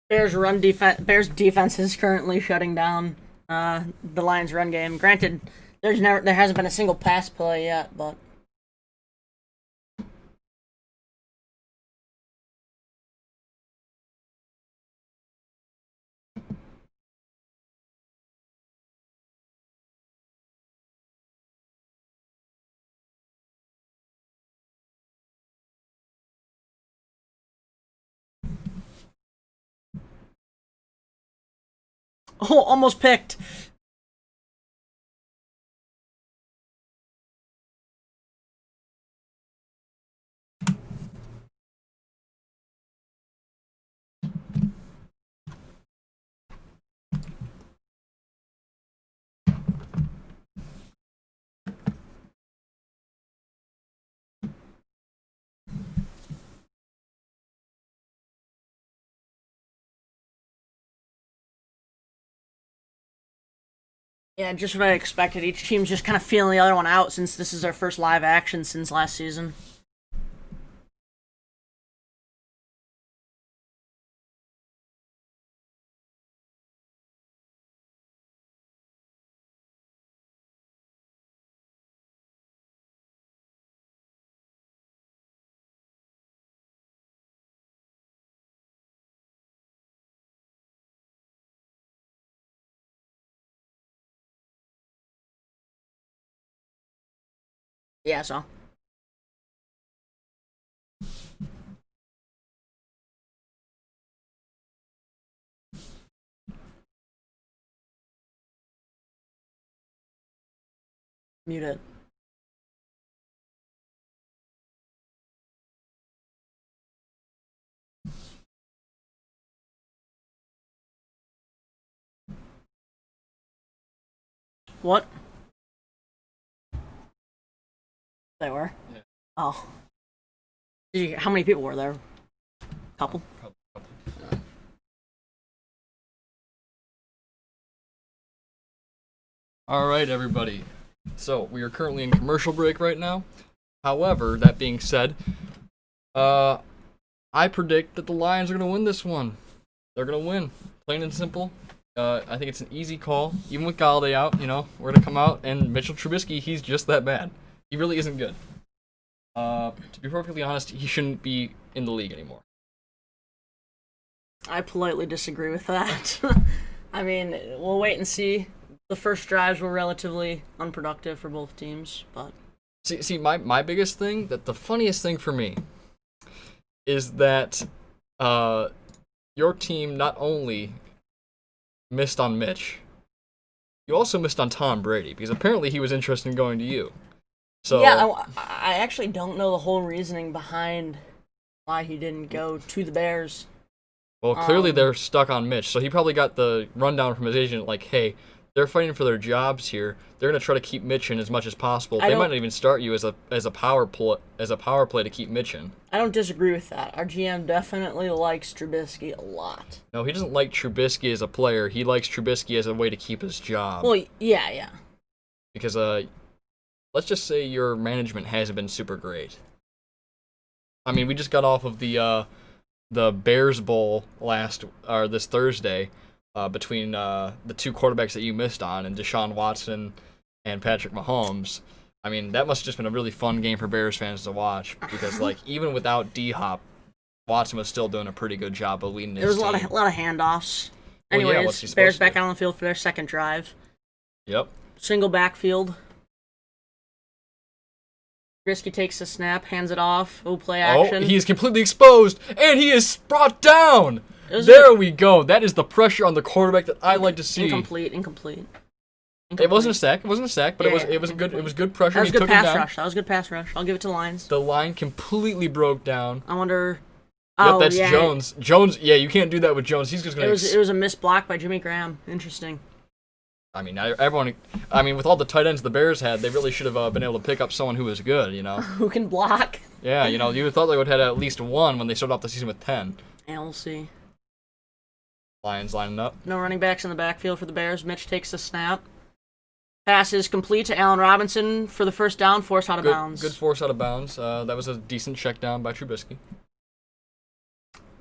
Bears defense is currently shutting down the Lions' run game. Granted, there hasn't been a single pass play yet, but oh, almost picked. Yeah, just what I expected. Each team's just kind of feeling the other one out since this is our first live action since last season. Yeah, so. Mute it. What? They were? Yeah. Oh. How many people were there? Couple? All right, everybody. So we are currently in commercial break right now. However, that being said, I predict that the Lions are going to win this one. They're going to win, plain and simple. I think it's an easy call. Even with Galladay out, we're going to come out, and Mitchell Trubisky, he's just that bad. He really isn't good. To be perfectly honest, he shouldn't be in the league anymore. I politely disagree with that. I mean, we'll wait and see. The first drives were relatively unproductive for both teams, but See, my biggest thing, the funniest thing for me, is that your team not only missed on Mitch, you also missed on Tom Brady, because apparently he was interested in going to you. So yeah, I actually don't know the whole reasoning behind why he didn't go to the Bears. Well, clearly they're stuck on Mitch, so he probably got the rundown from his agent, like, hey, they're fighting for their jobs here. They're gonna try to keep Mitch in as much as possible. They might not even start you as a power play to keep Mitch in. I don't disagree with that. Our GM definitely likes Trubisky a lot. No, he doesn't like Trubisky as a player. He likes Trubisky as a way to keep his job. Well, yeah. Because let's just say your management hasn't been super great. I mean, we just got off of the Bears Bowl this Thursday. Between the two quarterbacks that you missed on, and Deshaun Watson and Patrick Mahomes. I mean, that must have just been a really fun game for Bears fans to watch, because even without D-Hop, Watson was still doing a pretty good job of leading his team. There was a lot of handoffs. Anyways, Bears back on the field for their second drive. Yep. Single backfield. Trubisky takes the snap, hands it off. Play action. Oh, he is completely exposed, and he is brought down! We go. That is the pressure on the quarterback that I like to see. Incomplete. It wasn't a sack, but it was good pressure. That was good pass rush. I'll give it to the Lions. The line completely broke down. I wonder. Yep, that's Jones. Jones, yeah, you can't do that with Jones. He's just gonna. It was a missed block by Jimmy Graham. Interesting. I mean, with all the tight ends the Bears had, they really should have been able to pick up someone who was good, Who can block. Yeah, you thought they would have had at least one when they started off the season with 10. And we'll see. Lions lining up. No running backs in the backfield for the Bears. Mitch takes the snap. Pass is complete to Allen Robinson for the first down, forced out of bounds. Good force out of bounds. That was a decent check down by Trubisky.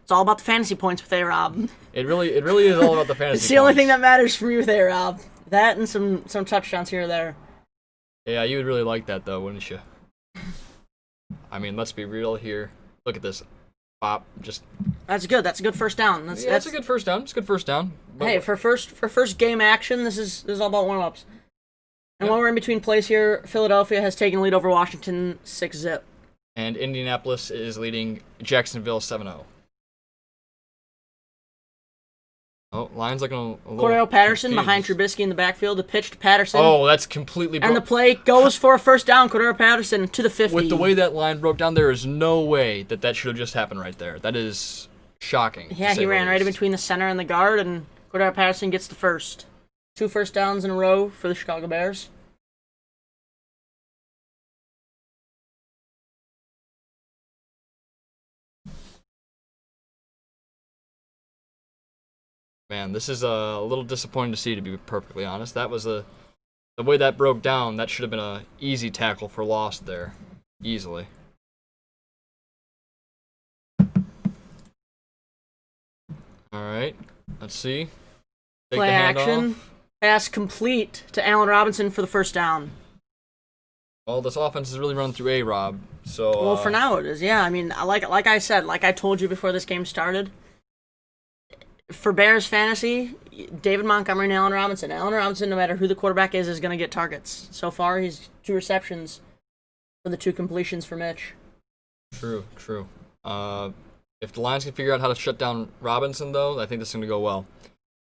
It's all about the fantasy points with A-Rob. It really is all about the fantasy. It's the only thing that matters for me with A-Rob. That and some touchdowns here or there. Yeah, you would really like that though, wouldn't you? I mean, let's be real here. Look at this. Pop, just. That's good. That's a good first down. That's a good first down. It's a good first down. But hey, for first game action, this is all about warm-ups. And while we're in between plays here, Philadelphia has taken lead over Washington 6-0. And Indianapolis is leading Jacksonville 7-0. Oh, Lions looking a little Cordell Patterson confused. behind Trubisky in the backfield. The pitch to Patterson. Oh, that's completely and the play goes for a first down. Cordell Patterson to the 50. With the way that line broke down, there is no way that should have just happened right there. That is shocking. Yeah, he ran right in between the center and the guard, and Cordell Patterson gets the first. 2 first downs in a row for the Chicago Bears. Man, this is a little disappointing to see, to be perfectly honest. That was the way that broke down. That should have been an easy tackle for loss there, easily. All right, let's see. Take Play the action. handoff. Pass complete to Allen Robinson for the first down. Well, this offense is really run through A-Rob, so. Well, for now it is. Yeah, I mean, like I said, like I told you before this game started. For Bears fantasy, David Montgomery and Allen Robinson. Allen Robinson, no matter who the quarterback is going to get targets. So far, he's 2 receptions for the 2 completions for Mitch. True. If the Lions can figure out how to shut down Robinson, though, I think this is going to go well.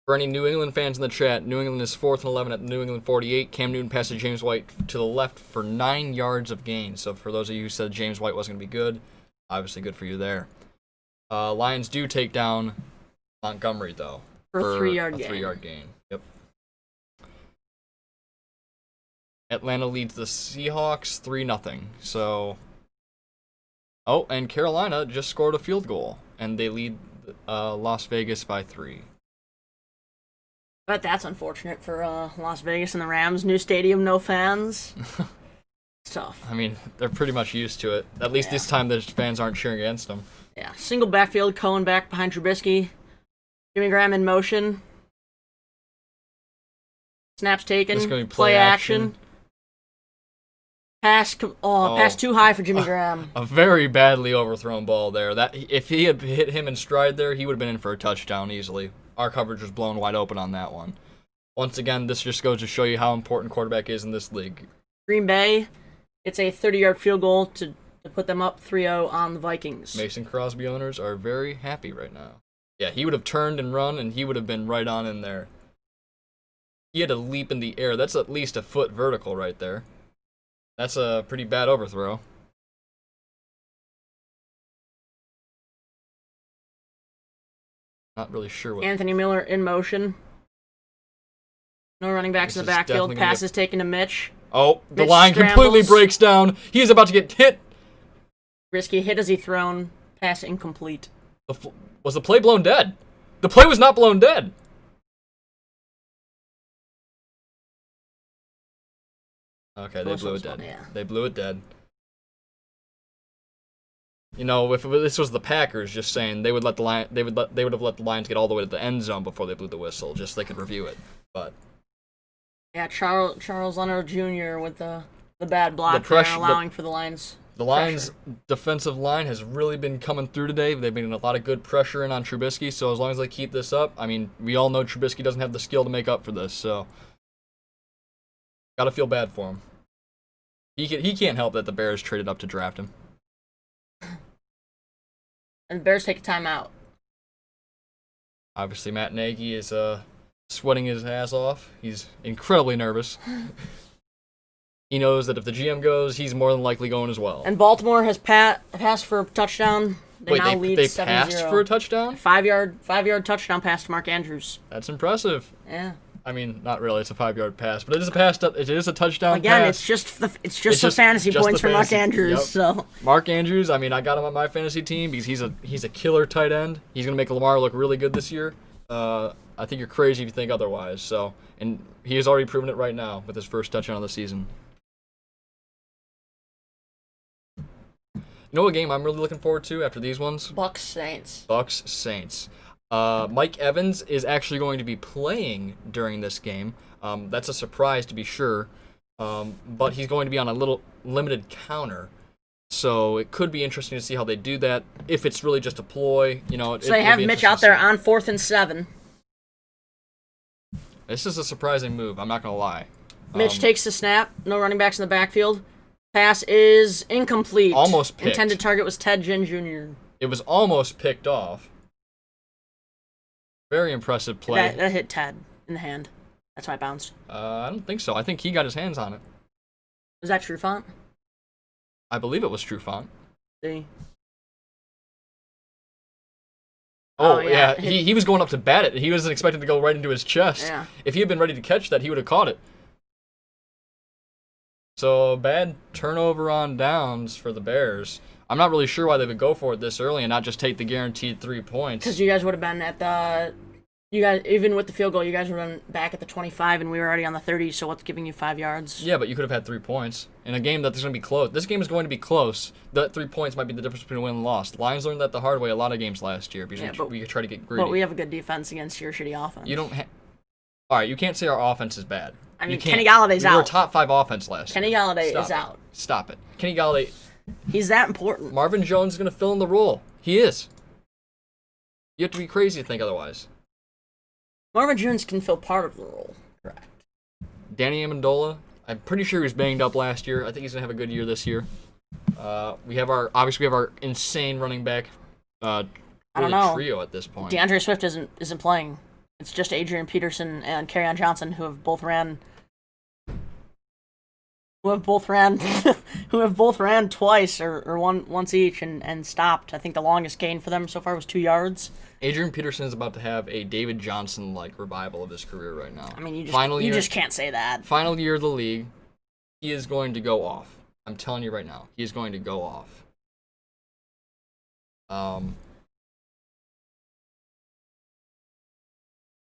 For any New England fans in the chat, New England is 4th and 11 at the New England 48. Cam Newton passes James White to the left for 9 yards of gain. So for those of you who said James White wasn't going to be good, obviously good for you there. Lions do take down Montgomery, though. For a 3-yard gain. gain. 3-yard gain. Yep. Atlanta leads the Seahawks 3-0. So. Oh, and Carolina just scored a field goal, and they lead Las Vegas by 3. But that's unfortunate for Las Vegas and the Rams. New stadium, no fans. It's tough. I mean, they're pretty much used to it. At least this time the fans aren't cheering against them. Yeah, single backfield, Cohen back behind Trubisky. Jimmy Graham in motion. Snaps taken. This is gonna be play action. Pass too high for Jimmy Graham. A very badly overthrown ball there. That if he had hit him in stride there, he would have been in for a touchdown easily. Our coverage was blown wide open on that one. Once again, this just goes to show you how important quarterback is in this league. Green Bay, it's a 30-yard field goal to put them up 3-0 on the Vikings. Mason Crosby owners are very happy right now. Yeah, he would have turned and run, and he would have been right on in there. He had a leap in the air. That's at least a foot vertical right there. That's a pretty bad overthrow. Not really sure what. Anthony Miller in motion. No running backs in the backfield. Passes taken to Mitch. Oh, the Mitch line scrambles. completely breaks down. He's about to get hit. Risky hit as he thrown. Pass incomplete. Was the play blown dead? The play was not blown dead. Okay, they blew it dead. Yeah. They blew it dead. You know, if this was the Packers, just saying they would let the line, they would have let the Lions get all the way to the end zone before they blew the whistle, just so they could review it. But yeah, Charles Leonard Jr. with the bad block there, allowing for the Lions. The Lions' defensive line has really been coming through today. They've been getting a lot of good pressure in on Trubisky, so as long as they keep this up, I mean, we all know Trubisky doesn't have the skill to make up for this, so gotta feel bad for him. He can't help that the Bears traded up to draft him. And the Bears take a timeout. Obviously, Matt Nagy is sweating his ass off. He's incredibly nervous. He knows that if the GM goes, he's more than likely going as well. And Baltimore has passed for a touchdown. They lead 7-0. They passed for a touchdown? 5-yard touchdown pass to Mark Andrews. That's impressive. Yeah. I mean, not really. It's a 5-yard pass, but it is a pass. It is a touchdown. Again, pass. it's just the fantasy points for Mark Andrews. Yep. So Mark Andrews. I mean, I got him on my fantasy team because he's a killer tight end. He's gonna make Lamar look really good this year. I think you're crazy if you think otherwise. So, and he has already proven it right now with his first touchdown of the season. You know what game I'm really looking forward to after these ones? Bucks Saints. Bucks Saints. Mike Evans is actually going to be playing during this game. That's a surprise to be sure. But he's going to be on a little limited counter. So it could be interesting to see how they do that. If it's really just a ploy, So they have Mitch out there on 4th and 7. This is a surprising move. I'm not going to lie. Mitch takes the snap. No running backs in the backfield. Pass is incomplete. Almost picked. Intended target was Ted Ginn Jr. It was almost picked off. Very impressive play. That hit Ted in the hand. That's why it bounced. I don't think so. I think he got his hands on it. Was that true font? I believe it was true font. See. Oh, yeah. He was going up to bat it. He wasn't expecting to go right into his chest. Yeah. If he had been ready to catch that, he would have caught it. So, bad turnover on downs for the Bears. I'm not really sure why they would go for it this early and not just take the guaranteed 3 points. Because you guys would have been at the... You guys, even with the field goal, you guys would have been back at the 25, and we were already on the 30, so what's giving you 5 yards? Yeah, but you could have had 3 points. In a game that's going to be close. This game is going to be close. That 3 points might be the difference between a win and loss. Lions learned that the hard way a lot of games last year because we try to get greedy. But we have a good defense against your shitty offense. You don't All right, you can't say our offense is bad. I mean, Kenny Galladay's out. We were top 5 offense last year. Kenny Galladay is out. Stop it. Kenny Galladay. He's that important. Marvin Jones is going to fill in the role. He is. You have to be crazy to think otherwise. Marvin Jones can fill part of the role. Correct. Danny Amendola, I'm pretty sure he was banged up last year. I think he's going to have a good year this year. We have our insane running back I don't know. trio at this point. DeAndre Swift isn't playing. It's just Adrian Peterson and Kerryon Johnson who have both ran twice or once each and stopped. I think the longest gain for them so far was 2 yards. Adrian Peterson is about to have a David Johnson-like revival of his career right now. I mean, you just can't say that. Final year of the league, he is going to go off. I'm telling you right now, he is going to go off.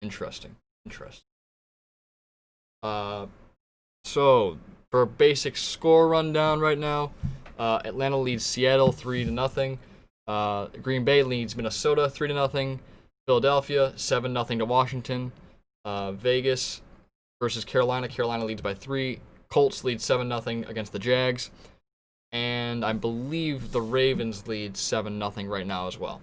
Interesting. So for a basic score rundown right now, Atlanta leads Seattle 3-0. Green Bay leads Minnesota 3-0. Philadelphia 7-0 to Washington. Vegas versus Carolina. Carolina leads by 3. Colts lead 7-0 against the Jags. And I believe the Ravens lead 7-0 right now as well.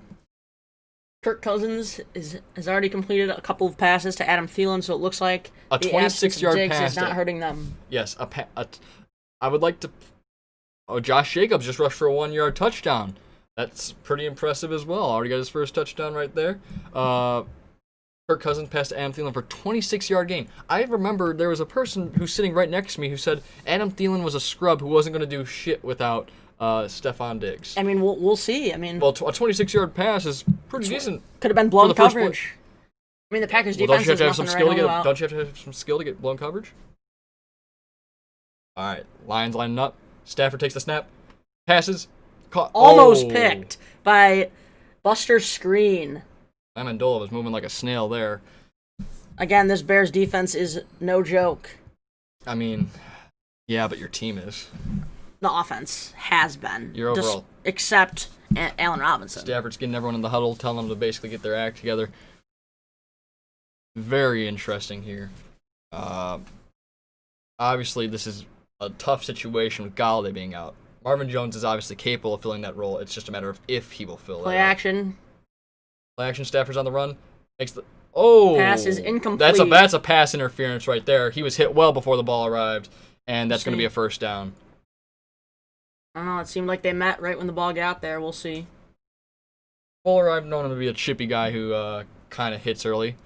Kirk Cousins has already completed a couple of passes to Adam Thielen, so it looks like a 26-yard pass is not hurting them. Yes, I would like to. Oh, Josh Jacobs just rushed for a 1-yard touchdown. That's pretty impressive as well. Already got his first touchdown right there. Kirk Cousins passed Adam Thielen for a 26-yard gain. I remember there was a person who's sitting right next to me who said Adam Thielen was a scrub who wasn't going to do shit without Stephon Diggs. I mean, we'll see. I mean, well, a 26-yard pass is pretty decent. Could have been blown coverage. I mean, the Packers defense is nothing to write home about. Don't you have to have some skill to get blown coverage? All right, Lions lining up. Stafford takes the snap, passes, caught. Almost picked by Buster Screen. Amendola was moving like a snail there. Again, this Bears defense is no joke. I mean, yeah, but your team is. The offense has been. Your overall. Except Allen Robinson. Stafford's getting everyone in the huddle, telling them to basically get their act together. Very interesting here. Obviously, this is a tough situation with Galladay being out. Marvin Jones is obviously capable of filling that role. It's just a matter of if he will fill it. Play action. Stafford's on the run. Makes the pass is incomplete. That's a pass interference right there. He was hit well before the ball arrived, and that's going to be a first down. I don't know. It seemed like they met right when the ball got there. We'll see. Fuller, I've known him to be a chippy guy who kind of hits early.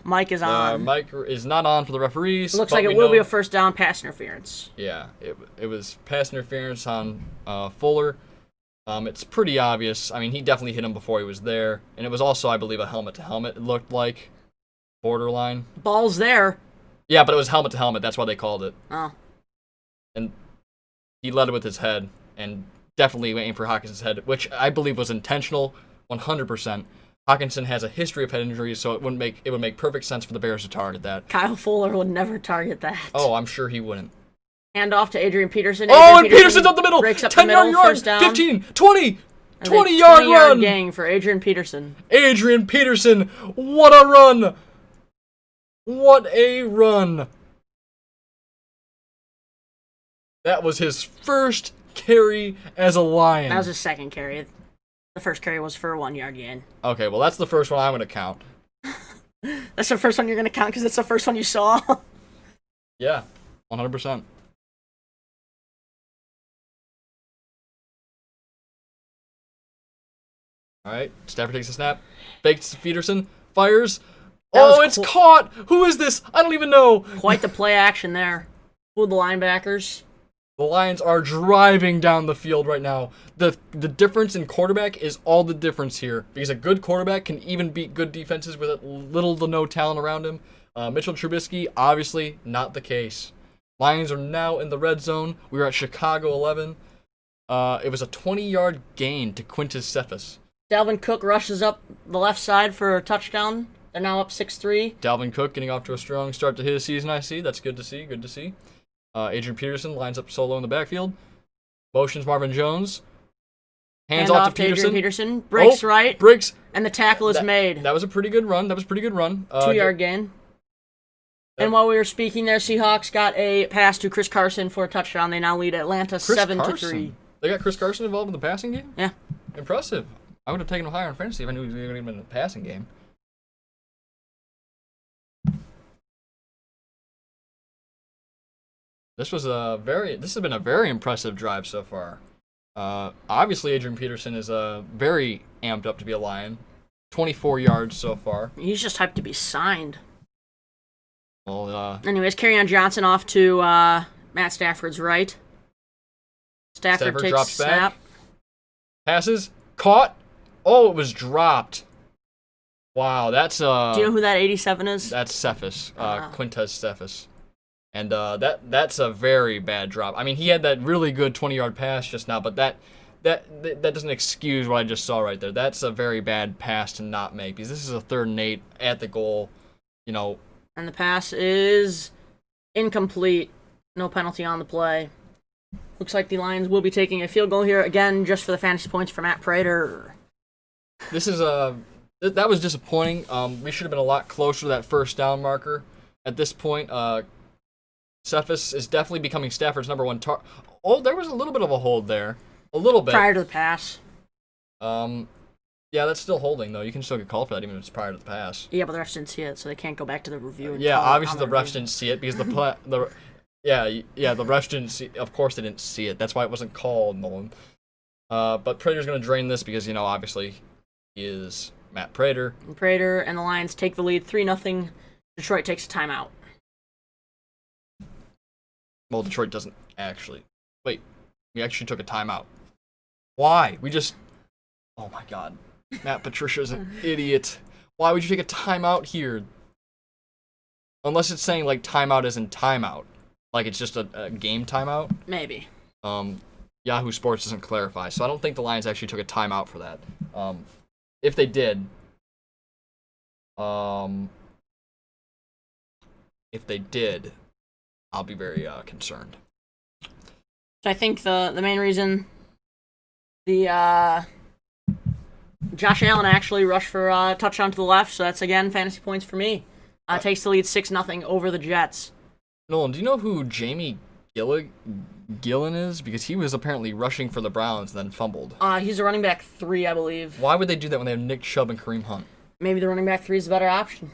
Mike is on. Mike is not on for the referees. Looks like it will be a first down pass interference. Yeah, it was pass interference on Fuller. It's pretty obvious. I mean, he definitely hit him before he was there. And it was also, I believe, a helmet-to-helmet, it looked like. Borderline. Ball's there. Yeah, but it was helmet-to-helmet. That's why they called it. Oh. And he led it with his head and definitely aimed for Hawkins' head, which I believe was intentional, 100%. Hawkinson has a history of head injuries, so it would make perfect sense for the Bears to target that. Kyle Fuller would never target that. Oh, I'm sure he wouldn't. Hand off to Adrian Peterson. Oh, and Peterson's up the middle. Breaks up 10-yard the middle, yard, first down. 15, 20, 20-yard 20-yard run. gain for Adrian Peterson. Adrian Peterson, what a run. What a run. That was his first carry as a Lion. That was his second carry. The first carry was for a 1-yard gain. Okay, well, that's the first one I'm going to count. That's the first one you're going to count because it's the first one you saw? Yeah, 100%. All right, Stafford takes a snap, fakes to Peterson, fires. Oh, it's caught! Who is this? I don't even know. Quite the play action there. Who are the linebackers? The Lions are driving down the field right now. The difference in quarterback is all the difference here. Because a good quarterback can even beat good defenses with little to no talent around him. Mitchell Trubisky, obviously not the case. Lions are now in the red zone. We were at Chicago 11. It was a 20-yard gain to Quintus Cephas. Dalvin Cook rushes up the left side for a touchdown. They're now up 6-3. Dalvin Cook getting off to a strong start to his season, I see. That's good to see. Good to see. Adrian Peterson lines up solo in the backfield. Motions Marvin Jones. Hands off to Adrian Peterson. Breaks right. Breaks. And the tackle is made. That was a pretty good run. 2-yard gain. And while we were speaking there, Seahawks got a pass to Chris Carson for a touchdown. They now lead Atlanta 7-3. They got Chris Carson involved in the passing game? Yeah. Impressive. I would have taken him higher in fantasy if I knew he was going to be in the passing game. This has been a very impressive drive so far. Obviously, Adrian Peterson is very amped up to be a Lion. 24 yards so far. He's just hyped to be signed. Well, anyways, Kerryon Johnson off to Matt Stafford's right. Stafford takes drops a snap. back. Passes. Caught. Oh, it was dropped. Wow, that's... Do you know who that 87 is? That's Cephas. Quintez Cephas. And that's a very bad drop. I mean, he had that really good 20-yard pass just now, but that doesn't excuse what I just saw right there. That's a very bad pass to not make, because this is a 3rd and 8 at the goal, you know. And the pass is incomplete. No penalty on the play. Looks like the Lions will be taking a field goal here again, just for the fantasy points for Matt Prater. This is that was disappointing. We should have been a lot closer to that first down marker. At this point, Cephas is definitely becoming Stafford's number one target. Oh, there was a little bit of a hold there. A little bit. Prior to the pass. Yeah, that's still holding, though. You can still get called for that even if it's prior to the pass. Yeah, but the refs didn't see it, so they can't go back to the review. Yeah, obviously the refs didn't see it because the refs didn't see. Of course they didn't see it. That's why it wasn't called, Nolan. But Prater's going to drain this because, you know, obviously he is Matt Prater. And Prater and the Lions take the lead 3-0. Detroit takes a timeout. Well, Detroit doesn't actually. Wait, we actually took a timeout. Why? Oh my God. Matt Patricia's an idiot. Why would you take a timeout here? Unless it's saying, like, timeout as in timeout. Like, it's just a game timeout? Maybe. Yahoo Sports doesn't clarify, so I don't think the Lions actually took a timeout for that. If they did, I'll be very concerned. So I think the main reason Josh Allen actually rushed for a touchdown to the left, so that's again fantasy points for me. Takes the lead 6-0 over the Jets. Nolan, do you know who Jamie Gillen is? Because he was apparently rushing for the Browns and then fumbled. He's a running back 3, I believe. Why would they do that when they have Nick Chubb and Kareem Hunt? Maybe the running back 3 is the better option.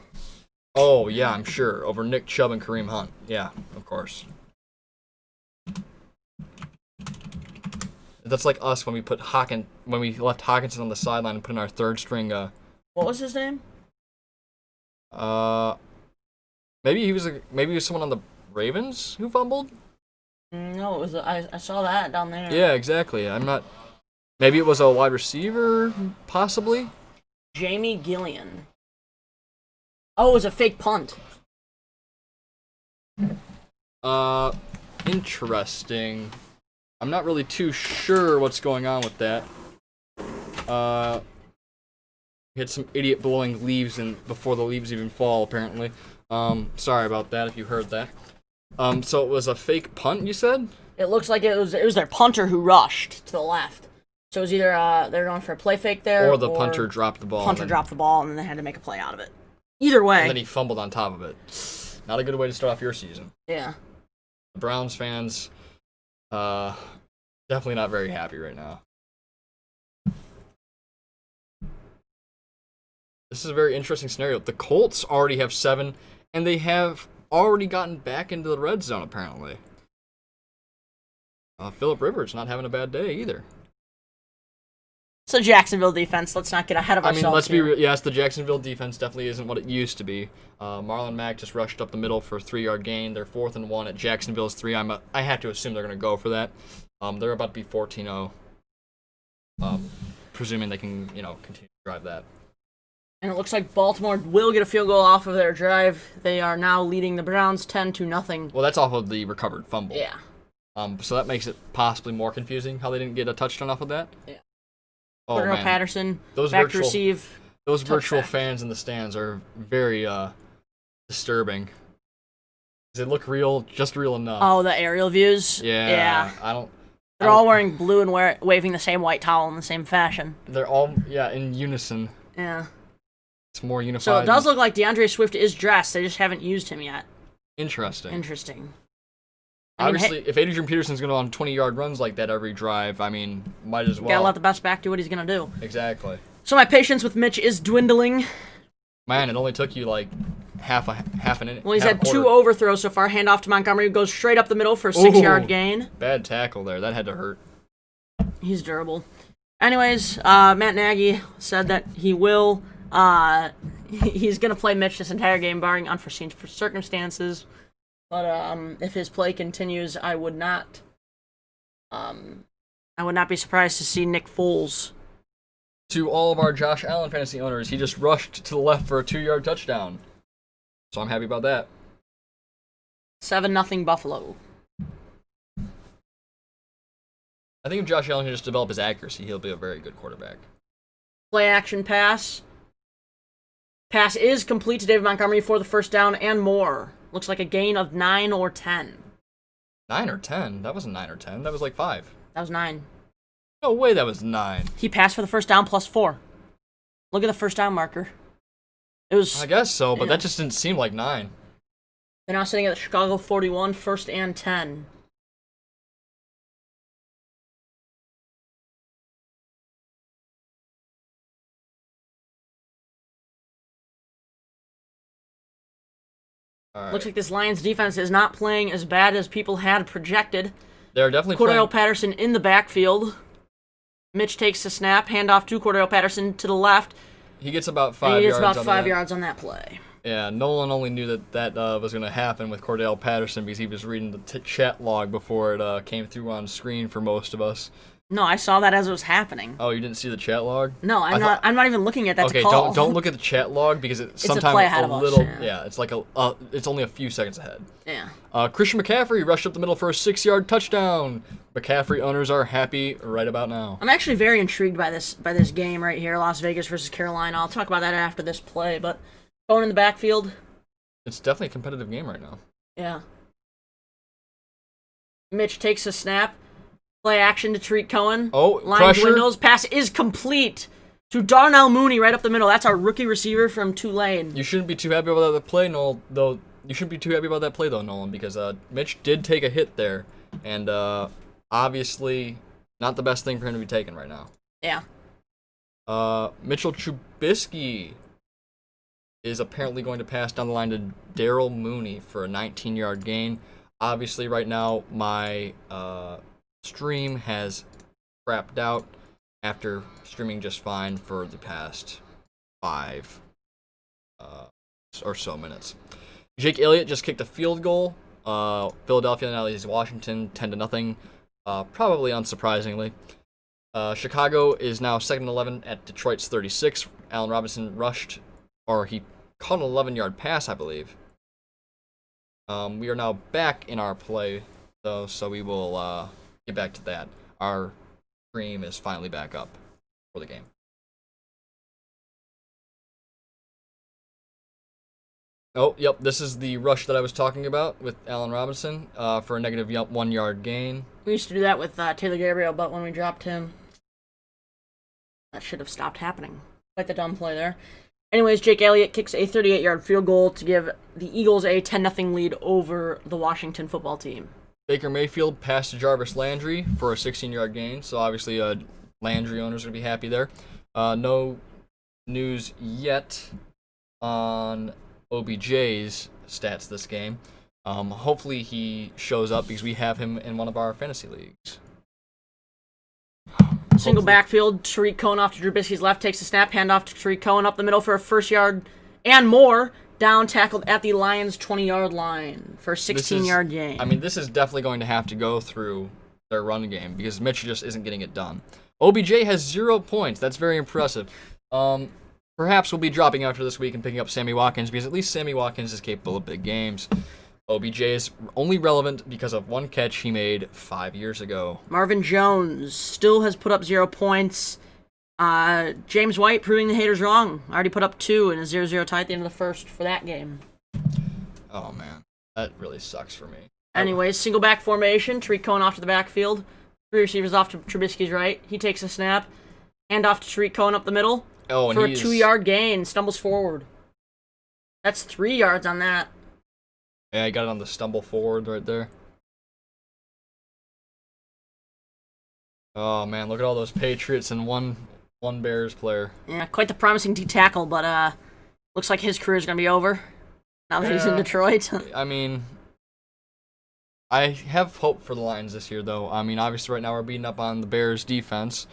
Oh, yeah, I'm sure. Over Nick Chubb and Kareem Hunt. Yeah, of course. That's like us when we left Hawkinson on the sideline and put in our 3rd string. What was his name? Maybe he was someone on the Ravens who fumbled. No, it was I saw that down there. Yeah, exactly. Maybe it was a wide receiver, possibly. Jamie Gillian. Oh, it was a fake punt. Interesting. I'm not really too sure what's going on with that. hit some idiot blowing leaves and before the leaves even fall, apparently. Sorry about that if you heard that. So it was a fake punt, you said? It looks like it was their punter who rushed to the left. So it was either they're going for a play fake there, or the punter dropped the ball. Punter dropped the ball, and then they had to make a play out of it. Either way. And then he fumbled on top of it. Not a good way to start off your season. Yeah. The Browns fans, definitely not very happy right now. This is a very interesting scenario. The Colts already have 7, and they have already gotten back into the red zone, apparently. Phillip Rivers not having a bad day either. It's a Jacksonville defense. Let's not get ahead of ourselves. I mean, let's be real. Yes, the Jacksonville defense definitely isn't what it used to be. Marlon Mack just rushed up the middle for a 3-yard gain. They're 4th and 1 at Jacksonville's 3. I have to assume they're going to go for that. They're about to be 14-0. Presuming they can, continue to drive that. And it looks like Baltimore will get a field goal off of their drive. They are now leading the Browns 10-0. Well, that's off of the recovered fumble. Yeah. So that makes it possibly more confusing how they didn't get a touchdown off of that. Yeah. Oh, Cordero man. Patterson Those back virtual, to receive. Those virtual back. fans in the stands are very disturbing. They look real, just real enough. Oh, the aerial views? Yeah. They're all wearing blue and waving the same white towel in the same fashion. They're all, in unison. Yeah. It's more unified. So it does look like DeAndre Swift is dressed. They just haven't used him yet. Interesting. I mean, Obviously, if Adrian Peterson's going to go on 20-yard runs like that every drive, I mean, might as well. Gotta let the best back do what he's gonna do. Exactly. So my patience with Mitch is dwindling. Man, it only took you like half an inning. Well, he's had 2 overthrows so far. Handoff to Montgomery, who goes straight up the middle for a 6-yard gain. Bad tackle there. That had to hurt. He's durable. Anyways, Matt Nagy said that he will. He's gonna play Mitch this entire game, barring unforeseen circumstances. But if his play continues, I would not be surprised to see Nick Foles. To all of our Josh Allen fantasy owners, he just rushed to the left for a 2-yard touchdown. So I'm happy about that. 7-0 Buffalo. I think if Josh Allen can just develop his accuracy, he'll be a very good quarterback. Play action pass. Pass is complete to David Montgomery for the first down and more. Looks like a gain of 9 or 10. 9 or 10? That wasn't 9 or 10. That was like 5. That was 9. No way that was 9. He passed for the first down plus 4. Look at the first down marker. It was. I guess so, but that just didn't seem like 9. They're now sitting at the Chicago 41, first and 10. Right. Looks like this Lions defense is not playing as bad as people had projected. They're definitely Cordero Patterson in the backfield. Mitch takes the snap, handoff to Cordero Patterson to the left. He gets about 5 yards. He gets about 5 yards on that play. Yeah, Nolan only knew that was going to happen with Cordell Patterson because he was reading the chat log before it came through on screen for most of us. No, I saw that as it was happening. Oh, you didn't see the chat log? No, I'm not even looking at that. Okay, to call. don't look at the chat log because it's sometimes a play ahead of little. us, yeah. It's like it's only a few seconds ahead. Yeah. Christian McCaffrey rushed up the middle for a 6-yard touchdown. McCaffrey owners are happy right about now. I'm actually very intrigued by this game right here, Las Vegas versus Carolina. I'll talk about that after this play, but going in the backfield. It's definitely a competitive game right now. Yeah. Mitch takes a snap. Play action to Tariq Cohen. Oh, Line pressure. dwindles. Pass is complete to Darnell Mooney right up the middle. That's our rookie receiver from Tulane. You shouldn't be too happy about that play, Nolan, though. You shouldn't be too happy about that play, though, Nolan, because Mitch did take a hit there, and obviously not the best thing for him to be taking right now. Yeah. Mitchell Trubisky is apparently going to pass down the line to Darrell Mooney for a 19-yard gain. Obviously, right now, my stream has crapped out after streaming just fine for the past 5 or so minutes. Jake Elliott just kicked a field goal. Philadelphia now leads Washington 10-0, probably unsurprisingly. Chicago is now 2nd and 11 at Detroit's 36. Allen Robinson rushed, or he caught an 11-yard pass, I believe. We are now back in our play, though, so we will get back to that. Our stream is finally back up for the game. Oh, yep. This is the rush that I was talking about with Allen Robinson for a negative 1 yard gain. We used to do that with Taylor Gabriel, but when we dropped him, that should have stopped happening. Quite the dumb play there. Anyways, Jake Elliott kicks a 38-yard field goal to give the Eagles a 10-0 lead over the Washington football team. Baker Mayfield passed to Jarvis Landry for a 16-yard gain, so obviously Landry owners are going to be happy there. No news yet on OBJ's stats this game. Hopefully he shows up because we have him in one of our fantasy leagues. Single backfield, Tariq Cohen off to Trubisky's left, takes a snap, handoff to Tariq Cohen up the middle for a first yard and more. Down tackled at the Lions' 20-yard line for a 16-yard gain. I mean, this is definitely going to have to go through their run game because Mitch just isn't getting it done. OBJ has 0 points. That's very impressive. Perhaps we'll be dropping after this week and picking up Sammy Watkins because at least Sammy Watkins is capable of big games. OBJ is only relevant because of one catch he made 5 years ago. Marvin Jones still has put up 0 points. James White proving the haters wrong. Already put up 2 in a 0-0 tie at the end of the first for that game. Oh, man. That really sucks for me. Anyways, single back formation. Tariq Cohen off to the backfield. 3 receivers off to Trubisky's right. He takes a snap. Hand off to Tariq Cohen up the middle for a 2-yard gain. Stumbles forward. That's 3 yards on that. Yeah, I got it on the stumble forward right there. Oh, man. Look at all those Patriots and one Bears player. Yeah, quite the promising D-tackle, but looks like his career is going to be over now that he's in Detroit. I mean, I have hope for the Lions this year, though. I mean, obviously right now we're beating up on the Bears' defense.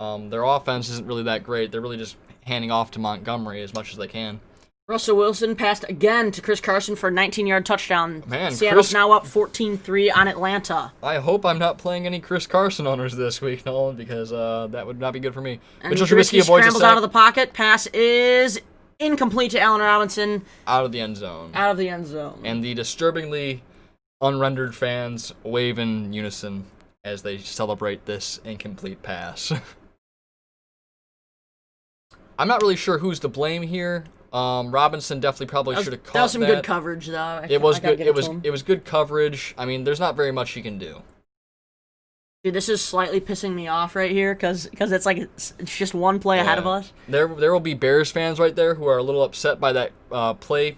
Their offense isn't really that great. They're really just handing off to Montgomery as much as they can. Russell Wilson passed again to Chris Carson for a 19-yard touchdown. Man, Seattle's now up 14-3 on Atlanta. I hope I'm not playing any Chris Carson owners this week, Nolan, because that would not be good for me. And Mitchell Trubisky avoids scrambles out of the pocket. Pass is incomplete to Allen Robinson. Out of the end zone. Out of the end zone. And the disturbingly unrendered fans wave in unison as they celebrate this incomplete pass. I'm not really sure who's to blame here. Robinson definitely probably should have caught that. That was some good coverage, though. It was good. It was good coverage. I mean, there's not very much he can do. Dude, this is slightly pissing me off right here because it's like it's just one play ahead of us. There will be Bears fans right there who are a little upset by that play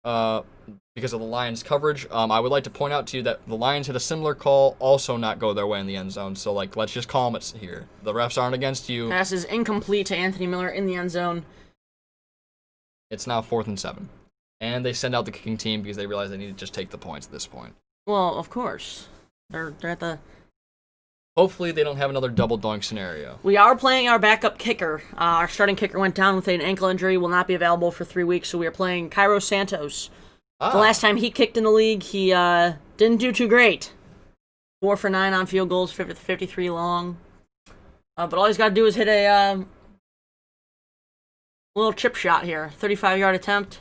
because of the Lions' coverage. I would like to point out to you that the Lions had a similar call also not go their way in the end zone. So let's just calm it here. The refs aren't against you. Pass is incomplete to Anthony Miller in the end zone. It's now 4th and 7. And they send out the kicking team because they realize they need to just take the points at this point. Well, of course. They're at the... Hopefully they don't have another double doink scenario. We are playing our backup kicker. Our starting kicker went down with an ankle injury, will not be available for 3 weeks, so we are playing Cairo Santos. The last time he kicked in the league, he didn't do too great. 4 for 9 on field goals, 53 long. But all he's got to do is hit a little chip shot here. 35-yard attempt.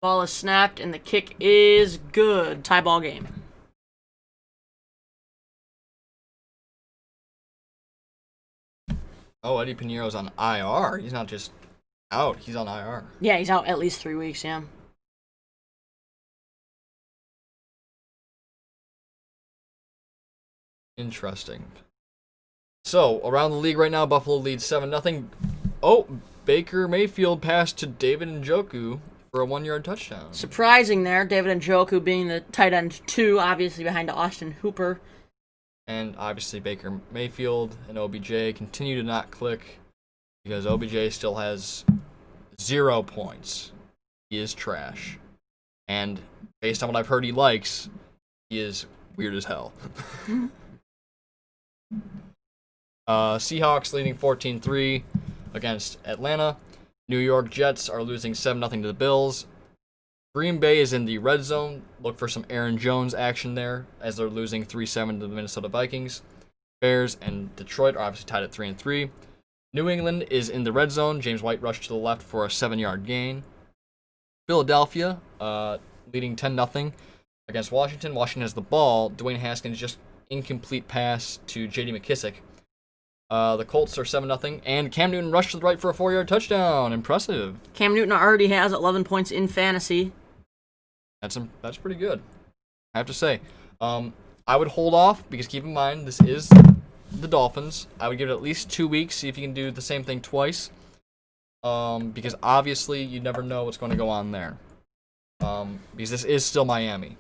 Ball is snapped, and the kick is good. Tie ball game. Oh, Eddie Piñeiro's on IR. He's not just out. He's on IR. Yeah, he's out at least 3 weeks, yeah. Interesting. So, around the league right now, Buffalo leads 7-0. Oh, Baker Mayfield passed to David Njoku for a 1-yard touchdown. Surprising there, David Njoku being the tight end 2, obviously behind Austin Hooper. And obviously Baker Mayfield and OBJ continue to not click because OBJ still has 0 points. He is trash. And based on what I've heard he likes, he is weird as hell. Seahawks leading 14-3 against Atlanta. New York Jets are losing 7-0 to the Bills. Green Bay is in the red zone. Look for some Aaron Jones action there as they're losing 3-7 to the Minnesota Vikings. Bears and Detroit are obviously tied at 3-3. New England is in the red zone. James White rushed to the left for a 7-yard gain. Philadelphia leading 10-0 against Washington. Washington has the ball. Dwayne Haskins just incomplete pass to J.D. McKissick. The Colts are 7-0, and Cam Newton rushed to the right for a 4-yard touchdown. Impressive. Cam Newton already has 11 points in fantasy. That's pretty good, I have to say. I would hold off because keep in mind this is the Dolphins. I would give it at least 2 weeks, see if you can do the same thing twice. Because obviously you never know what's going to go on there. Because this is still Miami.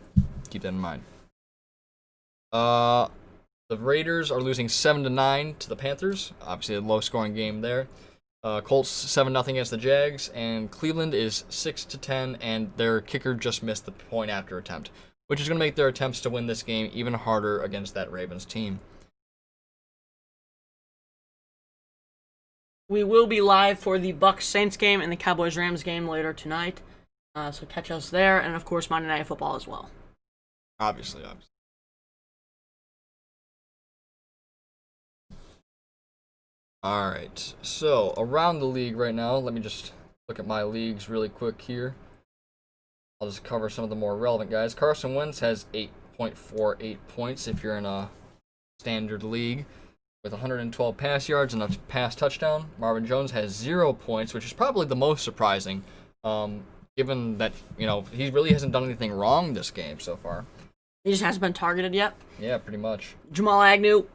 Keep that in mind. The Raiders are losing 7-9 to the Panthers. Obviously a low-scoring game there. Colts 7-0 against the Jags, and Cleveland is 6-10, and their kicker just missed the point after attempt, which is going to make their attempts to win this game even harder against that Ravens team. We will be live for the Bucs-Saints game and the Cowboys-Rams game later tonight. So catch us there, and of course Monday Night Football as well. Obviously. All right, so around the league right now, let me just look at my leagues really quick here. I'll just cover some of the more relevant guys. Carson Wentz has 8.48 points if you're in a standard league with 112 pass yards and a pass touchdown. Marvin Jones has 0 points, which is probably the most surprising, given that, he really hasn't done anything wrong this game so far. He just hasn't been targeted yet. Yeah, pretty much. Jamal Agnew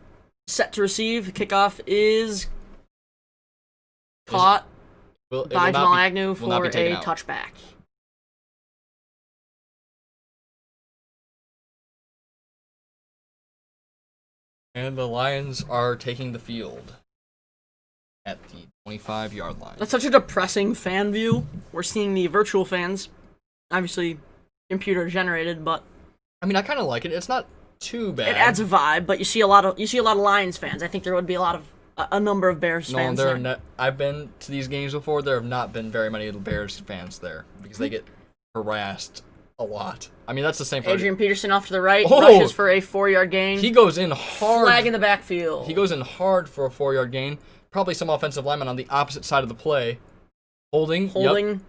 set to receive. The kickoff is caught by Jamal Agnew for a touchback. And the Lions are taking the field at the 25-yard line. That's such a depressing fan view. We're seeing the virtual fans, obviously computer generated, but I mean, I kind of like it. It's not too bad. It adds a vibe, but you see a lot of Lions fans. I think there would be a number of Bears fans. No, I've been to these games before. There have not been very many Bears fans there because they get harassed a lot. I mean, that's the same for Adrian Peterson off to the right, rushes for a 4-yard gain. He goes in hard. Flag in the backfield. He goes in hard for a 4-yard gain. Probably some offensive lineman on the opposite side of the play. Holding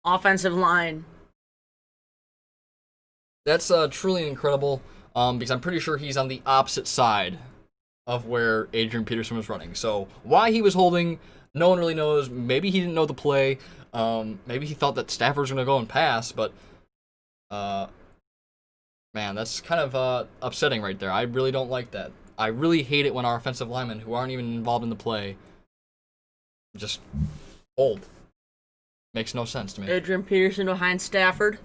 offensive line. That's truly incredible because I'm pretty sure he's on the opposite side of where Adrian Peterson was running. So why he was holding, no one really knows. Maybe he didn't know the play. Maybe he thought that Stafford was going to go and pass, but man, that's kind of upsetting right there. I really don't like that. I really hate it when our offensive linemen, who aren't even involved in the play, just hold. Makes no sense to me. Adrian Peterson behind Stafford.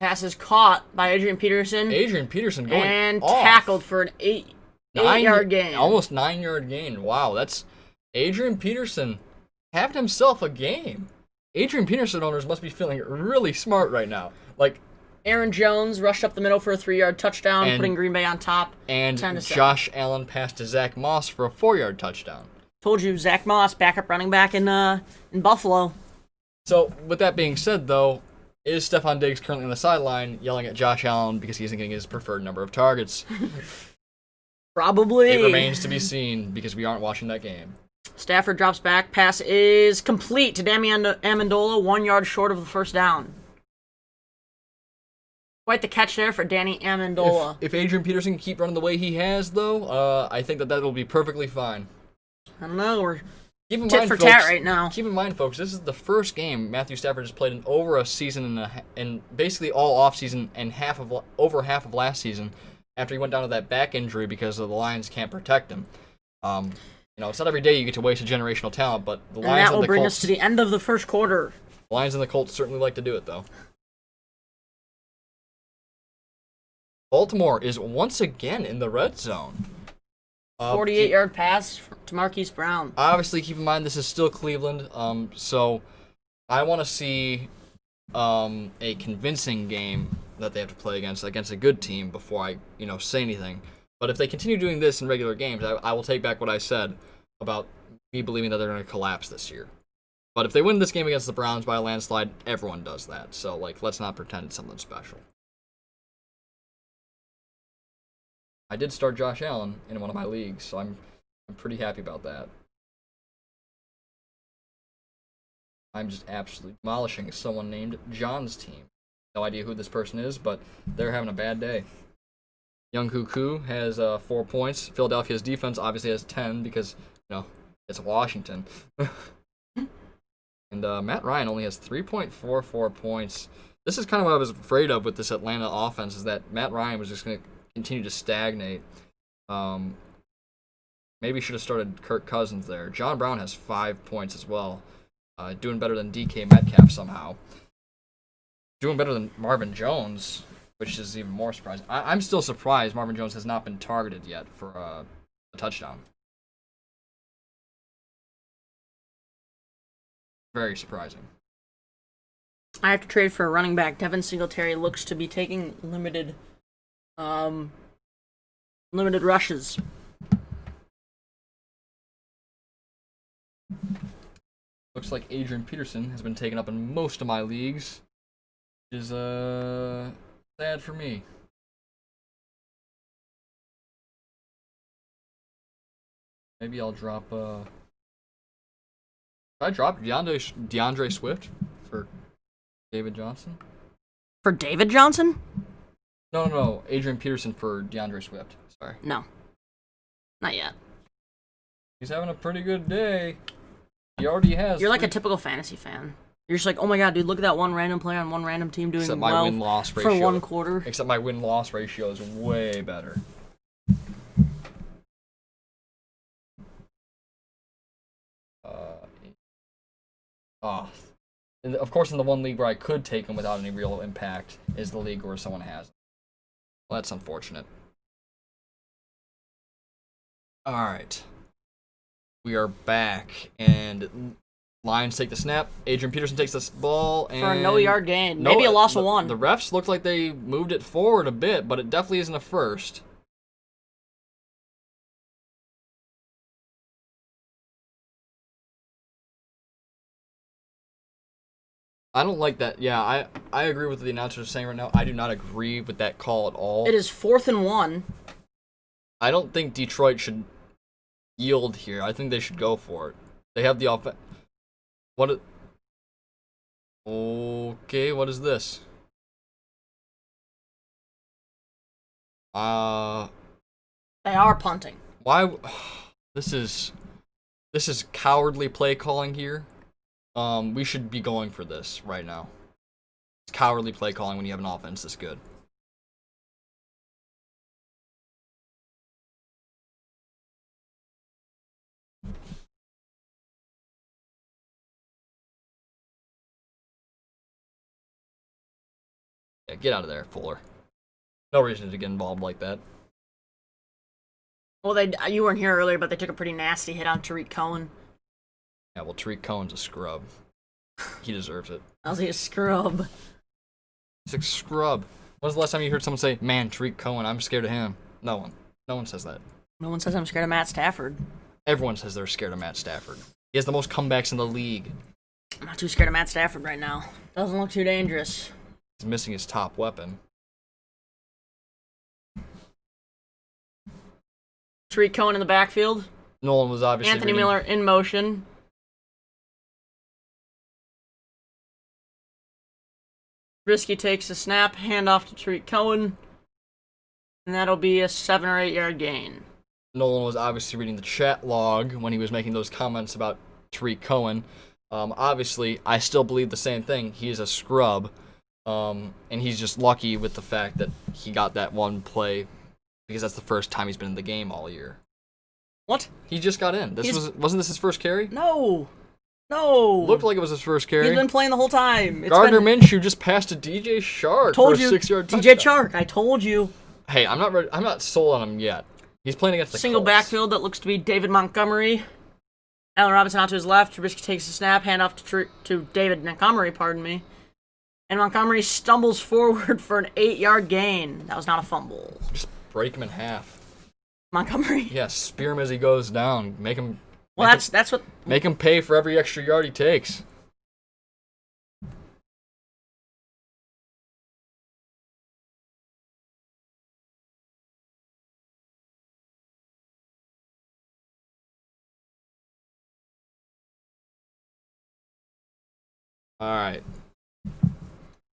Pass is caught by Adrian Peterson. Adrian Peterson going and off. Tackled for an 8-yard gain. Almost 9-yard gain. Wow, that's Adrian Peterson having himself a game. Adrian Peterson owners must be feeling really smart right now. Like Aaron Jones rushed up the middle for a 3-yard touchdown, putting Green Bay on top. And Josh Allen passed to Zach Moss for a 4-yard touchdown. Told you, Zach Moss, backup running back in Buffalo. So, with that being said, though, is Stephon Diggs currently on the sideline yelling at Josh Allen because he isn't getting his preferred number of targets? Probably. It remains to be seen because we aren't watching that game. Stafford drops back. Pass is complete to Damian Amendola, 1 yard short of the first down. Quite the catch there for Danny Amendola. If Adrian Peterson can keep running the way he has, though, I think that will be perfectly fine. I don't know. We're tit for tat right now. Keep in mind, folks, this is the first game Matthew Stafford has played in over a season and basically all offseason and over half of last season after he went down to that back injury because the Lions can't protect him. It's not every day you get to waste a generational talent, but the Lions and the Colts... that will bring us to the end of the first quarter. The Lions and the Colts certainly like to do it, though. Baltimore is once again in the red zone. 48-yard pass to Marquise Brown. Obviously, keep in mind this is still Cleveland, so I want to see a convincing game that they have to play against a good team before I say anything. But if they continue doing this in regular games, I will take back what I said about me believing that they're going to collapse this year. But if they win this game against the Browns by a landslide, everyone does that. So let's not pretend it's something special. I did start Josh Allen in one of my leagues, so I'm pretty happy about that. I'm just absolutely demolishing someone named John's team. No idea who this person is, but they're having a bad day. Young Koo has 4 points. Philadelphia's defense obviously has 10 because, it's Washington. And Matt Ryan only has 3.44 points. This is kind of what I was afraid of with this Atlanta offense, is that Matt Ryan was just going to continue to stagnate. Maybe should have started Kirk Cousins there. John Brown has 5 points as well. Doing better than DK Metcalf somehow. Doing better than Marvin Jones, which is even more surprising. I'm still surprised Marvin Jones has not been targeted yet for a touchdown. Very surprising. I have to trade for a running back. Devin Singletary looks to be taking limited rushes. Looks like Adrian Peterson has been taken up in most of my leagues, which is sad for me. Maybe I'll drop. Should I drop DeAndre Swift for David Johnson? For David Johnson? No. Adrian Peterson for DeAndre Swift. Sorry. No. Not yet. He's having a pretty good day. He already has. You're like a typical fantasy fan. You're just like, oh my god, dude, look at that one random player on one random team doing Except my well win-loss ratio, for one quarter. Except my win-loss ratio is way better. And of course, in the one league where I could take him without any real impact is the league where someone has him. Well, that's unfortunate. All right. We are back, and Lions take the snap. Adrian Peterson takes this ball. And for a no-yard gain. Maybe a loss of one. The refs looked like they moved it forward a bit, but it definitely isn't a first. I don't like that. Yeah, I agree with what the announcers are saying right now. I do not agree with that call at all. It is 4th and 1. I don't think Detroit should yield here. I think they should go for it. They have the offense. Okay, what is this? They are punting. Why? This is cowardly play calling here. We should be going for this right now. It's cowardly play calling when you have an offense this good. Yeah, get out of there, Fuller. No reason to get involved like that. Well, you weren't here earlier, but they took a pretty nasty hit on Tariq Cohen. Yeah, well, Tariq Cohen's a scrub. He deserves it. How's he a scrub? He's a scrub. When's the last time you heard someone say, man, Tariq Cohen, I'm scared of him? No one. No one says that. No one says I'm scared of Matt Stafford. Everyone says they're scared of Matt Stafford. He has the most comebacks in the league. I'm not too scared of Matt Stafford right now. Doesn't look too dangerous. He's missing his top weapon. Tariq Cohen in the backfield. Nolan was obviously Anthony Miller in motion. Risky takes the snap, handoff to Tariq Cohen, and that'll be a 7 or 8 yard gain. Nolan was obviously reading the chat log when he was making those comments about Tariq Cohen. Obviously, I still believe the same thing. He is a scrub, and he's just lucky with the fact that he got that one play because that's the first time he's been in the game all year. What? He just got in. Wasn't this his first carry? No. Looked like it was his first carry. He's been playing the whole time. Gardner Minshew just passed to DJ Shark for a 6-yard touchdown. DJ Shark, I told you. Hey, I'm not ready. I'm not sold on him yet. He's playing against the single Colts. Backfield that looks to be David Montgomery. Allen Robinson out to his left. Trubisky takes the snap, handoff to David Montgomery, pardon me. And Montgomery stumbles forward for an 8-yard gain. That was not a fumble. Just break him in half. Montgomery? Yeah, spear him as he goes down. Make him. Well, that's what. Make him pay for every extra yard he takes. All right.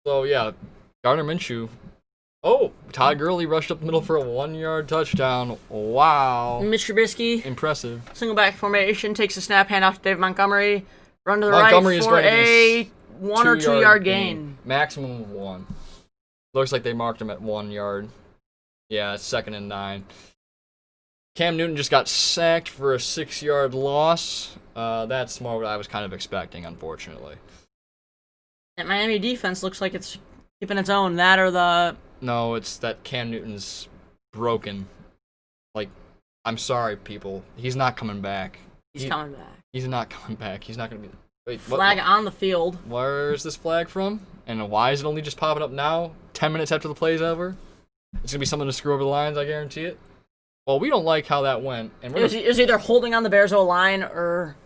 So yeah, Gardner Minshew. Oh, Todd Gurley rushed up the middle for a 1-yard touchdown. Wow. Mitch Trubisky, Impressive. single back formation, takes a snap, hand off to Dave Montgomery. Run to the Montgomery right is for going to a get 1 or 2 yard gain. Maximum of 1. Looks like they marked him at 1 yard. Yeah, it's 2nd and 9. Cam Newton just got sacked for a 6-yard loss. That's more what I was kind of expecting, unfortunately. That Miami defense looks like it's keeping its own. That or the... No, it's that Cam Newton's broken. Like, I'm sorry, people. He's not coming back. He's coming back. He's not coming back. He's not going to be... Wait, flag on the field. Where's this flag from? And why is it only just popping up now? 10 minutes after the play's over? It's going to be something to screw over the Lions, I guarantee it. Well, we don't like how that went. And it was either holding on the Bears' O-line or...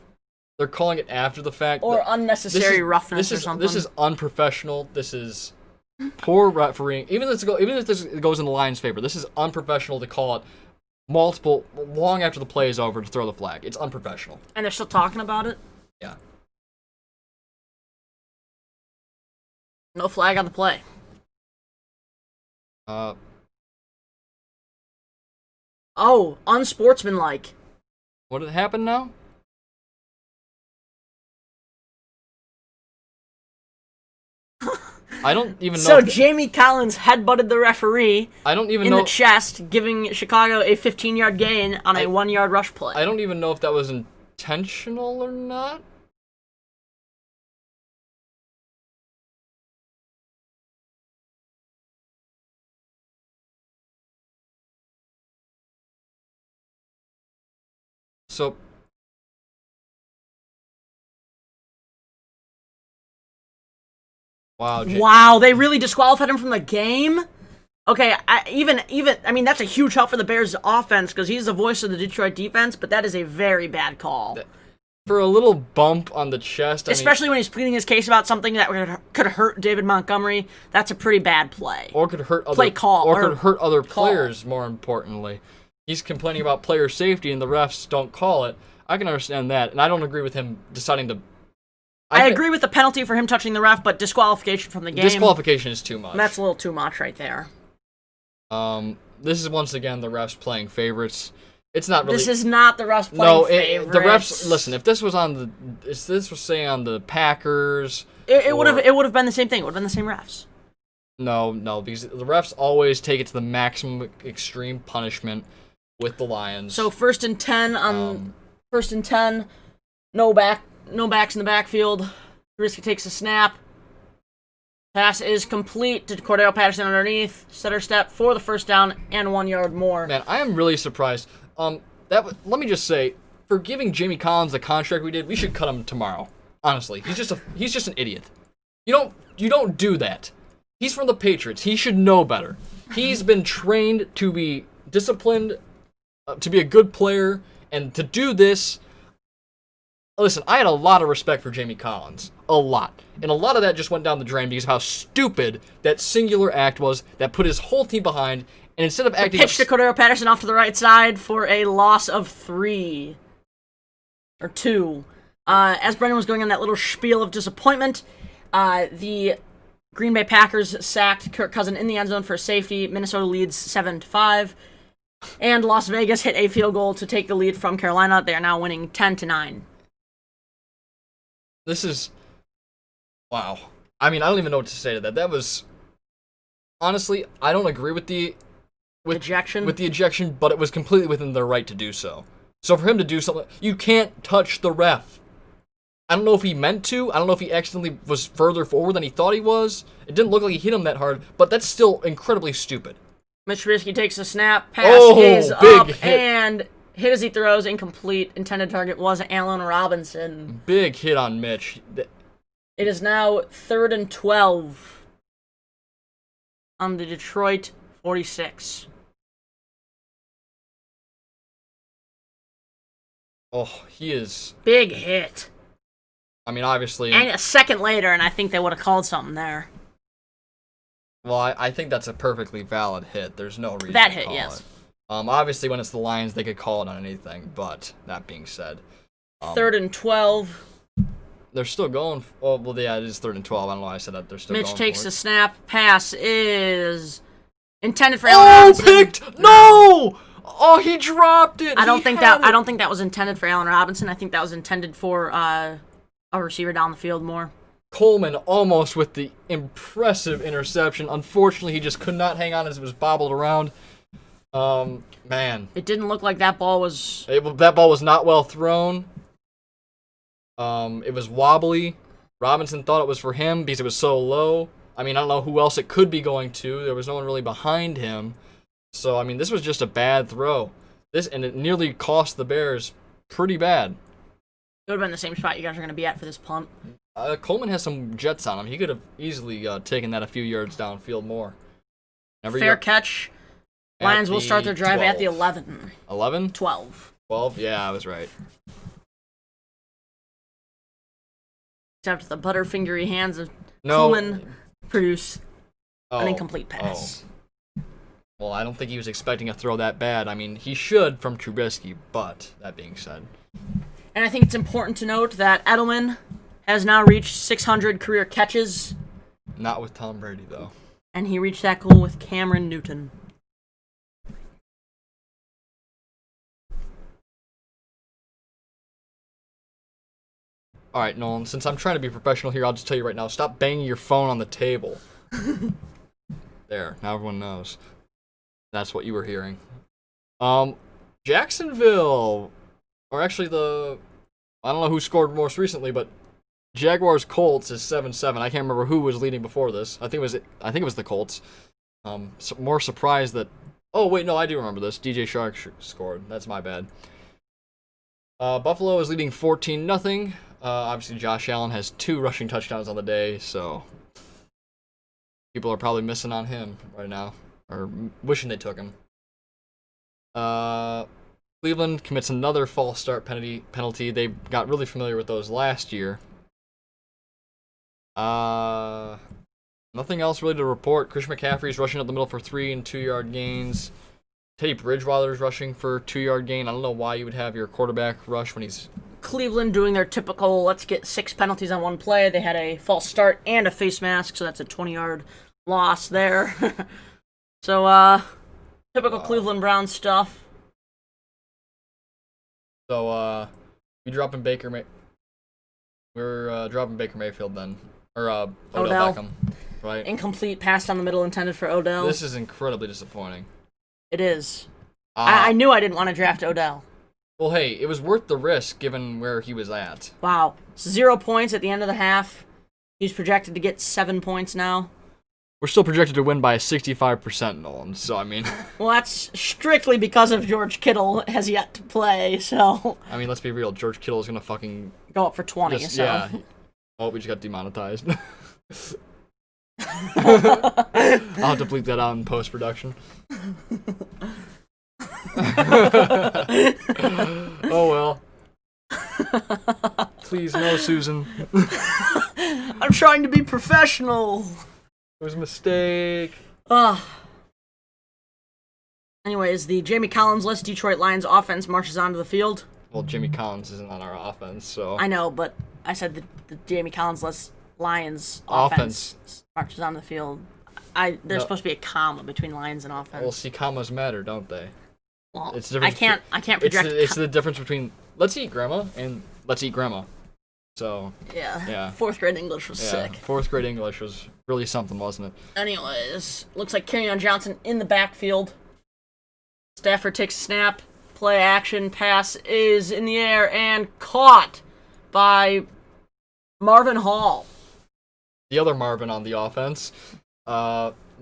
They're calling it after the fact. Or unnecessary roughness or something. This is unprofessional. This is poor refereeing. Even if this goes in the Lions' favor, this is unprofessional to call it long after the play is over to throw the flag. It's unprofessional. And they're still talking about it? Yeah. No flag on the play. Oh, unsportsmanlike. What did happen now? I don't even know. So Jamie Collins headbutted the referee in the chest, giving Chicago a 15-yard gain on a 1-yard rush play. I don't even know if that was intentional or not. So wow, they really disqualified him from the game? Okay, I mean, that's a huge help for the Bears' offense because he's the voice of the Detroit defense, but that is a very bad call. For a little bump on the chest. Especially when he's pleading his case about something that could hurt David Montgomery, that's a pretty bad play. Or could hurt other players, more importantly. He's complaining about player safety and the refs don't call it. I can understand that, and I don't agree with him deciding to... I agree with the penalty for him touching the ref, but disqualification from the game... Disqualification is too much. That's a little too much right there. This is once again the refs playing favorites. It's not really... This is not the refs playing favorites. The refs... Listen, if this was say on the Packers... It would have been the same thing. It would have been the same refs. No, because the refs always take it to the maximum extreme punishment with the Lions. So 1st and 10 on... 1st and 10, no backs in the backfield. Trubisky takes a snap. Pass is complete to Cordell Patterson underneath. Center step for the first down and 1 yard more. Man, I am really surprised. Let me just say, for giving Jamie Collins the contract we did, we should cut him tomorrow. Honestly, he's just an idiot. You don't do that. He's from the Patriots. He should know better. He's been trained to be disciplined, to be a good player, and to do this. Listen, I had a lot of respect for Jamie Collins. A lot. And a lot of that just went down the drain because of how stupid that singular act was that put his whole team behind. And instead of acting... Pitch to Cordero Patterson off to the right side for a loss of 3. Or 2. As Brendan was going on that little spiel of disappointment, the Green Bay Packers sacked Kirk Cousins in the end zone for safety. Minnesota leads 7-5. And Las Vegas hit a field goal to take the lead from Carolina. They are now winning 10-9. This is... Wow. I mean, I don't even know what to say to that. That was... Honestly, I don't agree with the... Ejection? With the ejection, but it was completely within their right to do so. So for him to do something... You can't touch the ref. I don't know if he meant to. I don't know if he accidentally was further forward than he thought he was. It didn't look like he hit him that hard, but that's still incredibly stupid. Mitch Trubisky takes a snap, pass is up, and hit as he throws, incomplete. Intended target was Allen Robinson. Big hit on Mitch. It is now 3rd and 12 on the Detroit 46. Oh, he is... Big hit. I mean, obviously... And a second later, and I think they would have called something there. Well, I think that's a perfectly valid hit. There's no reason that to hit, call yes. it. Obviously, when it's the Lions, they could call it on anything. But that being said, 3rd and 12. They're still going. Well, yeah, it is 3rd and 12. I don't know why I said that. They're still Mitch going. Mitch takes the snap. Pass is Intended for Allen Robinson. Picked! No! Oh, he dropped it. I don't think that was intended for Allen Robinson. I think that was intended for a receiver down the field more. Coleman almost with the impressive interception. Unfortunately, he just could not hang on as it was bobbled around. Man. It didn't look like that ball was... That ball was not well thrown. It was wobbly. Robinson thought it was for him because it was so low. I mean, I don't know who else it could be going to. There was no one really behind him. So, I mean, this was just a bad throw. And it nearly cost the Bears pretty bad. It would have been the same spot you guys are going to be at for this punt. Coleman has some jets on him. He could have easily taken that a few yards downfield more. Fair catch. Lions will start their drive 12. At the 11. 11? 12. 12? Yeah, I was right. Except the butterfingery hands of Coleman produce an incomplete pass. Well, I don't think he was expecting a throw that bad. I mean, he should from Trubisky, but that being said. And I think it's important to note that Edelman has now reached 600 career catches. Not with Tom Brady, though. And he reached that goal with Cameron Newton. All right, Nolan, since I'm trying to be professional here, I'll just tell you right now, stop banging your phone on the table. There, now everyone knows. That's what you were hearing. Jacksonville, or actually I don't know who scored most recently, but Jaguars Colts is 7-7. I can't remember who was leading before this. I think it was the Colts. More surprised that. Oh wait, no, I do remember this. DJ Shark scored. That's my bad. Buffalo is leading 14-0. Obviously, Josh Allen has 2 rushing touchdowns on the day, so people are probably missing on him right now, or wishing they took him. Cleveland commits another false start penalty. They got really familiar with those last year. Nothing else really to report. Christian McCaffrey's rushing up the middle for 3 and 2-yard gains. Teddy Bridgewater's rushing for a 2-yard gain. I don't know why you would have your quarterback rush when he's... Cleveland doing their typical, let's get 6 penalties on one play. They had a false start and a face mask, so that's a 20-yard loss there. So, typical Cleveland Browns stuff. So, we're dropping Baker Mayfield then. Or, Odell Beckham, right? Incomplete pass down the middle intended for Odell. This is incredibly disappointing. It is. I knew I didn't want to draft Odell. Well, hey, it was worth the risk given where he was at. Wow. 0 points at the end of the half. He's projected to get 7 points now. We're still projected to win by 65%, Nolan, so I mean... Well, that's strictly because of George Kittle has yet to play, so... I mean, let's be real. George Kittle is going to fucking... Go up for 20, so... Yeah. Oh, we just got demonetized. I'll have to bleep that out in post-production. Oh well. Please no, Susan. I'm trying to be professional. It was a mistake. Anyways, the Jamie Collins-less Detroit Lions offense marches onto the field. Well, Jimmy Collins isn't on our offense, so... I know, but I said the Jamie Collins-less Lions offense marches onto the field. There's supposed to be a comma between Lions and offense. Well, see, commas matter, don't they? Well, I can't project... It's the difference between let's eat grandma and let's eat grandma. So... Yeah. 4th grade English was sick. 4th grade English was really something, wasn't it? Anyways, looks like Kerryon Johnson in the backfield. Stafford takes a snap. Play action pass is in the air and caught by Marvin Hall. The other Marvin on the offense.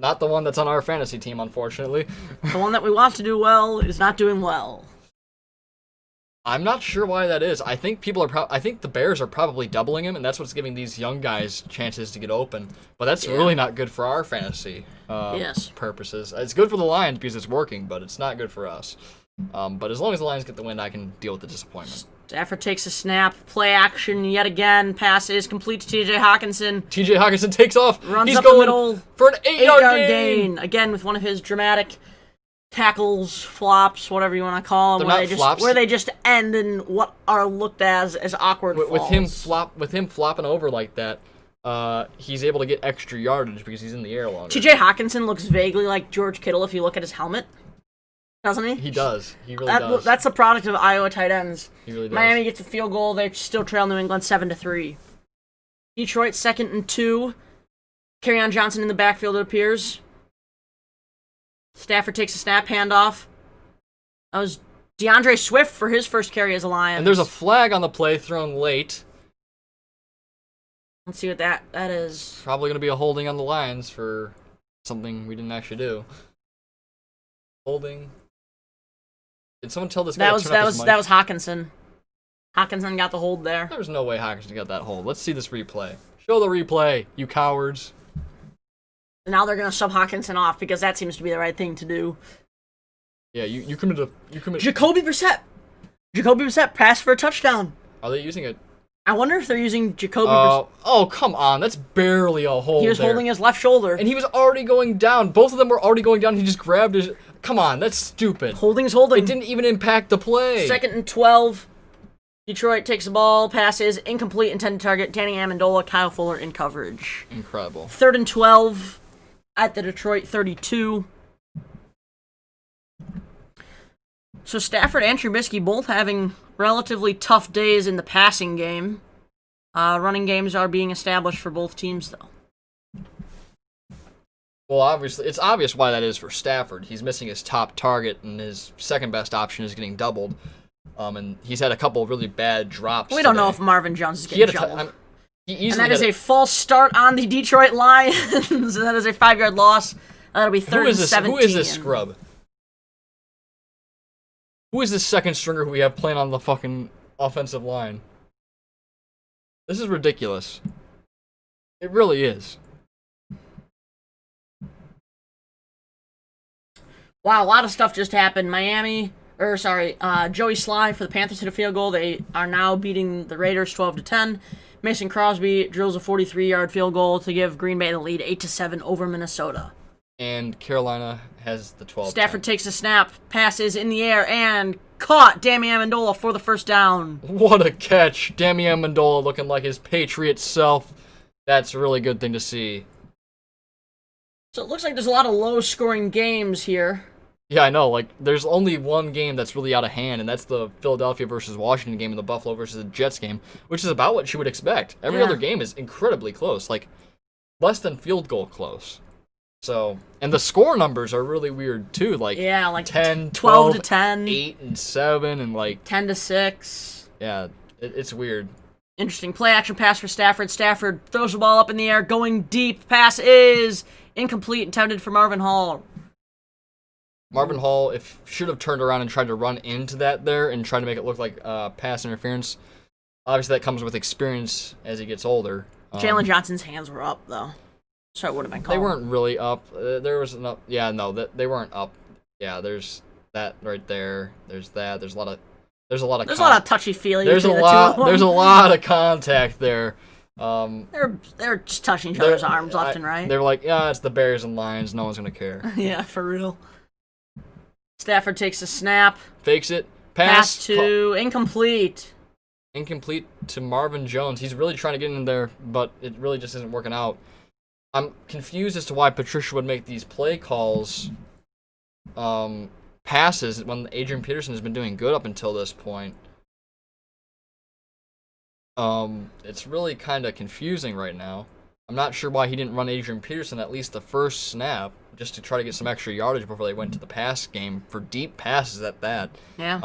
Not the one that's on our fantasy team, unfortunately. The one that we want to do well is not doing well. I'm not sure why that is. I think I think the Bears are probably doubling him, and that's what's giving these young guys chances to get open. But that's really not good for our fantasy purposes. It's good for the Lions because it's working, but it's not good for us. But as long as the Lions get the win, I can deal with the disappointment. Stafford takes a snap. Play action yet again. Pass is complete to T.J. Hawkinson. T.J. Hawkinson takes off. Runs He's up going the middle for an 8-yard gain. Again with one of his dramatic tackles, flops, whatever you want to call them. Where they just end in what are looked as awkward falls. With him flopping over like that. he's able to get extra yardage because he's in the air longer. T.J. Hawkinson looks vaguely like George Kittle if you look at his helmet, doesn't he? He does. He really does. That's the product of Iowa tight ends. He really does. Miami gets a field goal. They still trail New England 7-3. Detroit 2nd and 2. Kerryon Johnson in the backfield, it appears. Stafford takes a snap, handoff. That was DeAndre Swift for his first carry as a Lion. And there's a flag on the play thrown late. Let's see what that is. Probably going to be a holding on the Lions for something we didn't actually do. Holding. Did someone tell this guy to turn up his mic? That was Hawkinson. Hawkinson got the hold there. There's no way Hawkinson got that hold. Let's see this replay. Show the replay, you cowards. Now they're going to sub Hawkinson off because that seems to be the right thing to do. Yeah, you committed. Jacoby Brissett passed for a touchdown. Are they using it? I wonder if they're using Jacoby Brissett. Oh, come on. That's barely a hold. He was holding his left shoulder. And he was already going down. Both of them were already going down. He just grabbed his... Come on, that's stupid. Holding's holding. It didn't even impact the play. 2nd and 12. Detroit takes the ball, passes, incomplete, intended target, Danny Amendola, Kyle Fuller in coverage. Incredible. 3rd and 12 at the Detroit 32. So Stafford and Trubisky both having relatively tough days in the passing game. Running games are being established for both teams, though. Well, obviously, it's obvious why that is for Stafford. He's missing his top target, and his second best option is getting doubled. And he's had a couple of really bad drops. We don't know if Marvin Jones is getting doubled. And that is a false start on the Detroit Lions. And that is a 5-yard loss. That'll be 3rd and 17. Who is this scrub? Who is this second stringer who we have playing on the fucking offensive line? This is ridiculous. It really is. Wow, a lot of stuff just happened. Joey Sly for the Panthers hit a field goal. They are now beating the Raiders 12-10. Mason Crosby drills a 43-yard field goal to give Green Bay the lead 8-7 over Minnesota. And Carolina has the 12. Stafford takes a snap, passes in the air, and caught Danny Amendola for the first down. What a catch. Danny Amendola looking like his Patriot self. That's a really good thing to see. So it looks like there's a lot of low-scoring games here. Yeah, I know. Like, there's only one game that's really out of hand, and that's the Philadelphia versus Washington game and the Buffalo versus the Jets game, which is about what you would expect. Every other game is incredibly close, like less than field goal close. So, and the score numbers are really weird too, like 10, 12 to 10, 8 and 7, and like 10-6. Yeah, it's weird. Interesting play action pass for Stafford. Stafford throws the ball up in the air, going deep. Pass is incomplete, intended for Marvin Hall. Marvin Hall should have turned around and tried to run into that there and try to make it look like pass interference. Obviously, that comes with experience as he gets older. Jalen Johnson's hands were up, though, so it would have been called. They weren't really up. There was enough. Yeah, no, they weren't up. Yeah, there's that right there. There's that. There's a lot of touchy-feely. There's a lot of contact there. They're just touching each other's arms left and right. They're like, yeah, it's the Bears and Lions. No one's gonna care. Yeah, for real. Stafford takes a snap. Fakes it. Pass to incomplete. Incomplete to Marvin Jones. He's really trying to get in there, but it really just isn't working out. I'm confused as to why Patricia would make these play calls passes when Adrian Peterson has been doing good up until this point. It's really kind of confusing right now. I'm not sure why he didn't run Adrian Peterson at least the first snap, just to try to get some extra yardage before they went to the pass game for deep passes at that. Yeah.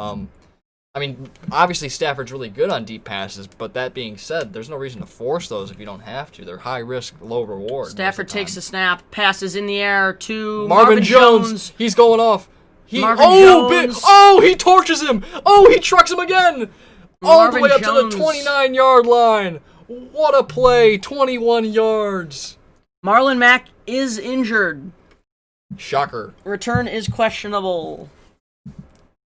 I mean, obviously Stafford's really good on deep passes, but that being said, there's no reason to force those if you don't have to. They're high risk, low reward. Stafford takes a snap, passes in the air to Marvin Jones. He's going off. He torches him. Oh, he trucks him again. All the way up to the 29-yard line. What a play. 21 yards. Marlon Mack is injured. Shocker. Return is questionable.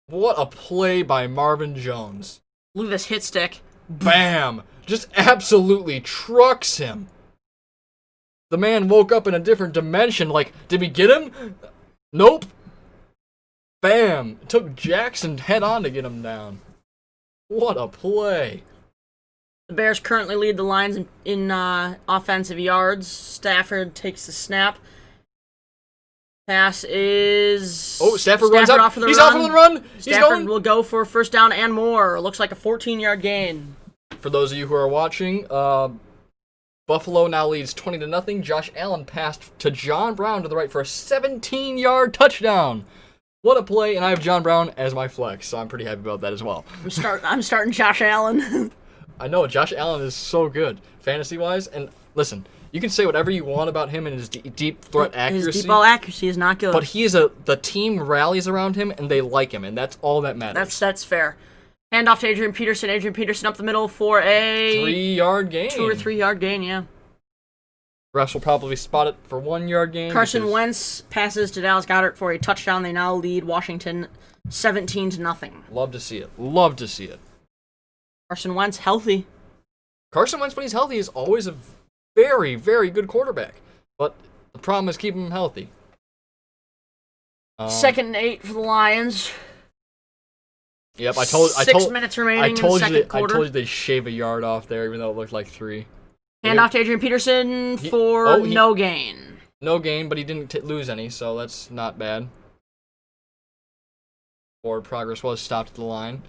What a play by Marvin Jones. Look at this hit stick. Bam. Just absolutely trucks him. The man woke up in a different dimension. Like, did we get him? Nope. Bam. It took Jackson head on to get him down. What a play. The Bears currently lead the Lions in offensive yards. Stafford takes the snap. Pass is... Oh, Stafford runs up. Off for the He's run. off for the run. He's Stafford going. will go for first down and more. Looks like a 14-yard gain. For those of you who are watching, Buffalo now leads 20-0. Josh Allen passed to John Brown to the right for a 17-yard touchdown. What a play, and I have John Brown as my flex, so I'm pretty happy about that as well. I'm starting Josh Allen. I know, Josh Allen is so good, fantasy-wise, and listen, you can say whatever you want about him and his deep threat accuracy. His deep ball accuracy is not good. But the team rallies around him, and they like him, and that's all that matters. That's fair. Handoff to Adrian Peterson. Adrian Peterson up the middle for a 3-yard gain. 2 or 3 yard gain, yeah. Refs will probably spot it for 1-yard gain. Carson Wentz passes to Dallas Goedert for a touchdown. They now lead Washington 17-0. Love to see it. Love to see it. Carson Wentz healthy. Carson Wentz, when he's healthy, is always a very, very good quarterback. But the problem is keeping him healthy. 2nd and 8 for the Lions. Yep, I 6 minutes remaining in the second quarter. I told you they shave a yard off there, even though it looked like 3. Handoff to Adrian Peterson for no gain. No gain, but he didn't lose any, so that's not bad. Forward progress was stopped at the line.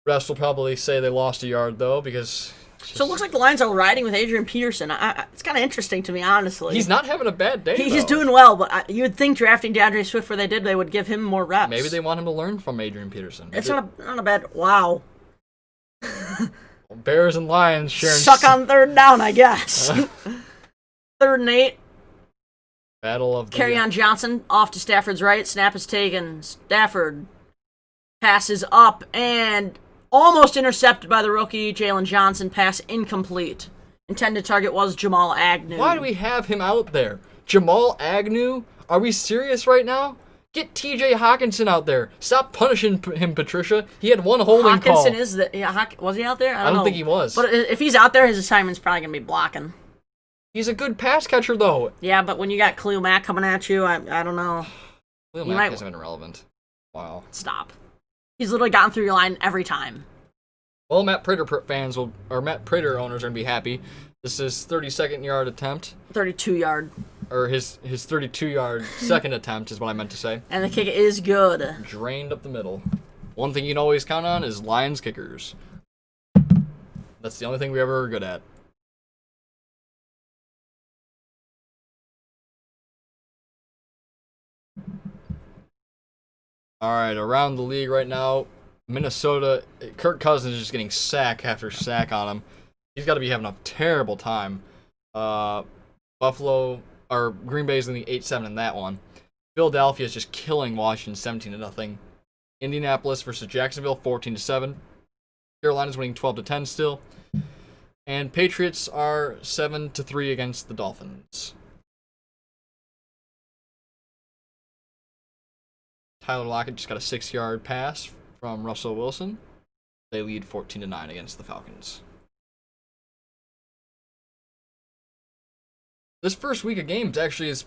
Refs will probably say they lost a yard, though, because... So it looks like the Lions are riding with Adrian Peterson. It's kind of interesting to me, honestly. He's not having a bad day, He's doing well, but you would think drafting DeAndre Swift where they did, they would give him more reps. Maybe they want him to learn from Adrian Peterson. It's not a bad... Wow. Bears and Lions sharing... Suck on 3rd down, I guess. 3rd and 8. Battle of the... Kerryon Johnson off to Stafford's right. Snap is taken. Stafford passes up and almost intercepted by the rookie Jalen Johnson. Pass incomplete. Intended target was Jamal Agnew. Why do we have him out there? Jamal Agnew? Are we serious right now? Get T.J. Hawkinson out there. Stop punishing him, Patricia. He had one holding call. Hawkinson is the... Yeah, was he out there? I don't know. think he was. But if he's out there, his assignment's probably going to be blocking. He's a good pass catcher, though. Yeah, but when you got Khalil Mack coming at you, I don't know. Khalil Mack hasn't been relevant. Wow. Stop. He's literally gotten through your line every time. Well, Matt Prater Matt Prater owners are going to be happy. This is 32nd yard attempt. 32 yard. Or his 32-yard second attempt is what I meant to say. And the kick is good. Drained up the middle. One thing you can always count on is Lions kickers. That's the only thing we ever are good at. All right, around the league right now, Minnesota, Kirk Cousins is just getting sack after sack on him. He's got to be having a terrible time. Green Bay's in the 8-7 in that one. Philadelphia is just killing Washington 17-0. Indianapolis versus Jacksonville 14-7. Carolina's winning 12-10 still. And Patriots are 7-3 against the Dolphins. Tyler Lockett just got a 6-yard pass from Russell Wilson. They lead 14-9 against the Falcons. This first week of games actually is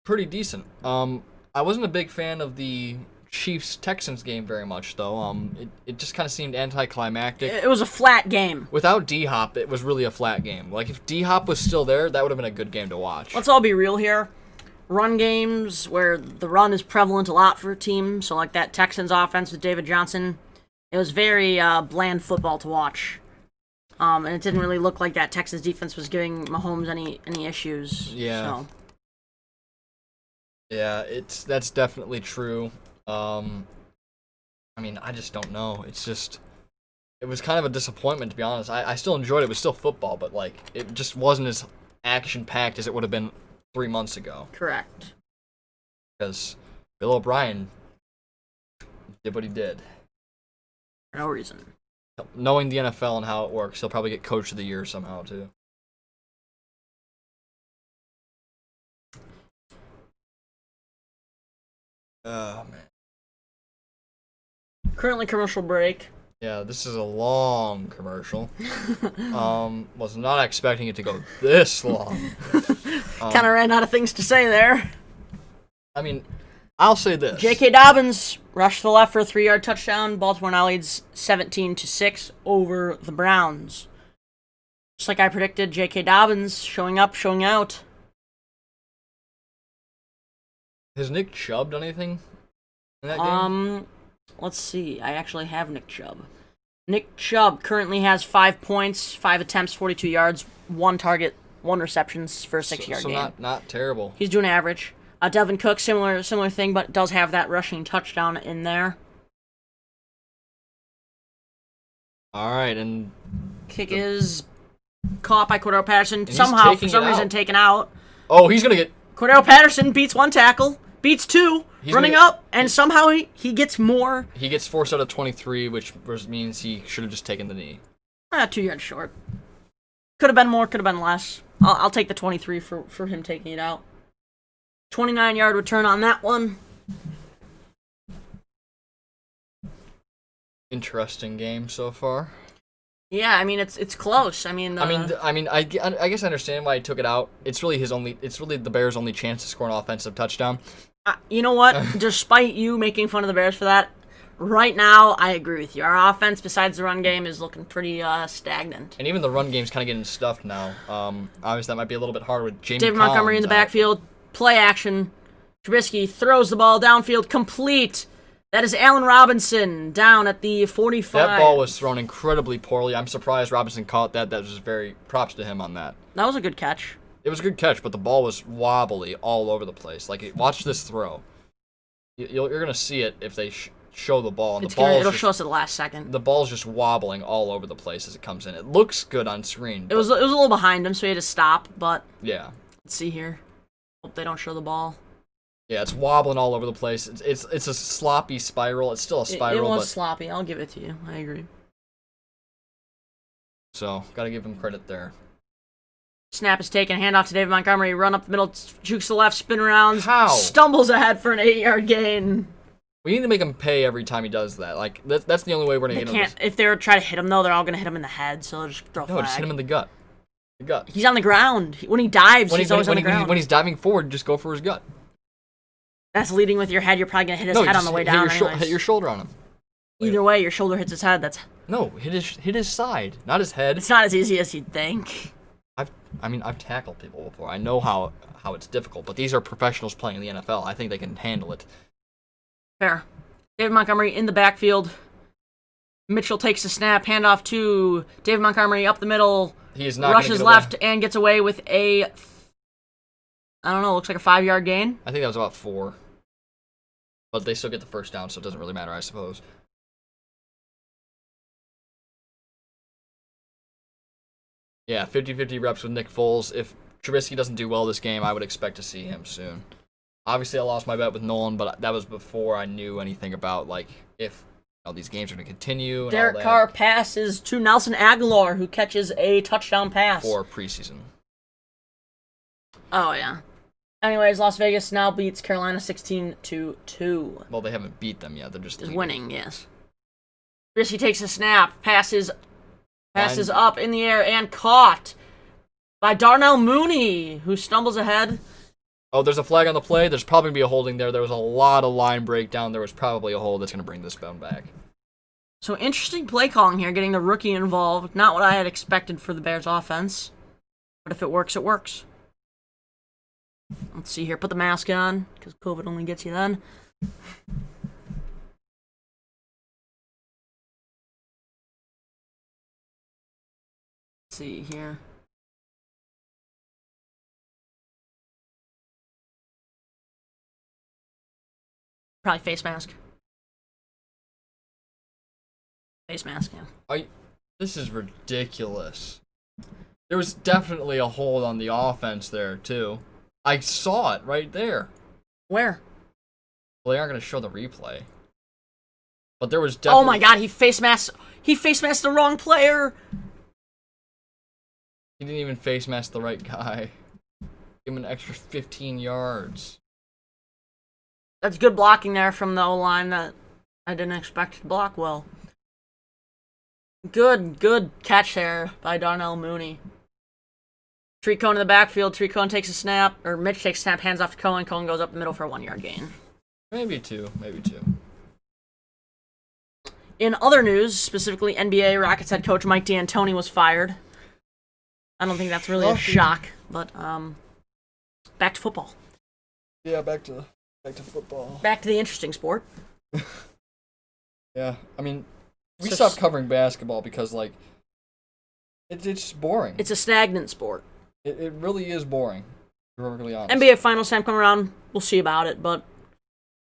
pretty decent. I wasn't a big fan of the Chiefs-Texans game very much, though. It just kind of seemed anticlimactic. It was a flat game. Without D-Hop, it was really a flat game. Like, if D-Hop was still there, that would have been a good game to watch. Let's all be real here. Run games where the run is prevalent a lot for a team, so like that Texans offense with David Johnson, it was very bland football to watch. And it didn't really look like that Texas defense was giving Mahomes any issues. Yeah. So. Yeah, that's definitely true. I mean, I just don't know. It was kind of a disappointment, to be honest. I still enjoyed it. It was still football, but like it just wasn't as action-packed as it would have been 3 months ago. Correct. Because Bill O'Brien did what he did. For no reason. Knowing the NFL and how it works, he'll probably get Coach of the Year somehow, too. Oh, man. Currently commercial break. Yeah, this is a long commercial. Was not expecting it to go this long. Kind of ran out of things to say there. I mean, I'll say this. J.K. Dobbins rushed to the left for a 3-yard touchdown. Baltimore now leads 17-6 over the Browns. Just like I predicted, J.K. Dobbins showing up, showing out. Has Nick Chubb done anything in that game? Let's see. I actually have Nick Chubb. Nick Chubb currently has 5 points, 5 attempts, 42 yards, 1 target, 1 receptions for a 6-yard game. So not terrible. He's doing average. Delvin Cook, similar thing, but does have that rushing touchdown in there. All right, and kick is caught by Cordero Patterson. he's Somehow, for taking some it reason, out. taken out. Oh, he's gonna get. Cordero Patterson beats 1 tackle, beats 2, He's running gonna- up, and somehow he gets more. He gets forced out of 23, which means he should have just taken the knee. 2 yards short. Could have been more, could have been less. I'll take the 23 for him taking it out. 29-yard return on that one. Interesting game so far. Yeah, I mean it's close. I guess I understand why he took it out. It's really the Bears' only chance to score an offensive touchdown. You know what? Despite you making fun of the Bears for that, right now I agree with you. Our offense, besides the run game, is looking pretty stagnant. And even the run game's kind of getting stuffed now. Obviously that might be a little bit harder with Jamie David Montgomery in the backfield, play action. Trubisky throws the ball downfield, complete. That is Allen Robinson down at the 45. That ball was thrown incredibly poorly. I'm surprised Robinson caught that. That was very props to him on that. That was a good catch. It was a good catch, but the ball was wobbly all over the place. Like, watch this throw. You're going to see it if they show the ball. And It'll show us at the last second. The ball's just wobbling all over the place as it comes in. It looks good on screen. It was a little behind him, so he had to stop, but yeah. Let's see here. Hope they don't show the ball. Yeah, it's wobbling all over the place. It's a sloppy spiral. It's still a spiral. It was sloppy. I'll give it to you. I agree. So, gotta give him credit there. Snap is taken. Handoff to David Montgomery. Run up the middle. Jukes to the left. Spin around. How? Stumbles ahead for an 8-yard gain. We need to make him pay every time he does that. Like, that's the only way we're gonna get him. If they were trying to hit him, though, they're all gonna hit him in the head, so they'll just throw a flag. No, just hit him in the gut. The gut. He's on the ground. When he dives, he's always on the ground. When he's diving forward, just go for his gut. That's leading with your head. You're probably gonna hit his head on the way down. Hit your shoulder on him. Either way, your shoulder hits his head. No, hit his side, not his head. It's not as easy as you'd think. I've tackled people before. I know how it's difficult, but these are professionals playing in the NFL. I think they can handle it. Fair. David Montgomery in the backfield. Mitchell takes the snap, handoff to David Montgomery up the middle. He is not rushes left and gets away with looks like a 5-yard gain. I think that was about 4. But they still get the first down, so it doesn't really matter, I suppose. Yeah, 50-50 reps with Nick Foles. If Trubisky doesn't do well this game, I would expect to see him soon. Obviously, I lost my bet with Nolan, but that was before I knew anything about, if these games are going to continue. And Derek Carr passes to Nelson Aguilar, who catches a touchdown pass. For preseason. Oh, yeah. Anyways, Las Vegas now beats Carolina 16-2. Well, they haven't beat them yet. They're just winning, yes. Trubisky takes a snap, passes up in the air, and caught by Darnell Mooney, who stumbles ahead. Oh, there's a flag on the play. There's probably going to be a holding there. There was a lot of line breakdown. There was probably a hold that's going to bring this one back. So interesting play calling here, getting the rookie involved. Not what I had expected for the Bears offense. But if it works, it works. Let's see here. Put the mask on, because COVID only gets you then. Let's see here. Probably face mask. Face mask, yeah. This is ridiculous. There was definitely a hold on the offense there, too. I saw it right there. Where? Well, they aren't going to show the replay. But there was definitely... Oh my god, he face masked the wrong player! He didn't even face mask the right guy. Give him an extra 15 yards. That's good blocking there from the O-line that I didn't expect to block well. Good catch there by Darnell Mooney. Tree Cohn in the backfield. Tree Cohn takes a snap, or Mitch takes a snap, hands off to Cohen. Cohen goes up the middle for a 1-yard gain. Maybe two. In other news, specifically NBA, Rockets head coach Mike D'Antoni was fired. I don't think that's really a shock, but back to football. Yeah, back to football. Back to the interesting sport. Yeah, I mean, we stopped covering basketball because, like, it's just boring. It's a stagnant sport. It really is boring, to be perfectly honest. NBA Finals time come around, we'll see about it, but,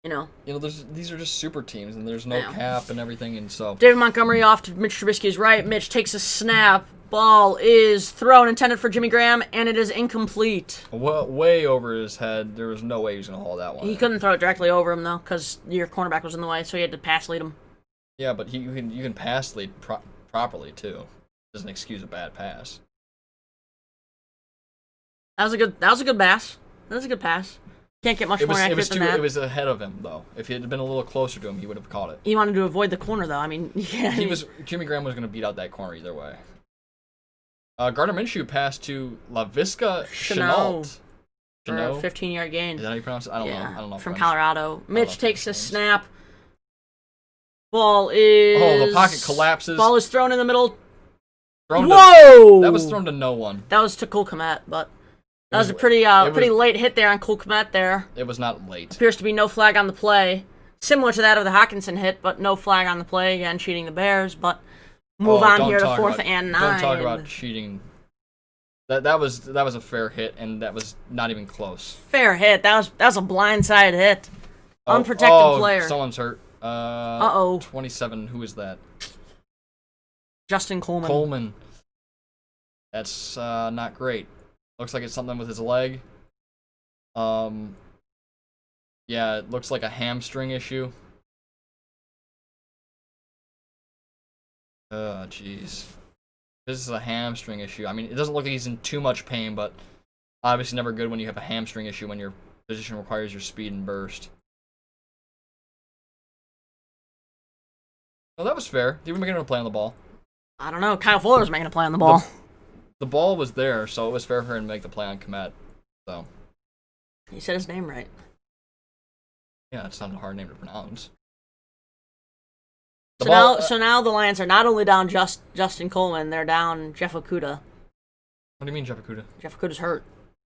these are just super teams, and there's no cap and everything, and so... David Montgomery off to Mitch Trubisky's right. Mitch takes a snap. Ball is thrown, intended for Jimmy Graham, and it is incomplete. Way over his head. There was no way he was going to haul that one. He couldn't throw it directly over him, though, because your cornerback was in the way, so he had to pass lead him. Yeah, but you can pass lead properly, too. Doesn't excuse a bad pass. That was a good pass. That was a good pass. Can't get much more accurate than that. It was ahead of him, though. If he had been a little closer to him, he would have caught it. He wanted to avoid the corner, though. I mean, yeah. Jimmy Graham was going to beat out that corner either way. Gardner Minshew passed to Laviska Shenault. For a 15-yard gain. Is that how you pronounce it? I don't know. From Colorado. Mitch takes a snap. Ball is... Oh, the pocket collapses. Ball is thrown in the middle. Whoa! That was thrown to no one. That was to Cole Kmet, but that was a pretty late hit there on Cole Kmet there. It was not late. Appears to be no flag on the play. Similar to that of the Hawkinson hit, but no flag on the play. Again, cheating the Bears, but... Move on here to 4th and 9. Don't talk about cheating. That was a fair hit, and that was not even close. Fair hit. That was a blindside hit. Unprotected player. Someone's hurt. 27. Who is that? Justin Coleman. Coleman. That's not great. Looks like it's something with his leg. Yeah, it looks like a hamstring issue. Oh, jeez. This is a hamstring issue. I mean, it doesn't look like he's in too much pain, but obviously never good when you have a hamstring issue when your position requires your speed and burst. Well, that was fair. Did we make him play on the ball? I don't know. Kyle Fuller was making a play on the ball. The ball was there, so it was fair for him to make the play on Kmet. So. He said his name right. Yeah, it's not a hard name to pronounce. So now the Lions are not only down Justin Coleman, they're down Jeff Okudah. What do you mean, Jeff Okudah? Jeff Okudah's hurt.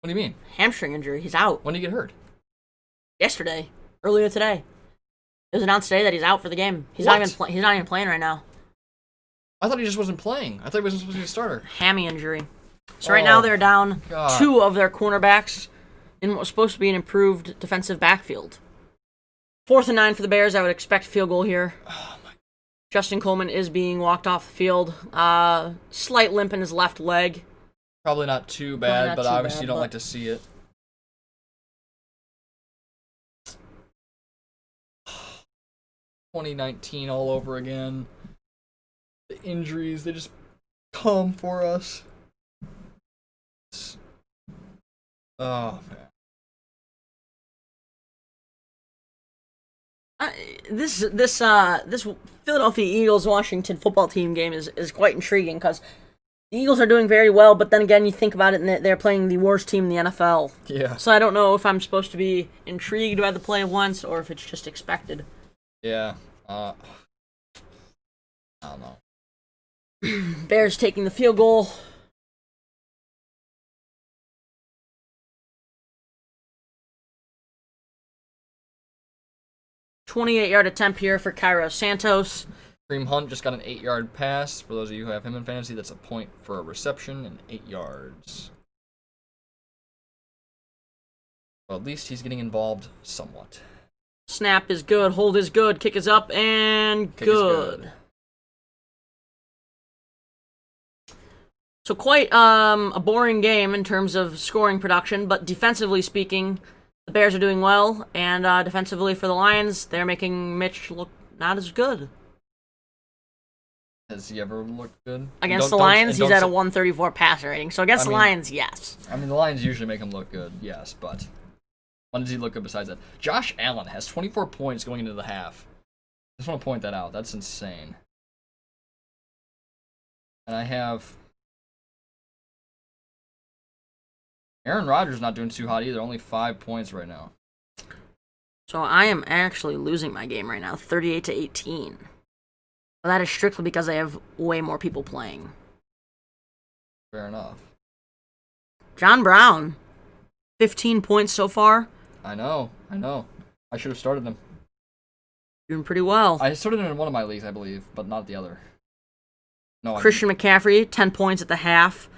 What do you mean? Hamstring injury. He's out. When did he get hurt? Yesterday. Earlier today. It was announced today that he's out for the game. He's not even playing right now. I thought he just wasn't playing. I thought he wasn't supposed to be a starter. Hammy injury. So right now they're down 2 of their cornerbacks in what was supposed to be an improved defensive backfield. 4th and 9 for the Bears. I would expect a field goal here. Oh my. Justin Coleman is being walked off the field. Slight limp in his left leg. Probably not too bad, but obviously you don't like to see it. ...2019 all over again. The injuries, they just come for us. Oh, man. This Philadelphia Eagles-Washington football team game is quite intriguing because the Eagles are doing very well, but then again, you think about it, and they're playing the worst team in the NFL. Yeah. So I don't know if I'm supposed to be intrigued by the play of once or if it's just expected. Yeah. I don't know. Bears taking the field goal. .28-yard attempt here for Cairo Santos. Kareem Hunt just got an 8-yard pass. For those of you who have him in fantasy, that's a point for a reception and 8 yards. Well, at least he's getting involved somewhat. Snap is good. Hold is good. Kick is up and Kick is good. So quite a boring game in terms of scoring production, but defensively speaking, the Bears are doing well, and defensively for the Lions, they're making Mitch look not as good. Has he ever looked good? Against the Lions, he's at a 134 passer rating, so against the Lions, yes. I mean, the Lions usually make him look good, yes, but when does he look good besides that? Josh Allen has 24 points going into the half. I just want to point that out. That's insane. And I have... Aaron Rodgers not doing too hot either. Only 5 points right now. So I am actually losing my game right now, 38-18. But that is strictly because I have way more people playing. Fair enough. John Brown, 15 points so far. I know. I should have started him. Doing pretty well. I started him in one of my leagues, I believe, but not the other. No, Christian McCaffrey, 10 points at the half.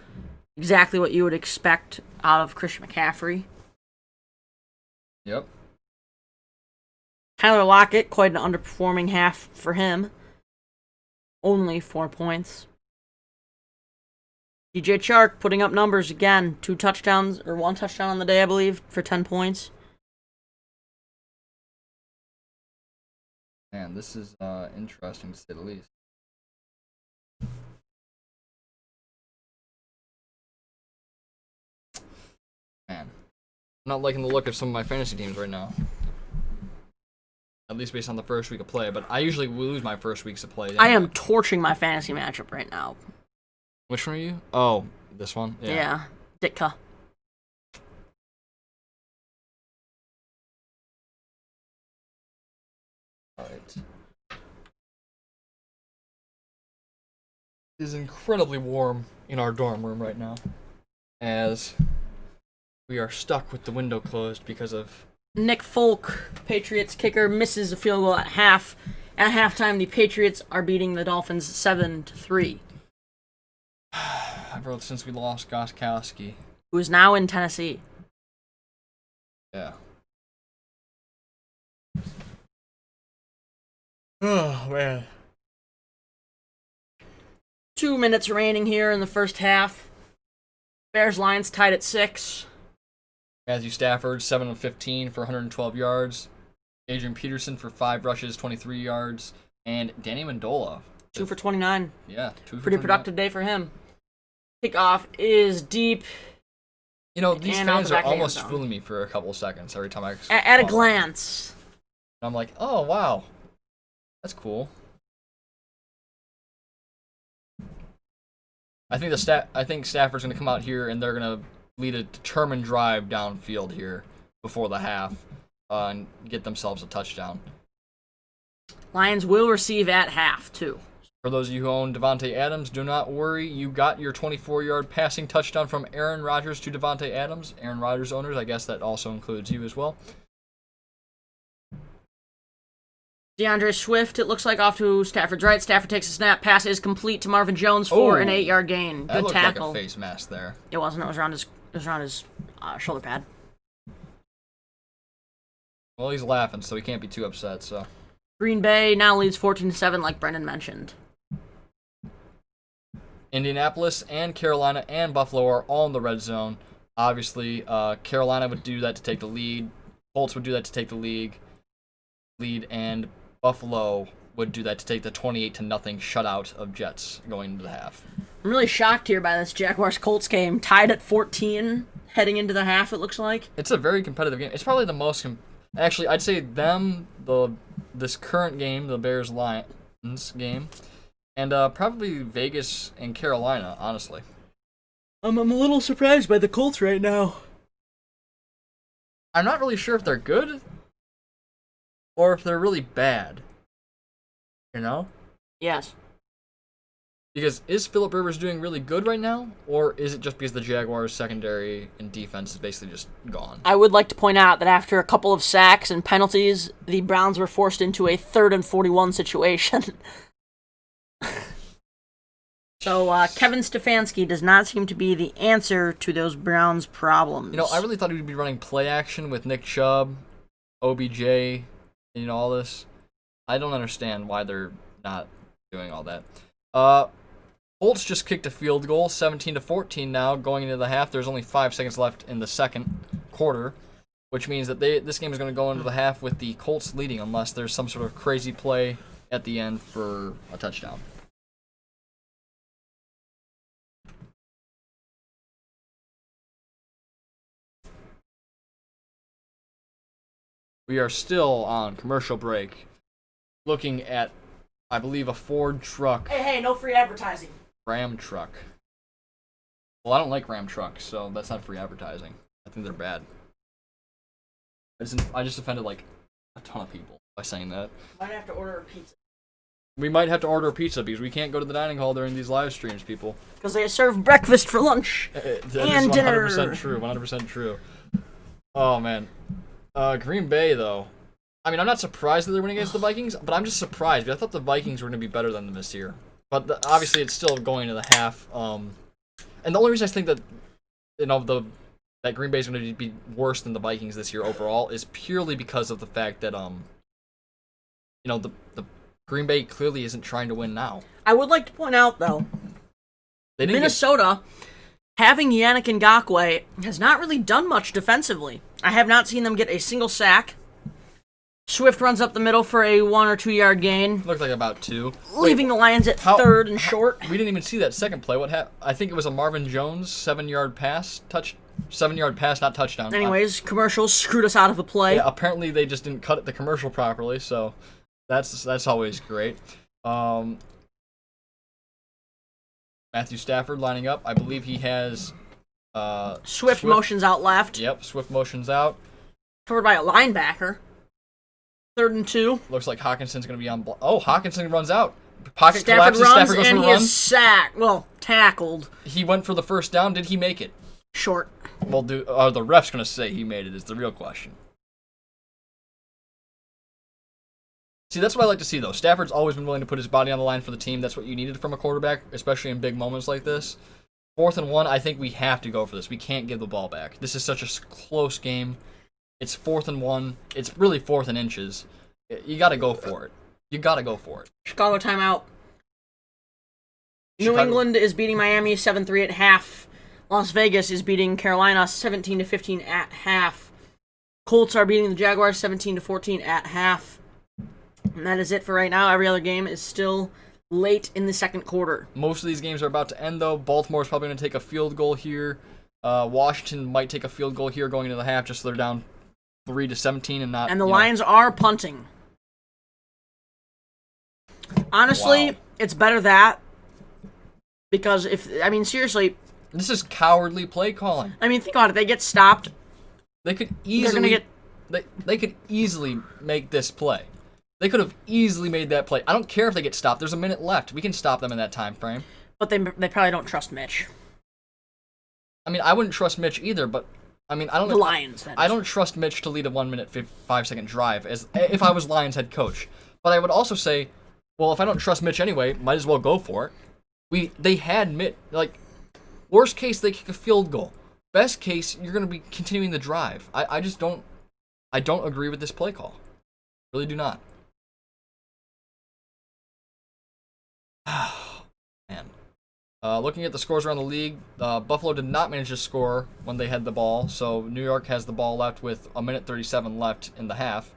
Exactly what you would expect out of Christian McCaffrey. Yep. Tyler Lockett, quite an underperforming half for him. Only 4 points. DJ Chark putting up numbers again. 2 touchdowns, or 1 touchdown on the day, I believe, for 10 points. Man, this is interesting to say the least. Man, I'm not liking the look of some of my fantasy teams right now. At least based on the first week of play, but I usually lose my first weeks of play. I am torching my fantasy matchup right now. Which one are you? Oh, this one? Yeah. Ditka. Alright. It is incredibly warm in our dorm room right now, as we are stuck with the window closed because of Nick Folk, Patriots kicker, misses a field goal at half. At halftime, the Patriots are beating the Dolphins 7-3. I wrote since we lost Goskowski. Who is now in Tennessee. Yeah. Oh, man. 2 minutes remaining here in the first half. Bears-Lions tied at 6. Matthew Stafford, 7 of 15 for 112 yards. Adrian Peterson for 5 rushes, 23 yards. And Danny Amendola. 2 for 29. Yeah, 2 for Pretty 29. productive day for him. Kickoff is deep. You know, these And out fans the are back of the end almost zone. fooling me for a couple of seconds every time I... At a glance. I'm like, oh, wow. That's cool. I think Stafford's going to come out here and they're going to lead a determined drive downfield here before the half and get themselves a touchdown. Lions will receive at half, too. For those of you who own Devontae Adams, do not worry. You got your 24-yard passing touchdown from Aaron Rodgers to Devontae Adams. Aaron Rodgers owners, I guess that also includes you as well. DeAndre Swift, it looks like, off to Stafford's right. Stafford takes a snap. Pass is complete to Marvin Jones for an 8-yard gain. That Good looked tackle. like a face mask there. It wasn't. It was around his shoulder pad. Well, he's laughing, so he can't be too upset. So Green Bay now leads 14-7, like Brendan mentioned. Indianapolis and Carolina and Buffalo are all in the red zone. Obviously, Carolina would do that to take the lead. Colts would do that to take the lead, and Buffalo would do that to take the 28-0 shutout of Jets going into the half. I'm really shocked here by this Jaguars-Colts game. Tied at 14 heading into the half, it looks like. It's a very competitive game. It's probably the most... Actually, I'd say this current game, the Bears-Lions game, and probably Vegas and Carolina, honestly. I'm a little surprised by the Colts right now. I'm not really sure if they're good or if they're really bad. You know? Yes. Because is Phillip Rivers doing really good right now, or is it just because the Jaguars' secondary and defense is basically just gone? I would like to point out that after a couple of sacks and penalties, the Browns were forced into a 3rd and 41 situation. So Kevin Stefanski does not seem to be the answer to those Browns' problems. You know, I really thought he would be running play action with Nick Chubb, OBJ, and all this. I don't understand why they're not doing all that. Colts just kicked a field goal, 17-14 now, going into the half. There's only 5 seconds left in the second quarter, which means that this game is going to go into the half with the Colts leading unless there's some sort of crazy play at the end for a touchdown. We are still on commercial break, looking at, I believe, a Ford truck. Hey, no free advertising. Ram truck. Well, I don't like Ram trucks, so that's not free advertising. I think they're bad. I just offended like a ton of people by saying that. Might have to order a pizza. We might have to order a pizza because we can't go to the dining hall during these live streams, people. Because they serve breakfast for lunch That and is dinner. 100% true. 100% true. Oh man, Green Bay though. I mean, I'm not surprised that they're winning against the Vikings, but I'm just surprised because I thought the Vikings were going to be better than them this year. But obviously, it's still going to the half. And the only reason I think that that Green Bay is going to be worse than the Vikings this year overall is purely because of the fact that the Green Bay clearly isn't trying to win now. I would like to point out though, Minnesota having Yannick Ngakoue has not really done much defensively. I have not seen them get a single sack. Swift runs up the middle for a 1 or 2 yard gain. Looked like about 2. Leaving the Lions at third and short. We didn't even see that second play. What happened? I think it was a Marvin Jones 7-yard pass. 7-yard pass, not touchdown. Anyways, commercials screwed us out of the play. Yeah, apparently they just didn't cut the commercial properly, so that's always great. Matthew Stafford lining up. I believe he has Swift motions out left. Yep, Swift motions out. Covered by a linebacker. 3rd and 2. Looks like Hawkinson's going to be on block. Oh, Hawkinson runs out. Pocket Stafford collapses. runs Stafford goes and for a he run. is sacked. Well, tackled. He went for the first down. Did he make it? Short. Well, are the refs going to say he made it is the real question. See, that's what I like to see, though. Stafford's always been willing to put his body on the line for the team. That's what you needed from a quarterback, especially in big moments like this. 4th and 1, I think we have to go for this. We can't give the ball back. This is such a close game. It's 4th and 1. It's really 4th and inches. You got to go for it. You got to go for it. Chicago timeout. New England is beating Miami 7-3 at half. Las Vegas is beating Carolina 17-15 at half. Colts are beating the Jaguars 17-14 at half. And that is it for right now. Every other game is still late in the second quarter. Most of these games are about to end, though. Baltimore's probably going to take a field goal here. Washington might take a field goal here going into the half, just so they're down 3-17 and not. And the Lions are punting. Honestly, It's better that because seriously, this is cowardly play calling. I mean, think about it. They get stopped. They could easily. They could easily make this play. They could have easily made that play. I don't care if they get stopped. There's a minute left. We can stop them in that time frame. But they probably don't trust Mitch. I mean, I wouldn't trust Mitch either, but I mean, I don't. The Lions. I don't trust Mitch to lead a 1 minute 5-second drive as if I was Lions head coach. But I would also say, well, if I don't trust Mitch anyway, might as well go for it. They had Mitch. Like, worst case, they kick a field goal. Best case, you're going to be continuing the drive. I just don't. I don't agree with this play call. Really do not. Man. Looking at the scores around the league, Buffalo did not manage to score when they had the ball, so New York has the ball left with 1:37 left in the half.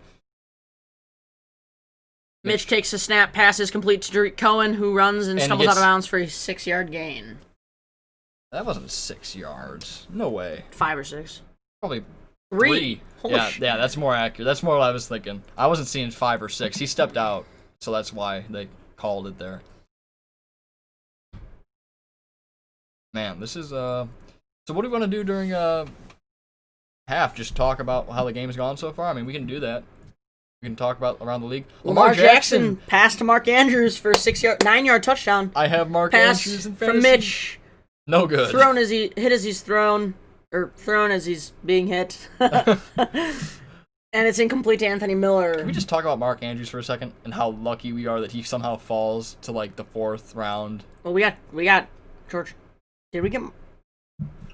Mitch takes a snap, passes complete to Derek Cohen, who runs and stumbles out of bounds for a 6-yard gain. That wasn't 6 yards. No way. 5 or 6. Probably 3. Yeah, that's more accurate. That's more what I was thinking. I wasn't seeing 5 or 6. He stepped out, so that's why they called it there. Man, this is so what do we want to do during half? Just talk about how the game's gone so far? I mean, we can do that. We can talk about around the league. Lamar Jackson passed to Mark Andrews for a 9-yard touchdown. I have Mark Pass Andrews in fantasy. from Mitch. No good. Thrown as he's thrown, or thrown as he's being hit. And it's incomplete to Anthony Miller. Can we just talk about Mark Andrews for a second and how lucky we are that he somehow falls to like the 4th round? Well, we got George. Did we get?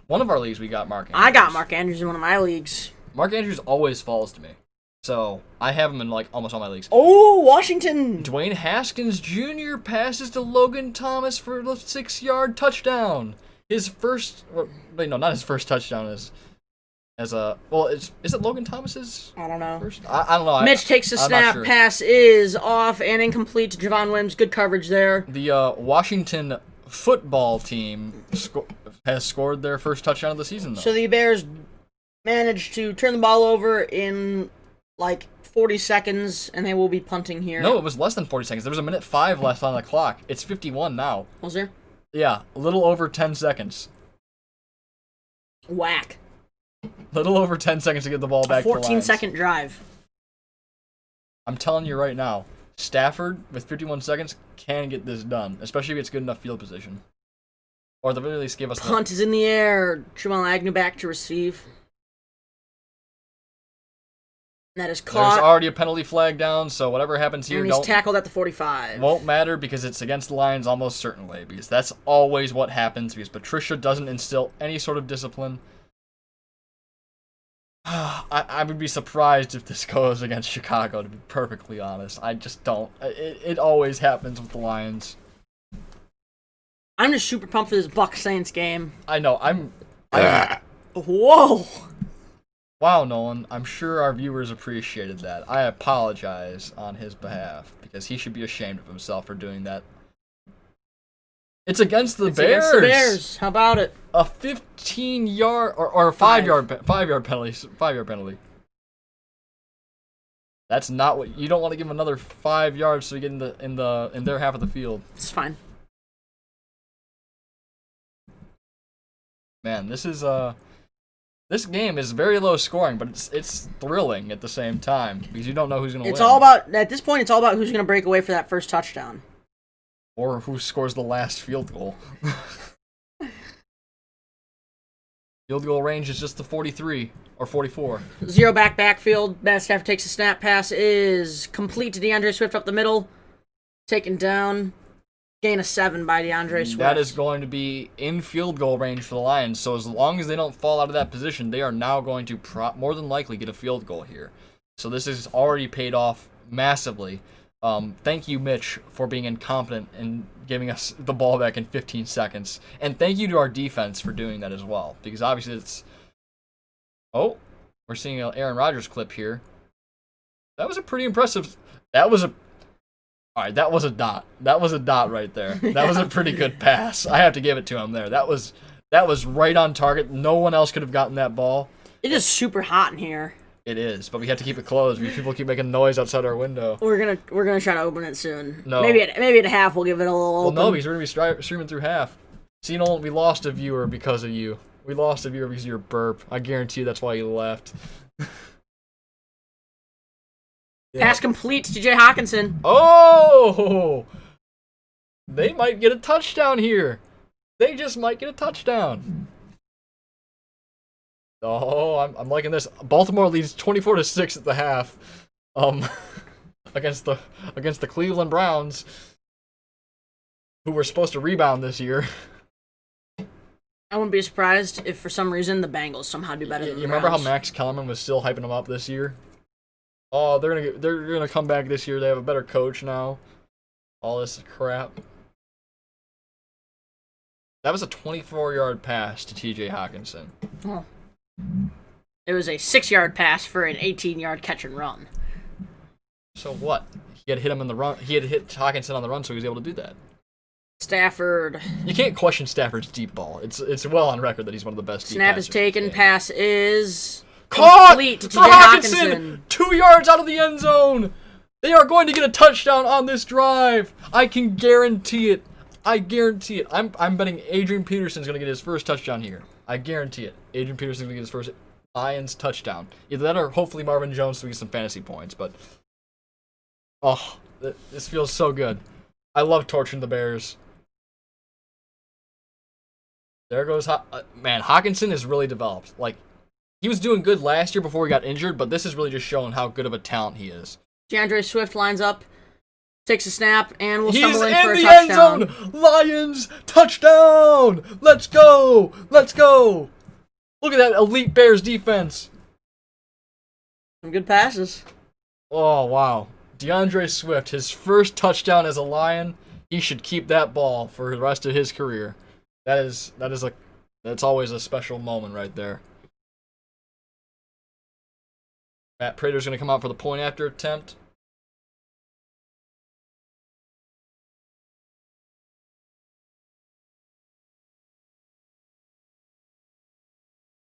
One of our leagues we got Mark Andrews. I got Mark Andrews in one of my leagues. Mark Andrews always falls to me. So, I have him in like almost all my leagues. Oh, Washington! Dwayne Haskins Jr. passes to Logan Thomas for the 6-yard touchdown. His first, wait, no, not his first touchdown is is it Logan Thomas's? I don't know. First? I don't know. Mitch takes a snap, sure. Pass is off and incomplete to Javon Wims. Good coverage there. The Washington football team has scored their first touchdown of the season, though. So the Bears managed to turn the ball over in like 40 seconds, and they will be punting here. No, it was less than 40 seconds. There was 1:05 left on the clock. It's 51 now. Was there? Yeah, a little over 10 seconds. Whack. Little over 10 seconds to get the ball back. 14-second drive. I'm telling you right now, Stafford with 51 seconds can get this done, especially if it's good enough field position. Or the very least give us Punt is in the air. Jamal Agnew back to receive. That is caught. There's already a penalty flag down, so whatever happens here And he's tackled at the 45. won't matter because it's against the Lions almost certainly, because that's always what happens, because Patricia doesn't instill any sort of discipline. I would be surprised if this goes against Chicago, to be perfectly honest. I just don't. It always happens with the Lions. I'm just super pumped for this Bucs Saints game. I know. Whoa! Wow, Nolan. I'm sure our viewers appreciated that. I apologize on his behalf, because he should be ashamed of himself for doing that. It's against the Bears. Against the Bears. How about it? A 15-yard or a 5-yard penalty. 5-yard penalty. That's not what you don't want to give him another 5 yards so you get in their half of the field. It's fine. Man, this game is very low scoring, but it's thrilling at the same time because you don't know who's going to win. It's all about at this point. It's all about who's going to break away for that first touchdown. Or who scores the last field goal. Field goal range is just the 43 or 44. Zero backfield. Matt Stafford takes a snap. Pass is complete to DeAndre Swift up the middle. Taken down. Gain of 7 by DeAndre Swift. That is going to be in field goal range for the Lions. So as long as they don't fall out of that position, they are now going to more than likely get a field goal here. So this is already paid off massively. Thank you, Mitch, for being incompetent and giving us the ball back in 15 seconds. And thank you to our defense for doing that as well. Because obviously it's... Oh, we're seeing an Aaron Rodgers clip here. That was a pretty impressive... Alright, that was a dot. That was a dot right there. That was a pretty good pass. I have to give it to him there. That was right on target. No one else could have gotten that ball. It is super hot in here. It is, but we have to keep it closed because people keep making noise outside our window. We're gonna try to open it soon. No. Maybe at half we'll give it a little open. Well, no, because we're gonna be streaming through half. See, Nolan, we lost a viewer because of you. We lost a viewer because of your burp. I guarantee you that's why you left. Pass complete to J. Hawkinson. Oh! They might get a touchdown here. They just might get a touchdown. Oh, I'm liking this. Baltimore leads 24-6 at the half. Against the Cleveland Browns, who were supposed to rebound this year. I wouldn't be surprised if for some reason the Bengals somehow do better than the You remember Browns. how Max Kellerman was still hyping them up this year? Oh, they're gonna come back this year. They have a better coach now. All this crap. That was a 24-yard pass to T.J. Hawkinson. Oh. It was a 6-yard pass for an 18-yard catch and run. So what? He had hit him in the run. He had hit Hawkinson on the run, so he was able to do that. Stafford. You can't question Stafford's deep ball. It's well on record that he's one of the best. Snap is taken. Pass is caught complete to for T.J. Hawkinson. 2 yards out of the end zone. They are going to get a touchdown on this drive. I can guarantee it. I guarantee it. I'm betting Adrian Peterson's going to get his first touchdown here. I guarantee it. Adrian Peterson's going to get his first Lions touchdown. Either that or hopefully Marvin Jones to get some fantasy points. But, oh, this feels so good. I love torching the Bears. There goes, man, Hawkinson is really developed. Like, he was doing good last year before he got injured, but this is really just showing how good of a talent he is. DeAndre Swift lines up, takes a snap, and will He's stumble in for a the touchdown. end zone. Lions touchdown. Let's go. Let's go. Look at that elite Bears defense. Some good passes. Oh, wow. DeAndre Swift, his first touchdown as a Lion. He should keep that ball for the rest of his career. That's always a special moment right there. Matt Prater's going to come out for the point after attempt.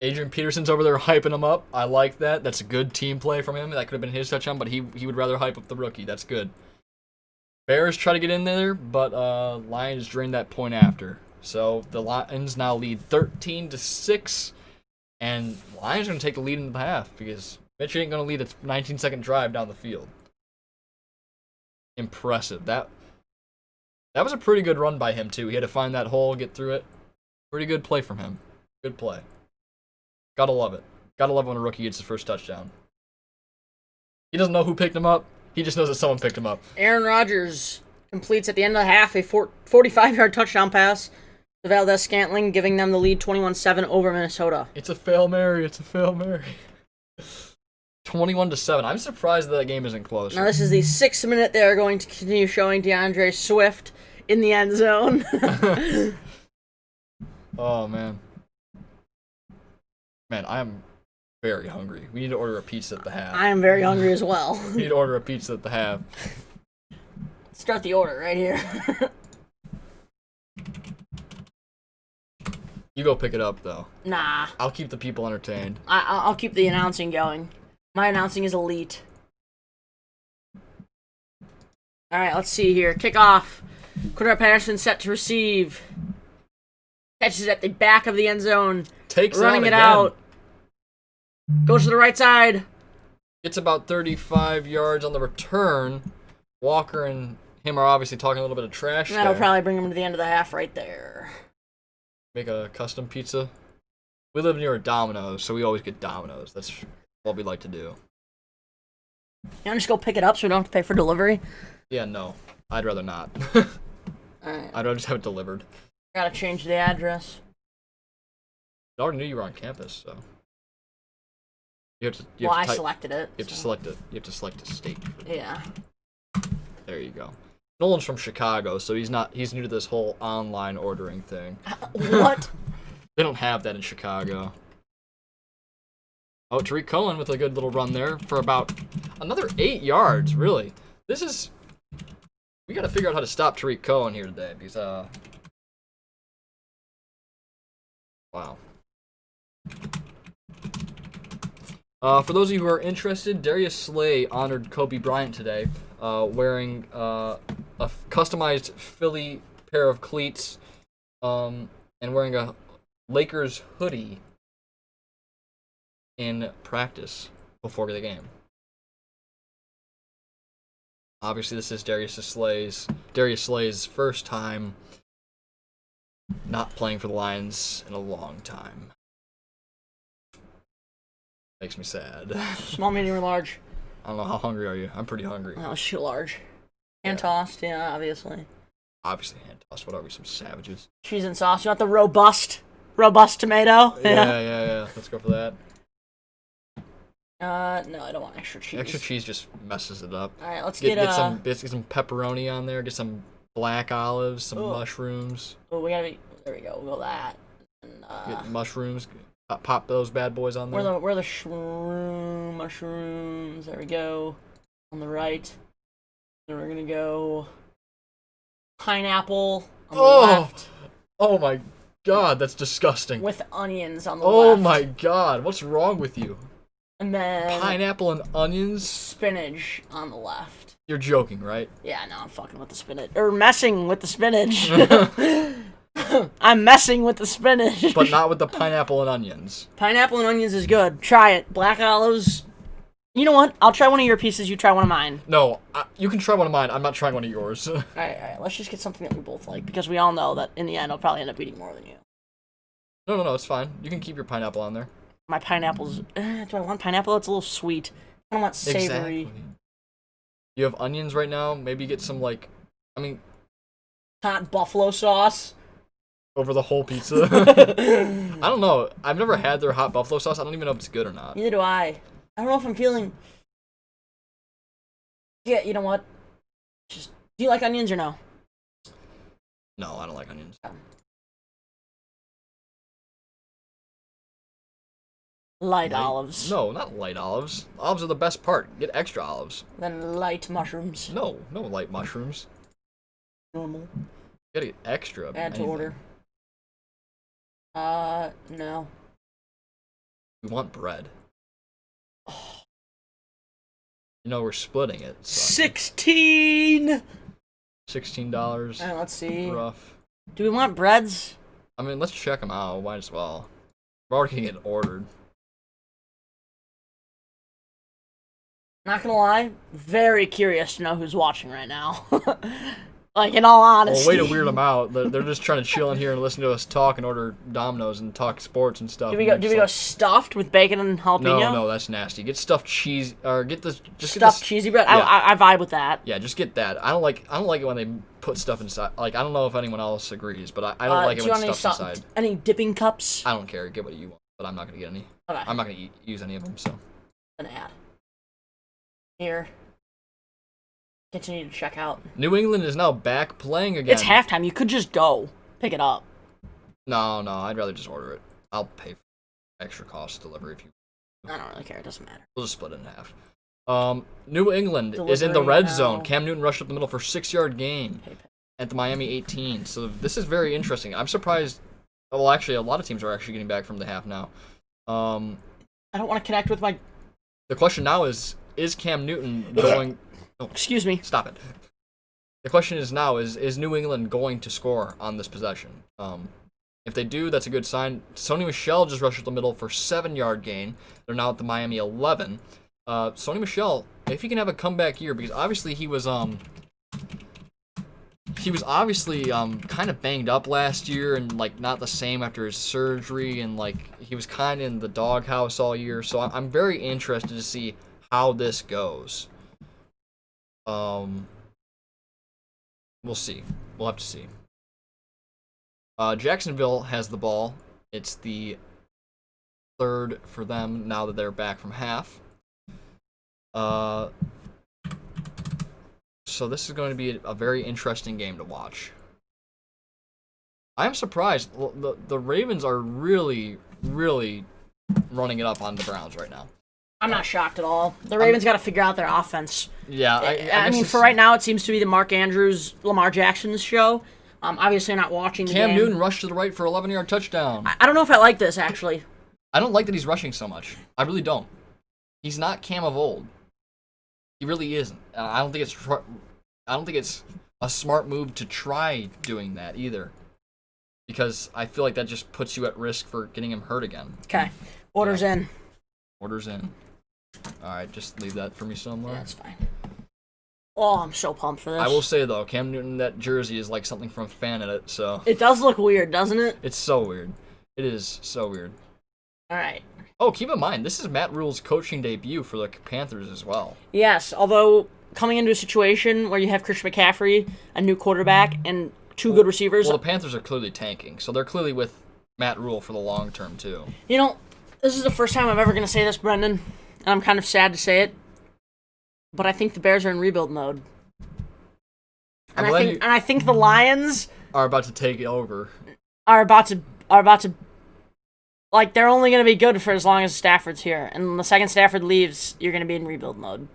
Adrian Peterson's over there hyping him up. I like that. That's a good team play from him. That could have been his touchdown, but he would rather hype up the rookie. That's good. Bears try to get in there, but Lions drain that point after. So the Lions now lead 13-6, and Lions are going to take the lead in the half because Mitch ain't going to lead a 19-second drive down the field. impressive. That was a pretty good run by him too. He had to find that hole, get through it. Pretty good play from him. Good play. Gotta love it. Gotta love when a rookie gets his first touchdown. He doesn't know who picked him up. He just knows that someone picked him up. Aaron Rodgers completes at the end of the half a 45-yard touchdown pass to Valdez-Scantling, giving them the lead 21-7 over Minnesota. It's a Fail Mary. It's a Fail Mary. 21-7. I'm surprised that game isn't close. Now this is the 6th minute. They're going to continue showing DeAndre Swift in the end zone. Oh, man. Man, I am very hungry. We need to order a pizza at the half. I am very hungry as well. We need to order a pizza at the half. Start the order right here. You go pick it up, though. Nah. I'll keep the people entertained. I'll keep the announcing going. My announcing is elite. All right, let's see here. Kickoff. Cordell Patterson set to receive. Catches at the back of the end zone. Takes running it again. out. Goes to the right side. Gets about 35 yards on the return. Walker and him are obviously talking a little bit of trash That'll there. probably bring him to the end of the half right there. Make a custom pizza. We live near a Domino's, so we always get Domino's. That's what we like to do. You want to just go pick it up so we don't have to pay for delivery? Yeah, no. I'd rather not. Alright. I'd rather just have it delivered. Gotta change the address. I already knew you were on campus, so. You have to. I selected it. You have to select it. You have to select a state. Yeah. There you go. Nolan's from Chicago, so he's new to this whole online ordering thing. What? They don't have that in Chicago. Oh, Tariq Cohen with a good little run there for about another 8 yards, really. We got to figure out how to stop Tariq Cohen here today, because, wow. For those of you who are interested, Darius Slay honored Kobe Bryant today, wearing a customized Philly pair of cleats, and wearing a Lakers hoodie in practice before the game. Obviously, this is Darius Slay's first time not playing for the Lions in a long time. Makes me sad. Small, medium, or large? I don't know, how hungry are you? I'm pretty hungry. Oh, shoot, large. Hand tossed, yeah, obviously. Obviously hand tossed. What are we, some savages? Cheese and sauce. You want the robust tomato? Yeah. Let's go for that. No, I don't want extra cheese. Extra cheese just messes it up. All right, let's get some pepperoni on there. Get some black olives, some mushrooms. Oh, there we go. We'll go that. And, get mushrooms. Pop those bad boys on there. Where the mushrooms? There we go. On the right. Then we're gonna go pineapple on the left. Oh my god, that's disgusting. With onions on the left. Oh left. my god, what's wrong with you? And then pineapple and onions? Spinach on the left. You're joking, right? Yeah, no, I'm fucking with the spinach. Or messing with the spinach. I'm messing with the spinach. But not with the pineapple and onions. Pineapple and onions is good. Try it. Black olives. You know what? I'll try one of your pieces. You try one of mine. No, you can try one of mine. I'm not trying one of yours. All right. Let's just get something that we both like, because we all know that in the end I'll probably end up eating more than you. No, it's fine. You can keep your pineapple on there. My pineapple's... do I want pineapple? It's a little sweet. I don't want savory. Exactly. You have onions right now? Maybe get some, hot buffalo sauce. Over the whole pizza? I don't know. I've never had their hot buffalo sauce. I don't even know if it's good or not. Neither do I. I don't know if I'm feeling... Yeah, you know what? Do you like onions or no? No, I don't like onions. Light olives. No, not light olives. Olives are the best part. Get extra olives. Then light mushrooms. No light mushrooms. Normal. You gotta get extra. Add to order. No. We want bread. You know, we're splitting it. So $16! $16. Alright, let's see. Rough. Do we want breads? I mean, let's check them out. Might as well. We're already gonna get ordered. Not gonna lie, very curious to know who's watching right now. Like, in all honesty. Well, way to weird them out. They're just trying to chill in here and listen to us talk and order Domino's and talk sports and stuff. Do we go stuffed with bacon and jalapeno? No, that's nasty. Get stuffed cheese or get the stuffed cheesy bread. Yeah. I vibe with that. Yeah, just get that. I don't like it when they put stuff inside. Like, I don't know if anyone else agrees, but I don't like it when stuff's inside. Any dipping cups? I don't care. Get what you want, but I'm not gonna get any. Okay. I'm not gonna use any of them. So. An ad. Here. Continue to check out. New England is now back playing again. It's halftime. You could just go pick it up. No, I'd rather just order it. I'll pay for extra cost delivery if you. I don't really care. It doesn't matter. We'll just split it in half. New England is in the red zone. Cam Newton rushed up the middle for a 6-yard gain at the Miami 18. So this is very interesting. I'm surprised. Well, actually, a lot of teams are actually getting back from the half now. I don't want to connect with my. The question now is Cam Newton going? Oh, excuse me. Stop it. The question is now is New England going to score on this possession? If they do, that's a good sign. Sony Michel just rushed up the middle for 7-yard gain. They're now at the Miami 11. Sony Michel, if he can have a comeback year, because obviously he was obviously kind of banged up last year and like not the same after his surgery, and like he was kind of in the doghouse all year. So I'm very interested to see how this goes. We'll see. We'll have to see. Jacksonville has the ball. It's the third for them now that they're back from half. So this is going to be a very interesting game to watch. I am surprised. The Ravens are really, really running it up on the Browns right now. I'm not shocked at all. The Ravens got to figure out their offense. Yeah, I mean, for right now, it seems to be the Mark Andrews, Lamar Jackson's show. Obviously, not watching the game. Cam Newton rushed to the right for 11-yard touchdown. I don't know if I like this, actually. I don't like that he's rushing so much. I really don't. He's not Cam of old. He really isn't. I don't think it's a smart move to try doing that either, because I feel like that just puts you at risk for getting him hurt again. Okay, orders in. Orders in. All right, just leave that for me somewhere. Yeah, that's fine. Oh, I'm so pumped for this. I will say though, Cam Newton, that jersey is like something from Fan Edit, so. It does look weird, doesn't it? It's so weird. It is so weird. All right. Oh, keep in mind, this is Matt Rule's coaching debut for the Panthers as well. Yes, although coming into a situation where you have Christian McCaffrey, a new quarterback, and two good receivers. Well, the Panthers are clearly tanking, so they're clearly with Matt Rule for the long term too. You know, this is the first time I'm ever going to say this, Brendan, and I'm kind of sad to say it, but I think the Bears are in rebuild mode. And I think the Lions are about to take it over. Are about to like, they're only going to be good for as long as Stafford's here, and the second Stafford leaves, you're going to be in rebuild mode.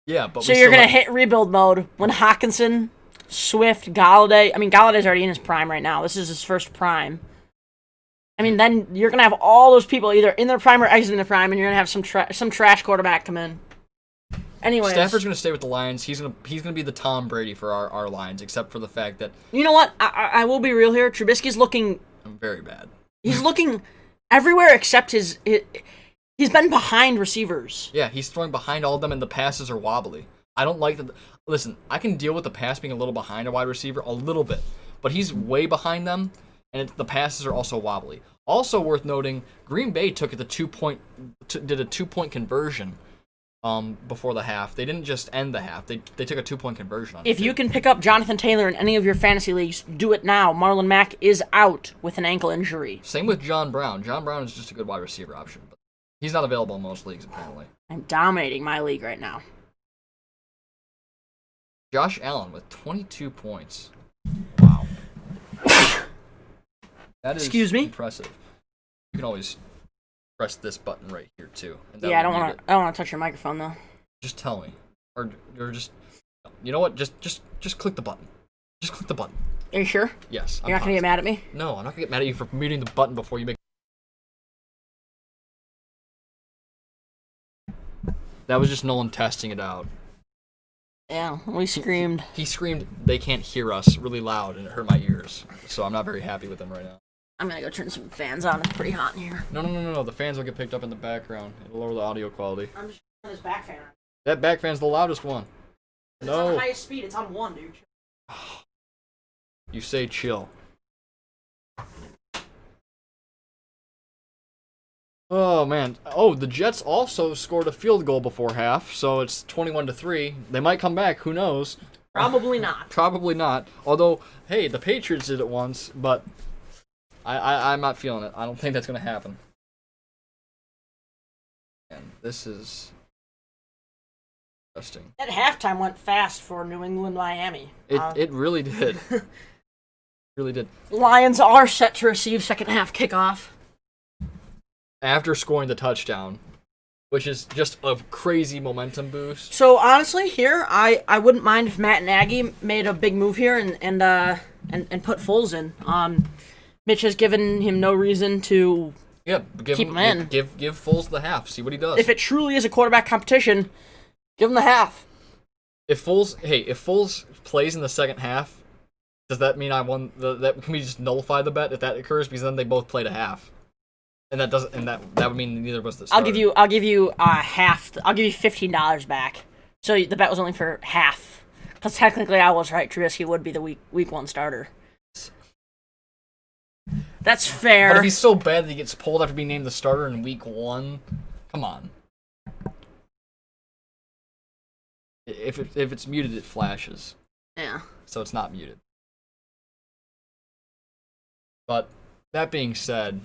Yeah, but so you're going to hit rebuild mode when Hawkinson, Swift, Galladay. I mean, Galladay's already in his prime right now. This is his first prime. I mean, then you're going to have all those people either in their prime or exiting their prime, and you're going to have some trash quarterback come in. Anyways, Stafford's going to stay with the Lions. He's going to be the Tom Brady for our Lions, except for the fact that... You know what? I will be real here. Trubisky's looking... very bad. He's looking everywhere except his... He's been behind receivers. Yeah, he's throwing behind all of them, and the passes are wobbly. I don't like that. Listen, I can deal with the pass being a little behind a wide receiver, a little bit. But he's way behind them, and the passes are also wobbly. Also worth noting, Green Bay took it did a 2-point conversion before the half. They didn't just end the half. They took a 2-point conversion on it. If you can pick up Jonathan Taylor in any of your fantasy leagues, do it now. Marlon Mack is out with an ankle injury. Same with John Brown. John Brown is just a good wide receiver option, but he's not available in most leagues, apparently. I'm dominating my league right now. Josh Allen with 22 points. Wow. That is impressive. You can always press this button right here, too. Yeah, I don't want to touch your microphone, though. Just tell me. Or just... You know what? Just click the button. Just click the button. Are you sure? Yes. You're not going to get mad at me? No, I'm not going to get mad at you for muting the button before you make... That was just Nolan testing it out. Yeah, we screamed. He screamed, "They can't hear us," really loud, and it hurt my ears. So I'm not very happy with him right now. I'm going to go turn some fans on. It's pretty hot in here. No. The fans will get picked up in the background. It'll lower the audio quality. I'm just turning this back fan on. That back fan's the loudest one. It's on the highest speed. It's on 1, dude. You say chill. Oh, man. Oh, the Jets also scored a field goal before half, so it's 21-3. They might come back. Who knows? Probably not. Probably not. Although, hey, the Patriots did it once, but I'm not feeling it. I don't think that's going to happen. And this is interesting. That halftime went fast for New England, Miami. It really did. Really did. Lions are set to receive second half kickoff. After scoring the touchdown, which is just a crazy momentum boost. So honestly, here I wouldn't mind if Matt Nagy made a big move here and put Foles in. Mitch has given him no reason to keep him in. Give Foles the half. See what he does. If it truly is a quarterback competition, give him the half. If Foles plays in the second half, does that mean I won? Can we just nullify the bet if that occurs? Because then they both played a half. And that doesn't, and that would mean neither was the starter. I'll give you half. I'll give you $15 back. So the bet was only for half, because technically I was right. Trubisky would be the week 1 starter. That's fair. But if he's so bad that he gets pulled after being named the starter in week 1, come on. If it's muted, it flashes. Yeah. So it's not muted. But that being said.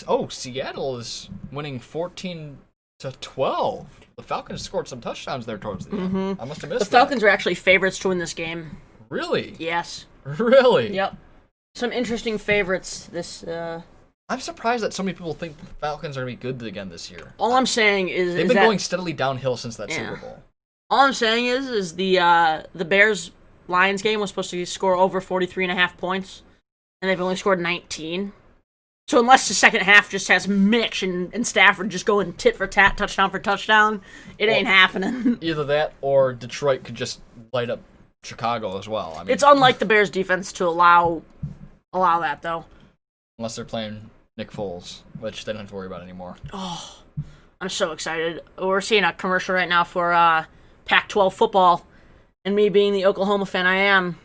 Oh, Seattle is winning 14-12. The Falcons scored some touchdowns there towards the end. I must have missed The Falcons are actually favorites to win this game. Really? Yes. Really? Yep. Some interesting favorites this. I'm surprised that so many people think the Falcons are going to be good again this year. All I'm saying is they've been going steadily downhill since that Super Bowl. All I'm saying is the Bears-Lions game was supposed to score over 43.5 points, and they've only scored 19. So unless the second half just has Mitch and Stafford just going tit for tat, touchdown for touchdown, it ain't happening. Either that or Detroit could just light up Chicago as well. I mean, it's unlike the Bears defense to allow that, though. Unless they're playing Nick Foles, which they don't have to worry about anymore. Oh, I'm so excited. We're seeing a commercial right now for Pac-12 football, and me being the Oklahoma fan I am,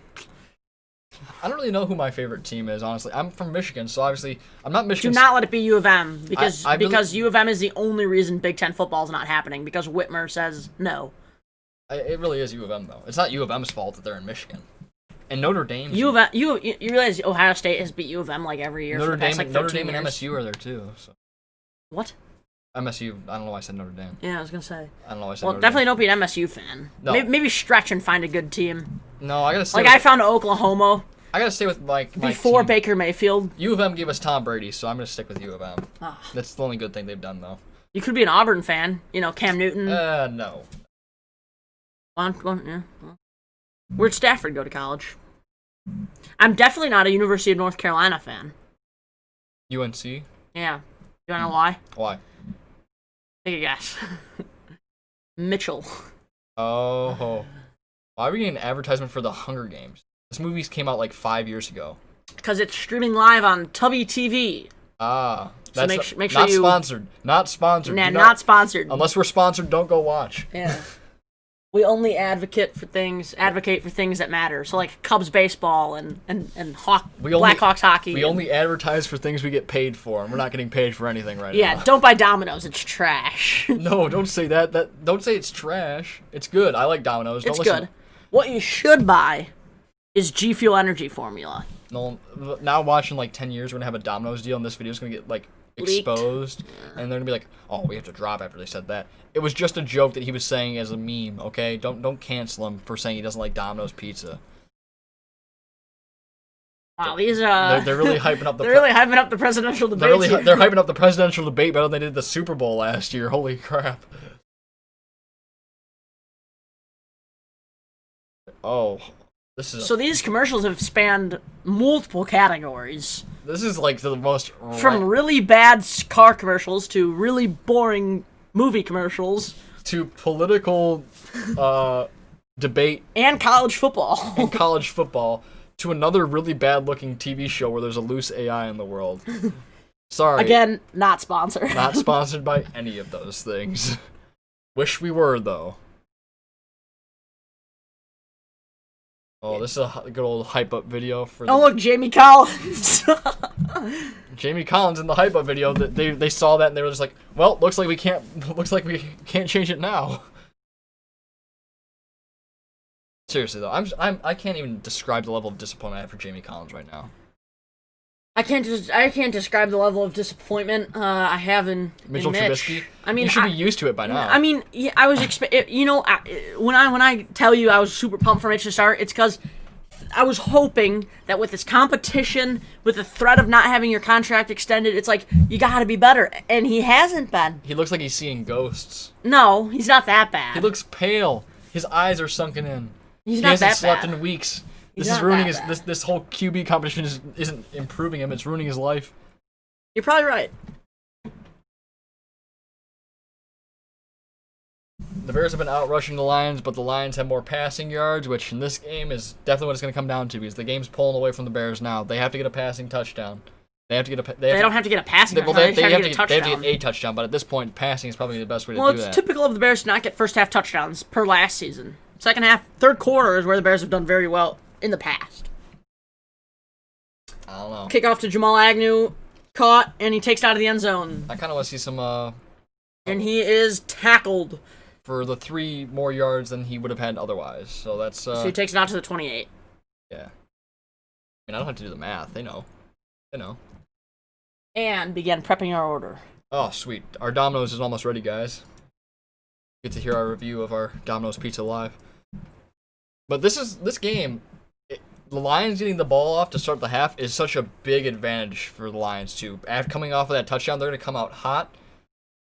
I don't really know who my favorite team is, honestly. I'm from Michigan, so obviously I'm not Michigan. Do not let it be U of M, because really, U of M is the only reason Big Ten football is not happening, because Whitmer says no. It really is U of M, though. It's not U of M's fault that they're in Michigan. And Notre Dame. You realize Ohio State has beat U of M like every year for the past, Notre Dame years. and MSU are there, too. So. What? MSU. I don't know why I said Notre Dame. Yeah, I was going to say. I don't know why I said Well, Notre definitely Dame. don't be an MSU fan. No. Maybe stretch and find a good team. No, I got to say. Like, I found Oklahoma. I gotta stay with my before team. Baker Mayfield. U of M gave us Tom Brady, so I'm gonna stick with U of M. Oh. That's the only good thing they've done, though. You could be an Auburn fan. Cam Newton. No. Yeah. Where'd Stafford go to college? I'm definitely not a University of North Carolina fan. UNC? Yeah. You wanna know why? Why? Take a guess. Mitchell. Oh. Why are we getting an advertisement for the Hunger Games? This movie came out like 5 years ago. Because it's streaming live on Tubby TV. Ah. So That's make sure not you... sponsored. Not sponsored. Nah, not sponsored. Unless we're sponsored, don't go watch. Yeah. We only advocate for things that matter. So like Cubs baseball and Blackhawks hockey. We only advertise for things we get paid for, and we're not getting paid for anything right now. Yeah, don't buy Domino's. It's trash. No, don't say that. Don't say it's trash. It's good. I like Domino's. It's good. What you should buy is G Fuel Energy Formula. No, now watching like 10 years, we're gonna have a Domino's deal, and this video is gonna get like exposed, and they're gonna be like, "Oh, we have to drop after they said that." It was just a joke that he was saying as a meme. Okay, don't cancel him for saying he doesn't like Domino's pizza. Wow, these they're really hyping up the. They're really hyping up the presidential debate. They're hyping up the presidential debate better than they did the Super Bowl last year. Holy crap! Oh. So these commercials have spanned multiple categories. This is like the most... From really bad car commercials to really boring movie commercials. To political debate. And college football. And college football. To another really bad-looking TV show where there's a loose AI in the world. Sorry. Again, not sponsored. Not sponsored by any of those things. Wish we were, though. Oh, this is a good old hype-up video for Oh, look, Jamie Collins. Jamie Collins in the hype-up video. That they saw that and they were just like, well, looks like we can't change it now. Seriously though, I can't even describe the level of disappointment I have for Jamie Collins right now. I can't describe the level of disappointment I have in Mitchell Mitch. Trubisky. I mean, you should be used to it by now. I mean, yeah, I was when I tell you I was super pumped for Mitch to start, it's because I was hoping that with this competition, with the threat of not having your contract extended, it's like you got to be better, and he hasn't been. He looks like he's seeing ghosts. No, he's not that bad. He looks pale. His eyes are sunken in. He's he not hasn't that slept bad. in weeks. He's This is not ruining that his bad. this whole QB competition isn't improving him. It's ruining his life. You're probably right. The Bears have been out rushing the Lions, but the Lions have more passing yards, which in this game is definitely what it's going to come down to because the game's pulling away from the Bears now. They have to get a passing touchdown. They have to get a. They don't have to get a passing touchdown. They They just have to get a they touchdown. have to get a touchdown, but at this point, passing is probably the best way to Well, do it's that. typical of the Bears to not get first half touchdowns per last season. Second half, third quarter is where the Bears have done very well in the past. I don't know. Kickoff to Jamal Agnew, caught, and he takes it out of the end zone. I kind of want to see some And he is tackled. for the 3 more yards than he would have had otherwise. So that's So he takes it out to the 28. yeah. I mean, I don't have to do the math. They know. They know. And began prepping our order. Oh, sweet. Our Domino's is almost ready, guys. Get to hear our review of our Domino's Pizza live. But this game, the Lions getting the ball off to start the half is such a big advantage for the Lions too. After coming off of that touchdown, they're going to come out hot.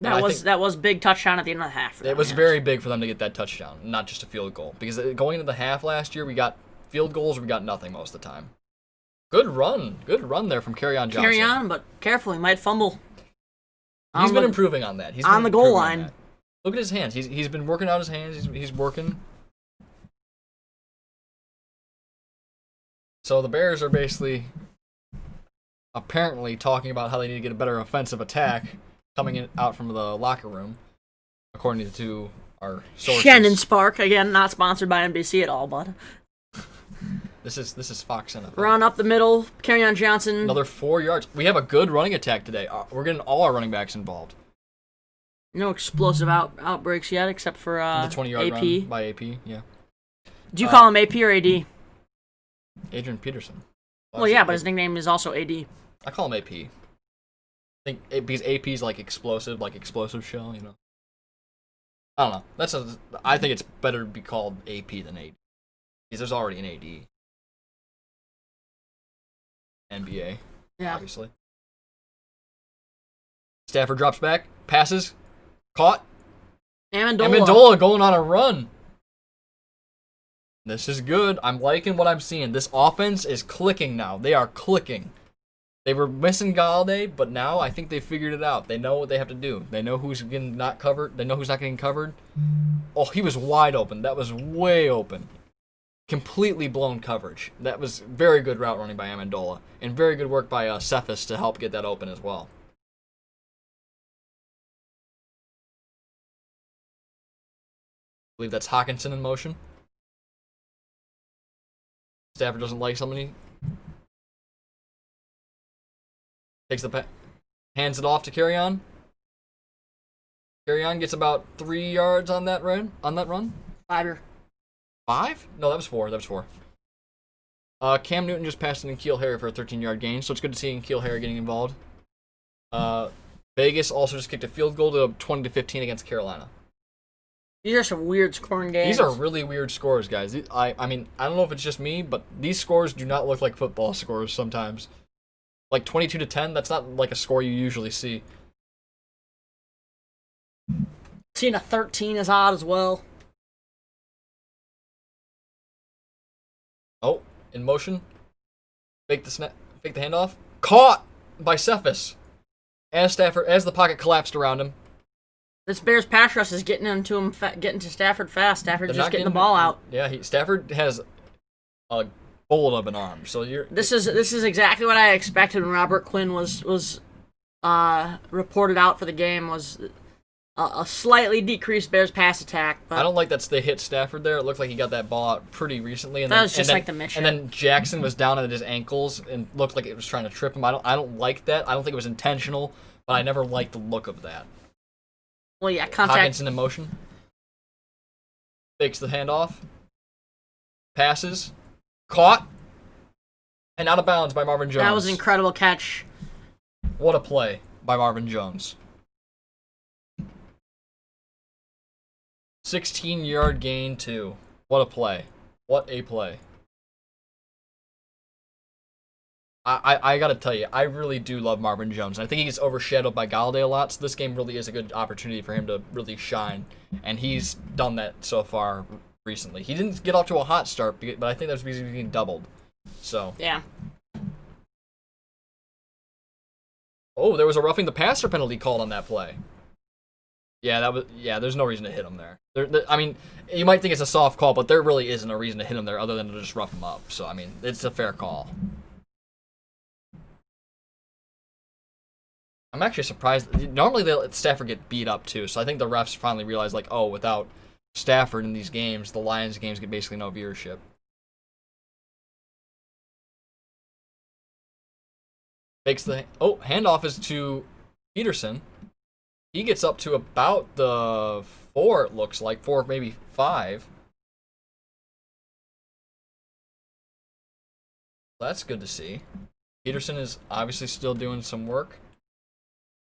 That was big touchdown at the end of the half. For It them, was yes. very big for them to get that touchdown, not just a field goal. Because going into the half last year, we got field goals, we got nothing most of the time. Good run there from Kerryon Johnson. Carry on, but careful, he might fumble. He's been improving on that. He's on been the goal improving on line. that. Look at his hands. He's been working out his hands. He's working. So the Bears are basically apparently talking about how they need to get a better offensive attack coming out from the locker room, according to our sources. Shannon Spark, again, not sponsored by NBC at all, but This is Fox NFL. run up the middle, Kerryon Johnson. Another 4 yards. We have a good running attack today. We're getting all our running backs involved. No explosive outbreaks yet, except for The 20-yard AP. run by AP, yeah. Do you call him AP or AD? Adrian Peterson. Well, yeah, but his nickname is also AD. I call him AP. I think because AP's like explosive shell, you know. I don't know. I think it's better to be called AP than AD. Because there's already an AD. NBA, Yeah. obviously. Stafford drops back, passes, caught. Amendola going on a run. This is good. I'm liking what I'm seeing. This offense is clicking now. They are clicking. They were missing Galladay, but now I think they figured it out. They know what they have to do. They know who's getting not covered. They know who's not getting covered. Oh, he was wide open. That was way open. Completely blown coverage. That was very good route running by Amendola. And very good work by Cephas to help get that open as well. I believe that's Hawkinson in motion. Stafford doesn't like somebody. Takes the hands it off to Kerryon. Kerryon gets about 3 yards on that run. 5? No, that was 4. Cam Newton just passed in N'Keal Harry for a 13-yard gain, so it's good to see N'Keal Harry getting involved. Vegas also just kicked a field goal to 20-15 against Carolina. These are some weird scoring games. These are really weird scores, guys. I mean, I don't know if it's just me, but these scores do not look like football scores sometimes. Like 22-10, that's not like a score you usually see. Seeing a 13 is odd as well. Oh, in motion. Fake the handoff. Caught by Cephas. As the pocket collapsed around him. This Bears pass rush is getting into him, getting to Stafford fast. Stafford's They're just not getting the ball out. Yeah, Stafford has a bullet of an arm. So This is exactly what I expected when Robert Quinn was reported out for the game. Was a slightly decreased Bears pass attack. But I don't like that they hit Stafford there. It looked like he got that ball out pretty recently. And that then, was just and like then, the mission. And then Jackson was down at his ankles and looked like it was trying to trip him. I don't like that. I don't think it was intentional, but I never liked the look of that. Well, yeah, contact. Hockenson in motion. Fakes the handoff. Passes. Caught. And out of bounds by Marvin Jones. That was an incredible catch. What a play by Marvin Jones. 16-yard gain, too. What a play. What a play. I gotta tell you, I really do love Marvin Jones. I think he gets overshadowed by Galladay a lot, so this game really is a good opportunity for him to really shine. And he's done that so far recently. He didn't get off to a hot start, but I think that's because he was getting doubled. So. Yeah. Oh, there was a roughing the passer penalty called on that play. Yeah, there's no reason to hit him there. I mean, you might think it's a soft call, but there really isn't a reason to hit him there other than to just rough him up. So, I mean, it's a fair call. I'm actually surprised. Normally, they let Stafford get beat up, too. So I think the refs finally realized, like, oh, without Stafford in these games, the Lions games get basically no viewership. Makes the... Oh, handoff is to Peterson. He gets up to about the 4, it looks like. 4, maybe 5. That's good to see. Peterson is obviously still doing some work.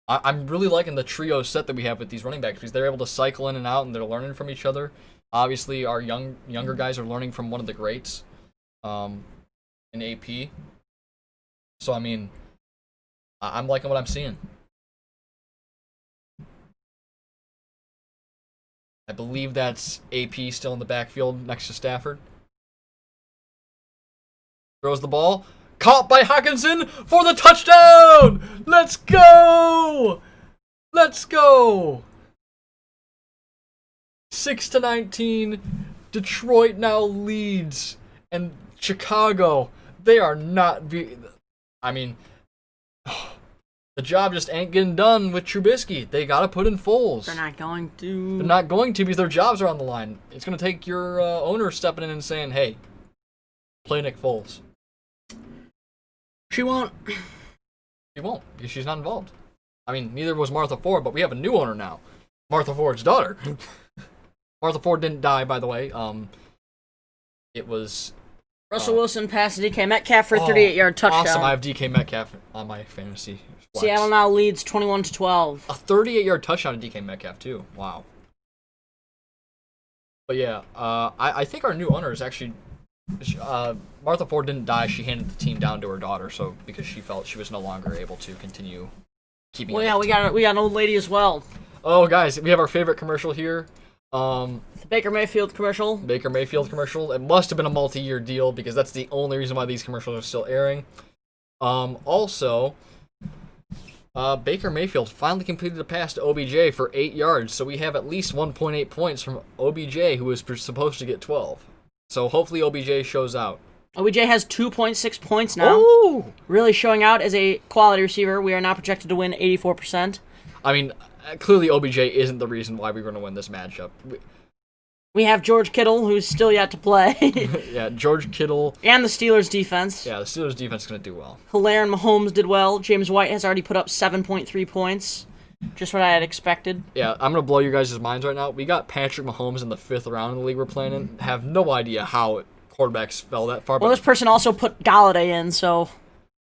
I'm really liking the trio set that we have with these running backs because they're able to cycle in and out and they're learning from each other. Obviously, our younger guys are learning from one of the greats in AP. So, I mean, I'm liking what I'm seeing. I believe that's AP still in the backfield next to Stafford. Throws the ball. Caught by Hockenson for the touchdown! Let's go! Let's go! 6-19. Detroit now leads. And Chicago, they are not... I mean, the job just ain't getting done with Trubisky. They got to put in Foles. They're not going to. They're not going to because their jobs are on the line. It's going to take your owner stepping in and saying, hey, play Nick Foles. She won't. She won't because she's not involved. I mean, neither was Martha Ford, but we have a new owner now. Martha Ford's daughter. Martha Ford didn't die, by the way. It was... Russell Wilson passed DK Metcalf for a 38-yard touchdown. Awesome. I have DK Metcalf on my fantasy flex. Seattle now leads 21-12. A 38-yard touchdown to DK Metcalf, too. Wow. But yeah, I think our new owner is actually... Martha Ford didn't die. She handed the team down to her daughter, so because she felt she was no longer able to continue keeping. Well, yeah, we got an old lady as well. Oh, guys, we have our favorite commercial here. The Baker Mayfield commercial. Baker Mayfield commercial. It must have been a multi-year deal because that's the only reason why these commercials are still airing. Also, Baker Mayfield finally completed a pass to OBJ for 8 yards, so we have at least 1.8 points from OBJ, who was supposed to get 12. So hopefully OBJ shows out. OBJ has 2.6 points now. Ooh! Really showing out as a quality receiver. We are now projected to win 84%. I mean, clearly OBJ isn't the reason why we're going to win this matchup. We have George Kittle, who's still yet to play. Yeah, George Kittle. And the Steelers' defense. Yeah, the Steelers' defense is going to do well. Hilaire and Mahomes did well. James White has already put up 7.3 points. Just what I had expected. Yeah, I'm going to blow your guys' minds right now. We got Patrick Mahomes in the 5th round in the league we're playing in. Have no idea how quarterbacks fell that far. Well, this person also put Galladay in, so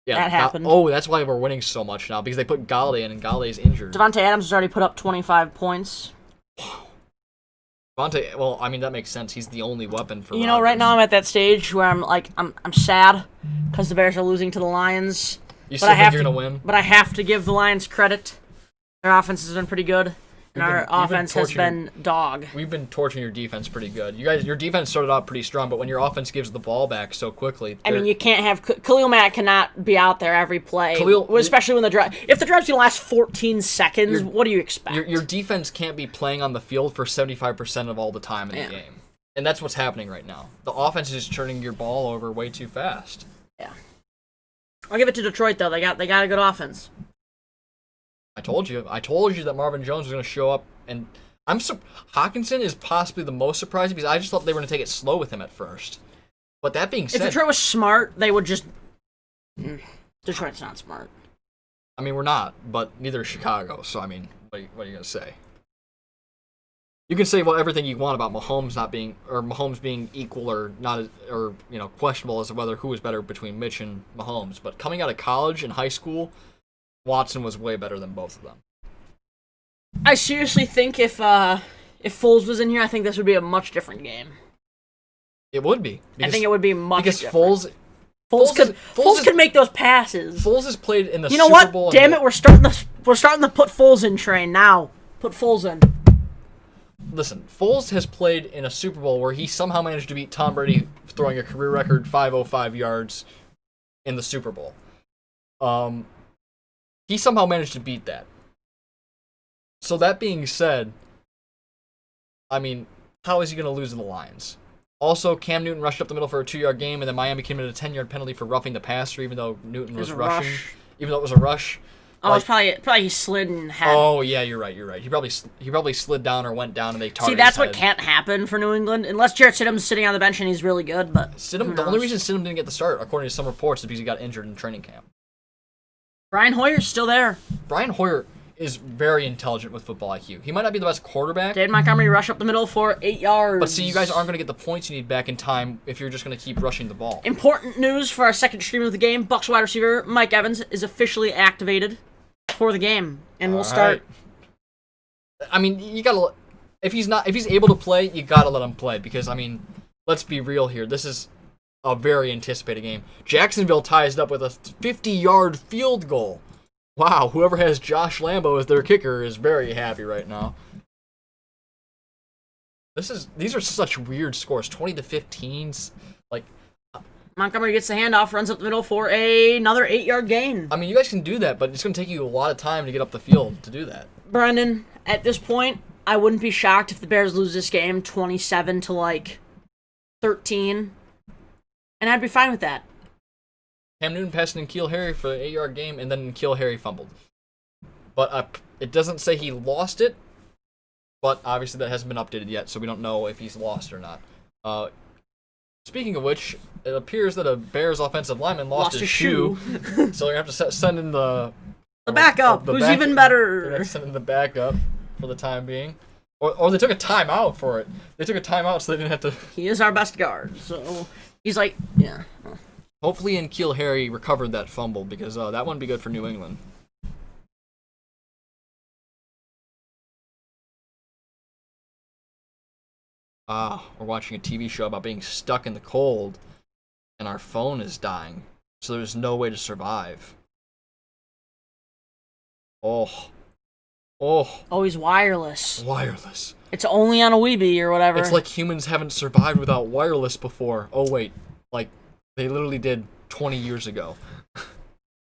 yeah, that happened. That's why we're winning so much now, because they put Galladay in, and Galladay's injured. Devontae Adams has already put up 25 points. Devontae, well, I mean, that makes sense. He's the only weapon for You know, right now I'm at that stage where I'm sad because the Bears are losing to the Lions. You still think you're going to win? But I have to give the Lions credit. Their offense has been pretty good, and our offense has been dog. We've been torching your defense pretty good. You guys, your defense started out pretty strong, but when your offense gives the ball back so quickly, I mean, you can't have Khalil Mack cannot be out there every play, especially when the drive. If the drive's gonna last 14 seconds, what do you expect? Your defense can't be playing on the field for 75% of all the time in the game, and that's what's happening right now. The offense is just turning your ball over way too fast. Yeah, I'll give it to Detroit though. They got a good offense. I told you that Marvin Jones was going to show up, and Hawkinson is possibly the most surprising because I just thought they were going to take it slow with him at first. But that being said, if Detroit was smart, they would just. Detroit's not smart. I mean, we're not, but neither is Chicago. So I mean, what are you going to say? You can say everything you want about Mahomes being equal or not, or questionable as to whether who was better between Mitch and Mahomes. But coming out of college and high school, Watson was way better than both of them. I seriously think if Foles was in here, I think this would be a much different game. It would be. I think it would be much different. Foles could make those passes. Foles has played in the Super Bowl. You know what? Damn it, we're starting the put Foles in train now. Put Foles in. Listen, Foles has played in a Super Bowl where he somehow managed to beat Tom Brady throwing a career record 505 yards in the Super Bowl. He somehow managed to beat that. So that being said, I mean, how is he going to lose to the Lions? Also, Cam Newton rushed up the middle for a 2-yard game, and then Miami committed a 10-yard penalty for roughing the passer, even though Newton was rushing. Even though it was a rush. Oh, it's probably he slid and had. Oh yeah, you're right. He probably slid down or went down, and they targeted. See, that's his what head. can't happen for New England unless Jarrett Stidham's sitting on the bench and he's really good. But Stidham, the only reason Stidham didn't get the start, according to some reports, is because he got injured in training camp. Brian Hoyer's still there. Brian Hoyer is very intelligent with football IQ. He might not be the best quarterback. David Montgomery rushed up the middle for 8 yards. But see, you guys aren't going to get the points you need back in time if you're just going to keep rushing the ball. Important news for our second stream of the game: Bucs wide receiver Mike Evans is officially activated for the game, and we'll start. I mean, you gotta. If he's able to play, you gotta let him play because I mean, let's be real here. This is a very anticipated game. Jacksonville ties it up with a 50-yard field goal. Wow, whoever has Josh Lambo as their kicker is very happy right now. These are such weird scores. 20-15. Like Montgomery gets the handoff, runs up the middle for another 8-yard gain. I mean, you guys can do that, but it's going to take you a lot of time to get up the field to do that. Brendan, at this point, I wouldn't be shocked if the Bears lose this game 27 to 13, and I'd be fine with that. Cam Newton passed in N'Keal Harry for an 8-yard game, and then N'Keal Harry fumbled. But it doesn't say he lost it, but obviously that hasn't been updated yet, so we don't know if he's lost or not. Speaking of which, it appears that a Bears offensive lineman lost his shoe. So they're going to have to send in the backup, who's even better. They're going to send in the backup for the time being. Or they took a timeout for it. They took a timeout so they didn't have to... He is our best guard, so he's yeah. Hopefully N'Keal Harry recovered that fumble because that wouldn't be good for New England. We're watching a TV show about being stuck in the cold, and our phone is dying, so there's no way to survive. Oh, he's wireless. Wireless. It's only on a Weebie or whatever. It's like humans haven't survived without wireless before. Oh, wait. They literally did 20 years ago.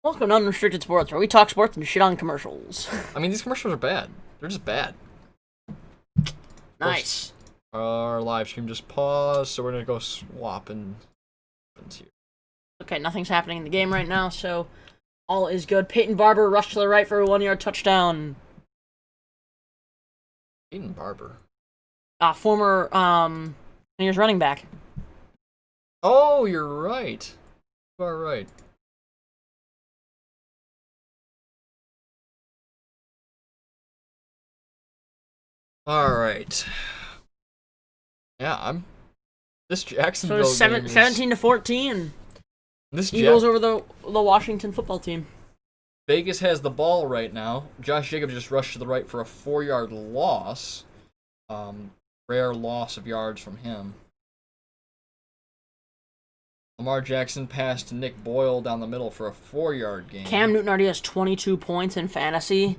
Welcome to Unrestricted Sports, where we talk sports and shit on commercials. I mean, these commercials are bad. They're just bad. Nice. Our live stream just paused, so we're going to go swap and... Okay, nothing's happening in the game right now, so all is good. Peyton Barber rushed to the right for a 1-yard touchdown. Peyton Barber? Former, he was running back. Oh, you're right. You are right. All right. Yeah, this Jacksonville So game is... 17-14. This Eagles over the Washington football team. Vegas has the ball right now. Josh Jacobs just rushed to the right for a 4-yard loss. Rare loss of yards from him. Lamar Jackson passed to Nick Boyle down the middle for a 4-yard gain. Cam Newton already has 22 points in fantasy.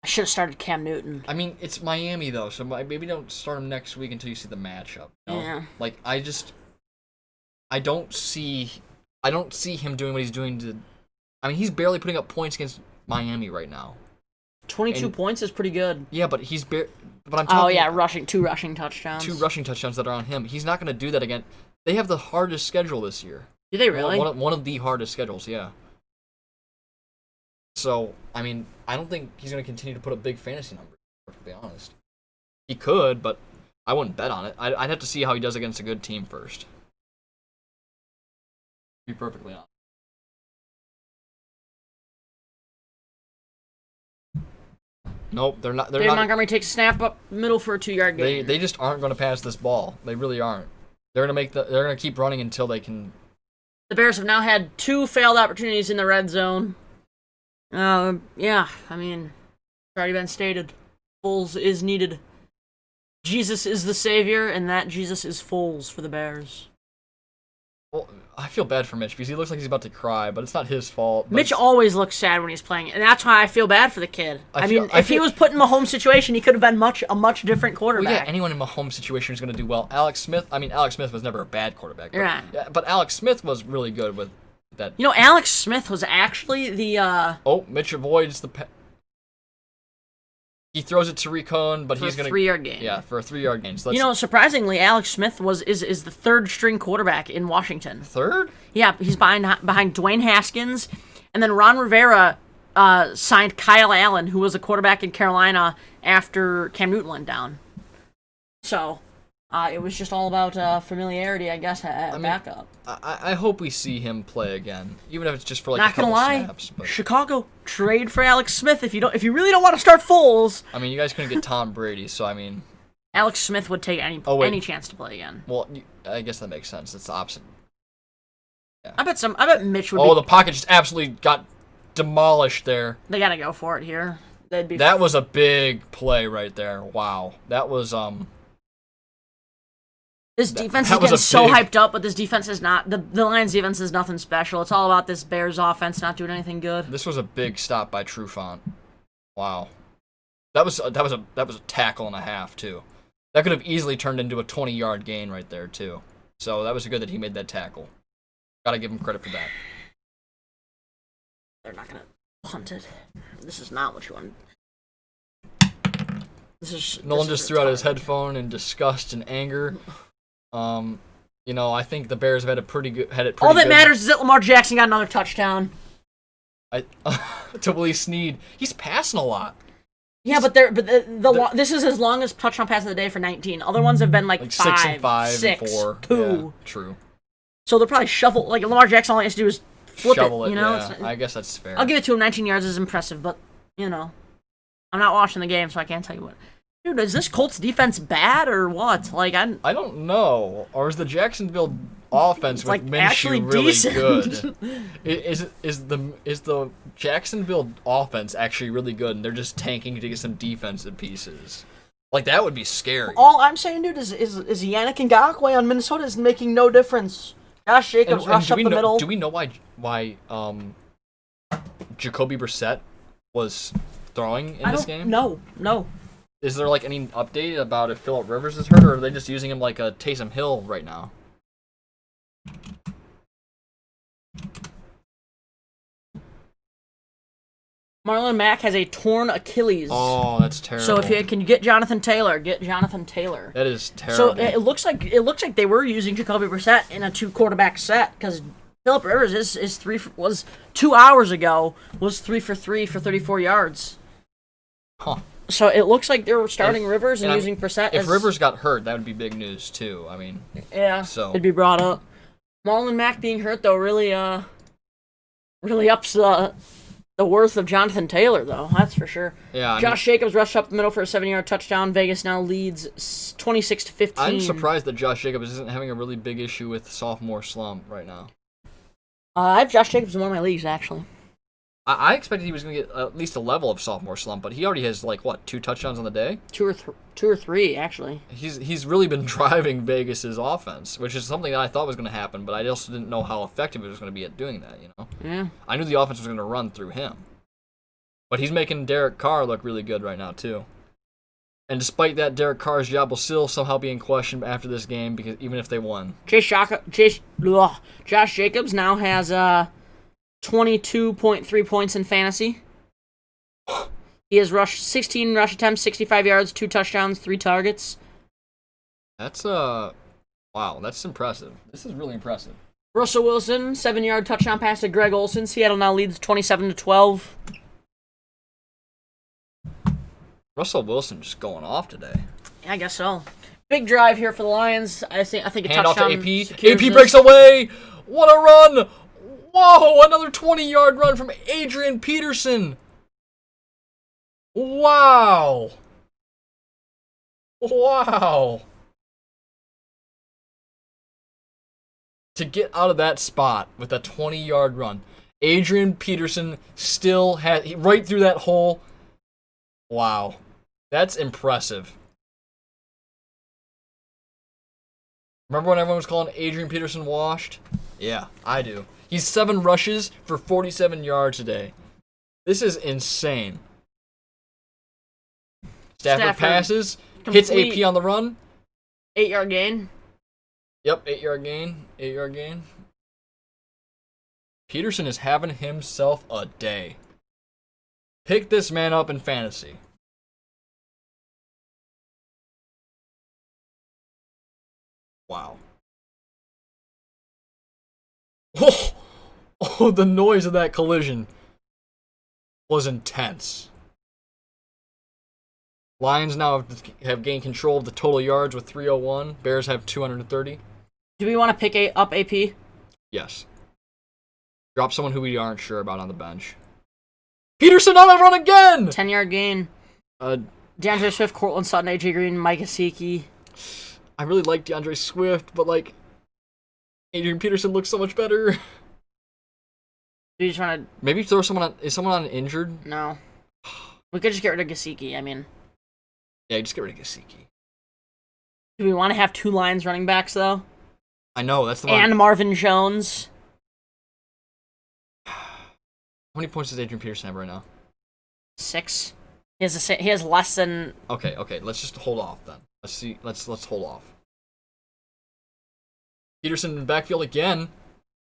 I should have started Cam Newton. I mean, it's Miami, though, so maybe don't start him next week until you see the matchup. You know? Yeah. I don't see him doing what he's doing to... I mean, he's barely putting up points against Miami right now. 22 points is pretty good. Yeah, but he's... But I'm talking... Oh, yeah, two rushing touchdowns. 2 rushing touchdowns that are on him. He's not going to do that again. They have the hardest schedule this year. Do they really? One of the hardest schedules, yeah. So, I mean, I don't think he's going to continue to put up big fantasy numbers, to be honest. He could, but I wouldn't bet on it. I'd have to see how he does against a good team first. To be perfectly honest. Nope, they're not. David Montgomery takes a snap up middle for a 2-yard gain. They just aren't going to pass this ball. They really aren't. They're going to keep running until they can. The Bears have now had 2 failed opportunities in the red zone. Yeah, I mean, it's already been stated. Foles is needed. Jesus is the savior, and that Jesus is Foles for the Bears. Well, I feel bad for Mitch because he looks like he's about to cry, but it's not his fault. Mitch always looks sad when he's playing, and that's why I feel bad for the kid. If he was put in Mahomes' situation, he could have been a much different quarterback. Well, yeah, anyone in Mahomes' situation is going to do well. Alex Smith was never a bad quarterback. But, right. Yeah, but Alex Smith was really good with that. You know, Alex Smith was actually the... Mitch avoids the... He throws it to Recon, but he's going to... 3-yard gain. Yeah, for a 3-yard gain. So surprisingly, Alex Smith is the third-string quarterback in Washington. Third? Yeah, he's behind Dwayne Haskins. And then Ron Rivera signed Kyle Allen, who was a quarterback in Carolina after Cam Newton went down. So, it was just all about familiarity, I guess, at backup. I hope we see him play again, even if it's just for like Not a couple gonna lie, snaps. But... Chicago, trade for Alex Smith if you really don't want to start Foles. I mean, you guys couldn't get Tom Brady, so I mean... Alex Smith would take any chance to play again. Well, I guess that makes sense. It's the opposite. Yeah. I bet Mitch would the pocket just absolutely got demolished there. They gotta go for it here. That was a big play right there. Wow. That was, This defense is getting so hyped up, but this defense is not. The Lions defense is nothing special. It's all about this Bears offense not doing anything good. This was a big stop by Trufant. Wow. That was a tackle and a half, too. That could have easily turned into a 20-yard gain right there, too. So that was good that he made that tackle. Gotta give him credit for that. They're not gonna punt it. This is not what you want. Nolan just threw out his headphone in disgust and anger. I think the Bears have had it pretty good. All that matters is that Lamar Jackson got another touchdown. To Willie Snead, he's passing a lot. Yeah, but this is his longest touchdown pass of the day for 19. Other ones have been like 5, 6 and 5 6, and 4. 2. Yeah, true. So they'll probably shuffle. Like Lamar Jackson, all he has to do is flip shovel it. You know, yeah, I guess that's fair. I'll give it to him. 19 yards is impressive, but I'm not watching the game, so I can't tell you what. Dude, is this Colts defense bad or what? Like I don't know. Or is the Jacksonville offense with Minshew really decent. Good? is the Jacksonville offense actually really good, and they're just tanking to get some defensive pieces? Like that would be scary. All I'm saying, dude, is Yannick Ngakoue on Minnesota is making no difference. Josh Jacobs rushed up the middle. Do we know why Jacoby Brissett was throwing in this game? No. Is there like any update about if Phillip Rivers is hurt, or are they just using him like a Taysom Hill right now? Marlon Mack has a torn Achilles. Oh, that's terrible. So can you get Jonathan Taylor? Get Jonathan Taylor. That is terrible. So it looks like they were using Jacoby Brissett in a 2-quarterback set because Phillip Rivers was 2 hours ago was 3 for 3 for 34 yards. Huh. So it looks like they were starting Rivers and using Brissett. If Rivers got hurt, that would be big news too. I mean, yeah, so it'd be brought up. Marlon Mack being hurt though really ups the worth of Jonathan Taylor though. That's for sure. Yeah. Josh Jacobs rushed up the middle for a 7-yard touchdown. Vegas now leads 26-15. I'm surprised that Josh Jacobs isn't having a really big issue with sophomore slump right now. I have Josh Jacobs in one of my leagues actually. I expected he was going to get at least a level of sophomore slump, but he already has 2 touchdowns on the day? 2 or 3 actually. He's really been driving Vegas's offense, which is something that I thought was going to happen, but I also didn't know how effective it was going to be at doing that. Yeah. I knew the offense was going to run through him, but he's making Derek Carr look really good right now too. And despite that, Derek Carr's job will still somehow be in question after this game, because even if they won, Josh Jacobs now has 22.3 points in fantasy. He has rushed 16 rush attempts, 65 yards, 2 touchdowns, 3 targets. That's wow, that's impressive. This is really impressive. Russell Wilson, 7-yard touchdown pass to Greg Olsen. Seattle now leads 27-12. Russell Wilson just going off today. Yeah, I guess so. Big drive here for the Lions. I think a Hand off to touchdown. AP. secures AP this. breaks away. What a run! Whoa! Another 20-yard run from Adrian Peterson. Wow! Wow! To get out of that spot with a 20-yard run, Adrian Peterson still had right through that hole. Wow, that's impressive. Remember when everyone was calling Adrian Peterson washed? Yeah, I do. He's 7 rushes for 47 yards today. This is insane. Stafford passes, hits AP on the run. 8-yard gain. Yep, 8-yard gain. 8-yard gain. Peterson is having himself a day. Pick this man up in fantasy. Wow. Oh, the noise of that collision was intense. Lions now have gained control of the total yards with 301. Bears have 230. Do we want to pick up AP? Yes. Drop someone who we aren't sure about on the bench. Peterson on the run again! 10-yard gain. DeAndre Swift, Cortland Sutton, AJ Green, Mike Gesicki. I really like DeAndre Swift, but like Adrian Peterson looks so much better. Do you just want to... Maybe throw someone on... Is someone on injured? No. We could just get rid of Gesicki, I mean. Yeah, just get rid of Gesicki. Do we want to have 2 Lions running backs, though? I know, that's the one. And Marvin Jones. How many points does Adrian Peterson have right now? 6. He has less than... Okay, let's just hold off then. Let's see. Let's hold off. Peterson in the backfield again.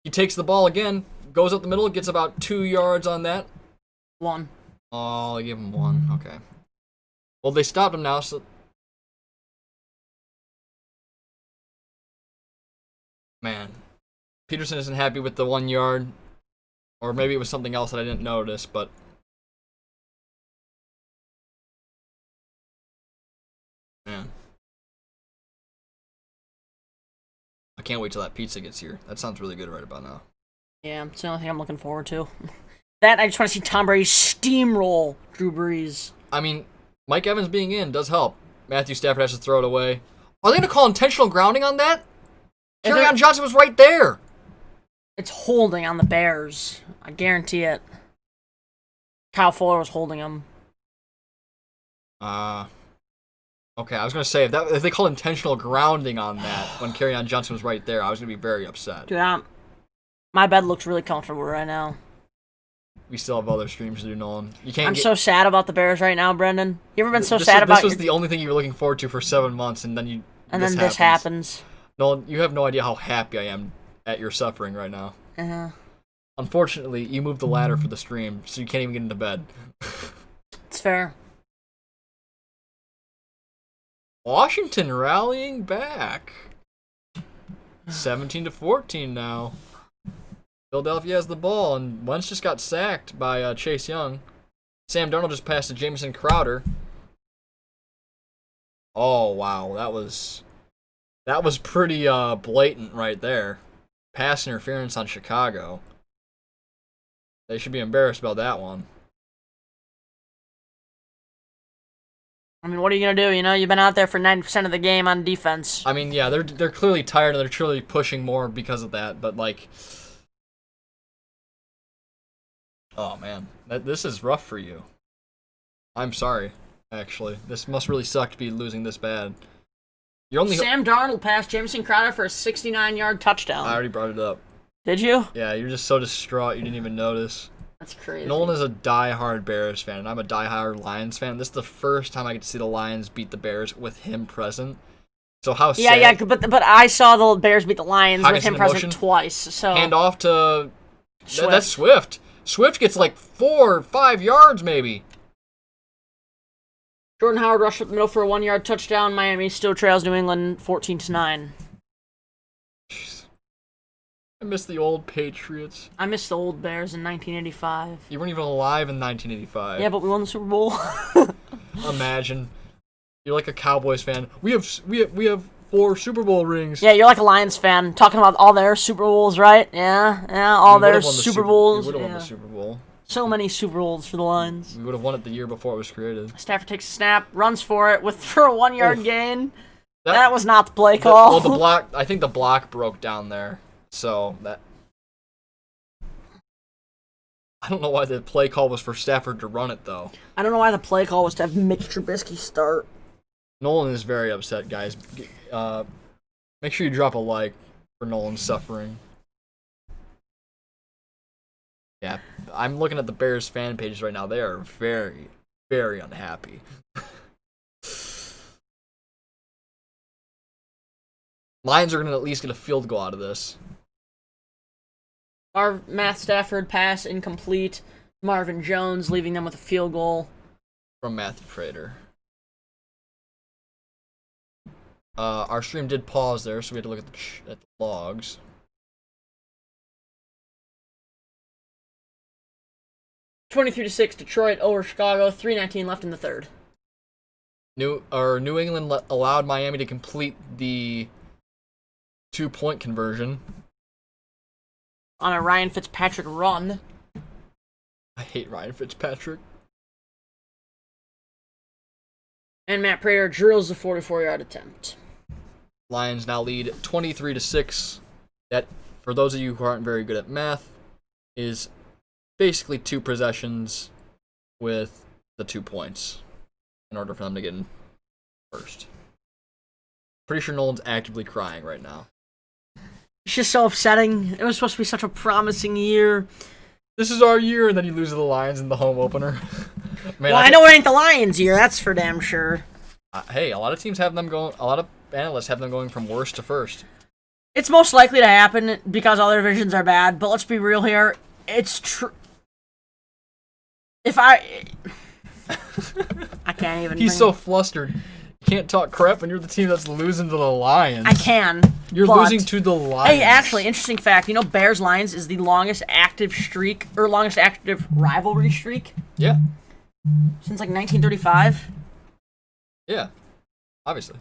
He takes the ball again, goes up the middle, gets about 2 yards on that. 1. Oh, I gave him 1. Okay. Well, they stopped him now, so... Man. Peterson isn't happy with the 1 yard. Or maybe it was something else that I didn't notice, but... Man. I can't wait till that pizza gets here. That sounds really good right about now. Yeah, it's the only thing I'm looking forward to. That, I just want to see Tom Brady steamroll Drew Brees. I mean, Mike Evans being in does help. Matthew Stafford has to throw it away. Are they going to call intentional grounding on that? Kerryon Johnson was right there. It's holding on the Bears. I guarantee it. Kyle Fuller was holding him. Okay, I was going to say, if they called intentional grounding on that when Kerryon Johnson was right there, I was going to be very upset. Dude, my bed looks really comfortable right now. We still have other streams to do, Nolan. You can't. I'm so sad about the Bears right now, Brendan. You ever been so sad about? This was the only thing you were looking forward to for 7 months, and then this happens. Nolan, you have no idea how happy I am at your suffering right now. Unfortunately, you moved the ladder for the stream, so you can't even get into bed. It's fair. Washington rallying back. 17-14 now. Philadelphia has the ball, and Wentz just got sacked by Chase Young. Sam Darnold just passed to Jamison Crowder. Oh wow, that was pretty blatant right there. Pass interference on Chicago. They should be embarrassed about that one. I mean, what are you gonna do? You know, you've been out there for 90% of the game on defense. I mean, yeah, they're clearly tired and they're truly pushing more because of that. But like, oh man, this is rough for you. I'm sorry, actually. This must really suck to be losing this bad. Sam Darnold passed Jamison Crowder for a 69-yard touchdown. I already brought it up. Did you? Yeah, you're just so distraught you didn't even notice. That's crazy. Nolan is a die-hard Bears fan, and I'm a die-hard Lions fan. This is the first time I get to see the Lions beat the Bears with him present. So how sad. Yeah, but I saw the Bears beat the Lions with him present twice. So hand off to Swift. That's Swift. Swift gets like 4 or 5 yards maybe. Jordan Howard rushed up the middle for a 1-yard touchdown. Miami still trails New England 14-9. Jeez. I miss the old Patriots. I miss the old Bears in 1985. You weren't even alive in 1985. Yeah, but we won the Super Bowl. Imagine. You're like a Cowboys fan. We have 4 Super Bowl rings. Yeah, you're like a Lions fan, talking about all their Super Bowls, right? Yeah, all their Super Bowls. We would have won Yeah. the Super Bowl. So many Super Bowls for the Lions. We would have won it the year before it was created. Stafford takes a snap, runs for it for a 1-yard Oof. gain. That was not the play call. Well, the block. I think the block broke down there, so that. I don't know why the play call was for Stafford to run it though. I don't know why the play call was to have Mitch Trubisky start. Nolan is very upset, guys. Make sure you drop a like for Nolan's suffering. Yeah, I'm looking at the Bears fan pages right now. They are very, very unhappy. Lions are going to at least get a field goal out of this. Our Matt Stafford pass incomplete. Marvin Jones leaving them with a field goal. From Matthew Prater. Our stream did pause there, so we had to look at the logs. 23-6, Detroit over Chicago. 3:19 left in the third. New England allowed Miami to complete the 2-point conversion. On a Ryan Fitzpatrick run. I hate Ryan Fitzpatrick. And Matt Prater drills the 44-yard attempt. Lions now lead 23-6. That, for those of you who aren't very good at math, is basically 2 possessions with the 2 points in order for them to get in first. Pretty sure Nolan's actively crying right now. It's just so upsetting. It was supposed to be such a promising year. This is our year, and then you lose to the Lions in the home opener. Man, Well, I know it ain't the Lions' year, that's for damn sure. Hey, a lot of teams have them going. A lot of analysts have them going from worst to first. It's most likely to happen because other divisions are bad, but let's be real here. It's true. If I can't even. He's so flustered. You can't talk crap when you're the team that's losing to the Lions. I can. You're losing to the Lions. Hey, actually, interesting fact. You know, Bears Lions is the longest active streak or longest active rivalry streak. Yeah. Since like 1935. Yeah. Obviously.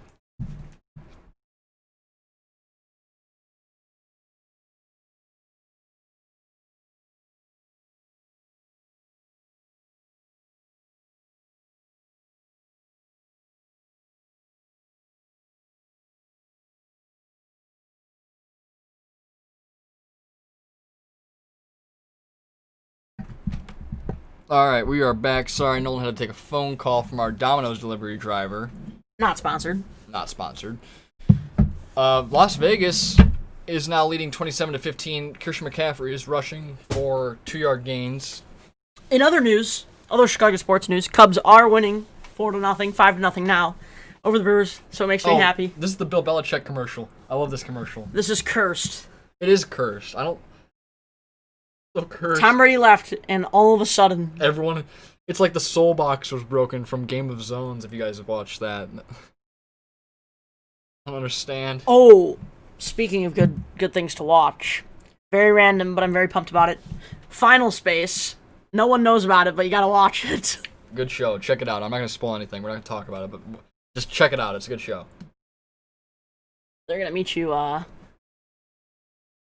Alright, we are back. Sorry, Nolan had to take a phone call from our Domino's delivery driver. Not sponsored. Not sponsored. Las Vegas is now leading 27-15. Christian McCaffrey is rushing for 2-yard gains. In other news, other Chicago sports news, Cubs are winning 4-0, 5-0 now over the Brewers, so it makes me happy. This is the Bill Belichick commercial. I love this commercial. This is cursed. It is cursed. So cursed. Tom Brady left, and all of a sudden... Everyone... It's like the soul box was broken from Game of Zones, if you guys have watched that. I don't understand. Oh, speaking of good things to watch. Very random, but I'm very pumped about it. Final Space. No one knows about it, but you gotta watch it. Good show. Check it out. I'm not gonna spoil anything. We're not gonna talk about it, but just check it out. It's a good show. They're gonna meet you, Why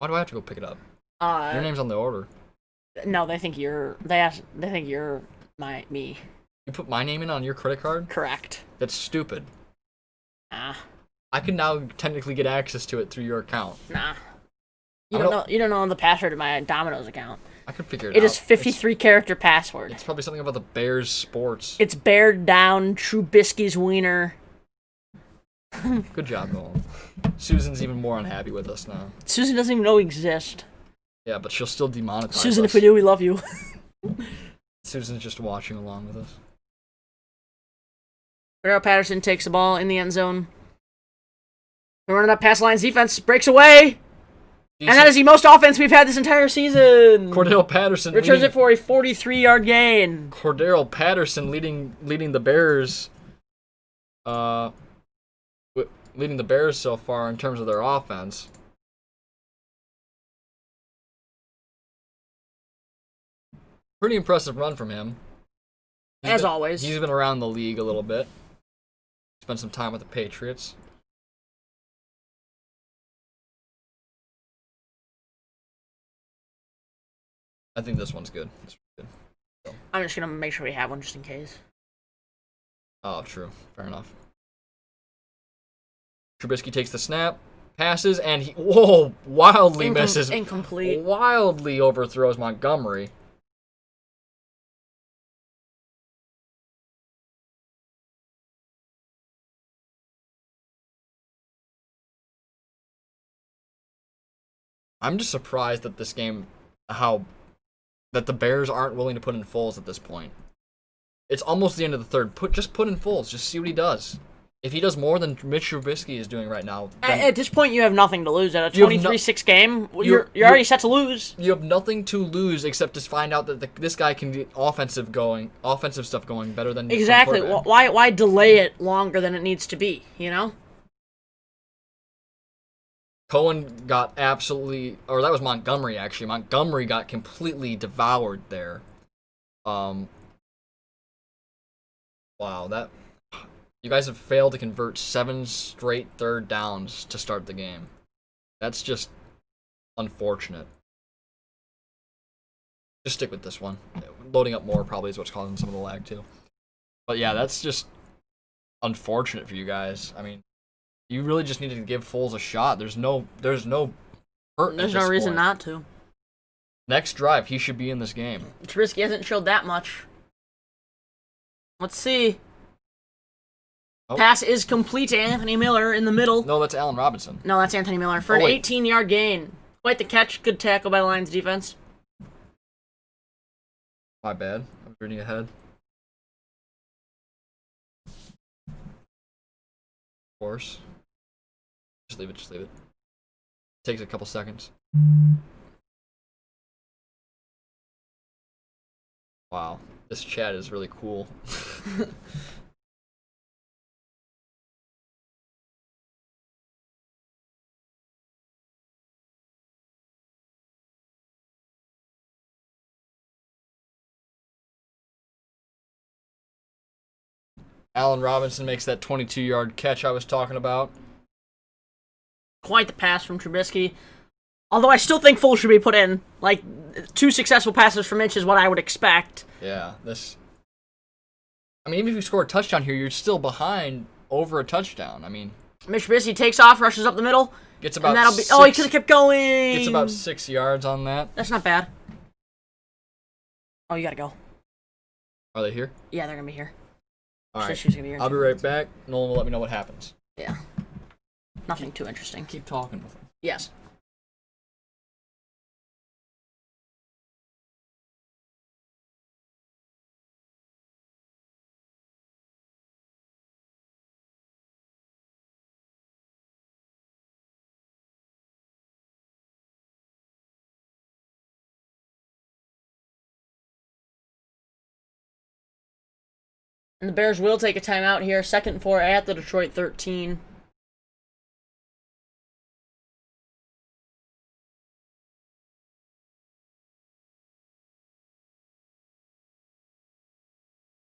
do I have to go pick it up? Your name's on the order. No, they think you're... They think you're me. You put my name in on your credit card? Correct. That's stupid. Nah. I can now technically get access to it through your account. Nah. You don't know the password to my Domino's account. I could figure it out. It is 53-character password. It's probably something about the Bears sports. It's bear down Trubisky's wiener. Good job, Nolan. Susan's even more unhappy with us now. Susan doesn't even know we exist. Yeah, but she'll still demonetize Susan, us. if we do, we love you. Susan's just watching along with us. Cordero Patterson takes the ball in the end zone. We're running up past Lions defense, breaks away. And that is the most offense we've had this entire season. Cordero Patterson returns it for a 43-yard gain. Cordero Patterson leading the Bears. Leading the Bears so far in terms of their offense. Pretty impressive run from him. As always. He's been around the league a little bit. Spent some time with the Patriots. I think this one's good. I'm just going to make sure we have one just in case. Oh, true. Fair enough. Trubisky takes the snap, passes, and he wildly misses. Incomplete. Wildly overthrows Montgomery. I'm just surprised that this game, that the Bears aren't willing to put in Foles at this point. It's almost the end of the third. Just put in Foles. Just see what he does. If he does more than Mitch Trubisky is doing right now, at this point you have nothing to lose. At a 23-6 game, you're already set to lose. You have nothing to lose except to find out that this guy can get offensive stuff going better than exactly. Why delay it longer than it needs to be? You know. Cohen got that was Montgomery actually. Montgomery got completely devoured there. Wow, you guys have failed to convert 7 straight third downs to start the game. That's just unfortunate. Just stick with this one. Loading up more probably is what's causing some of the lag too. But yeah, that's just unfortunate for you guys. I mean, you really just needed to give Foles a shot. There's no hurt. There's no reason not to. Next drive, he should be in this game. Trubisky hasn't showed that much. Let's see. Oh. Pass is complete to Anthony Miller in the middle. No, that's Allen Robinson. No, that's Anthony Miller for an 18-yard gain. Quite the catch. Good tackle by the Lions defense. My bad. I was reading ahead. Of course. Just leave it. Takes a couple seconds. Wow. This chat is really cool. Allen Robinson makes that 22-yard catch I was talking about. Quite the pass from Trubisky. Although I still think Foles should be put in. Like, 2 successful passes from Mitch is what I would expect. Yeah, I mean, even if you score a touchdown here, you're still behind over a touchdown. I mean, Mitch Trubisky takes off, rushes up the middle. Gets about and he could have kept going. Gets about 6 yards on that. That's not bad. Oh, you gotta go. Are they here? Yeah, they're gonna be here. All right. I'll be right back. Nolan will let me know what happens. Yeah. Nothing too interesting. Keep talking with him. Yes. And the Bears will take a timeout here. 2nd and 4 at the Detroit 13.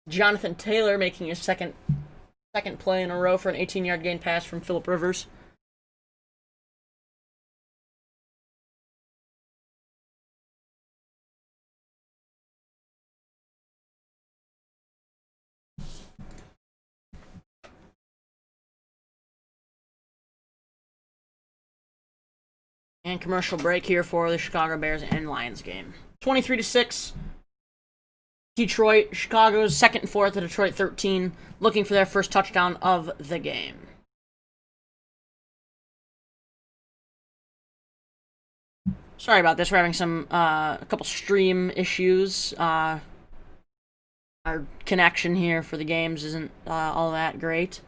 Jonathan Taylor making his second play in a row for an 18-yard gain pass from Phillip Rivers. And commercial break here for the Chicago Bears and Lions game. 23-6. Detroit, Chicago's 2nd and 4 at the Detroit 13, looking for their first touchdown of the game. Sorry about this. We're having a couple stream issues. Our connection here for the games isn't all that great.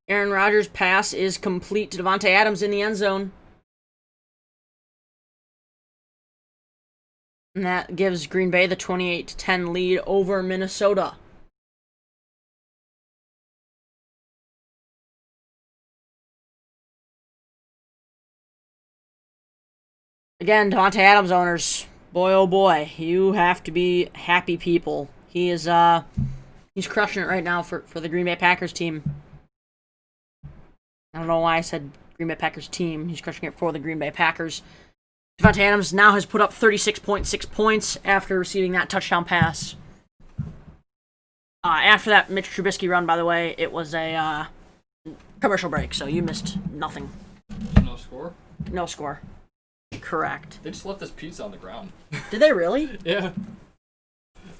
Aaron Rodgers' pass is complete to Devontae Adams in the end zone. And that gives Green Bay the 28-10 lead over Minnesota. Again, Davante Adams owners, boy oh boy, you have to be happy people. He's crushing it right now for the Green Bay Packers team. I don't know why I said Green Bay Packers team. He's crushing it for the Green Bay Packers. Davante Adams now has put up 36.6 points after receiving that touchdown pass. After that Mitch Trubisky run, by the way, it was a commercial break, so you missed nothing. No score? No score. Correct. They just left this pizza on the ground. Did they really? Yeah.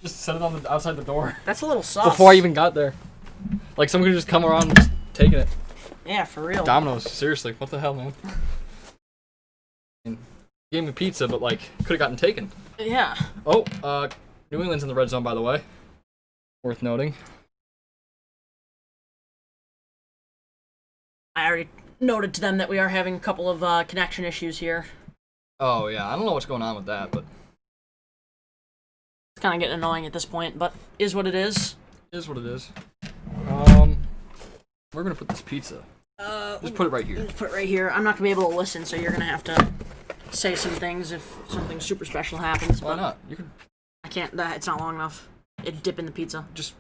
Just set it on the outside the door. That's a little sus. Before I even got there. Like, someone could just come around and just taking it. Yeah, for real. Domino's, seriously. What the hell, man? And gave me pizza, but, like, could have gotten taken. Yeah. Oh, New England's in the red zone, by the way. Worth noting. I already noted to them that we are having a couple of connection issues here. Oh, yeah. I don't know what's going on with that, but... It's kind of getting annoying at this point, but is what it is. Is what it is. We're going to put this pizza. Just put it right here. Just put it right here. I'm not going to be able to listen, so you're going to have to say some things if something super special happens. Why not? You can I can't. It's not long enough. It'd dip in the pizza. just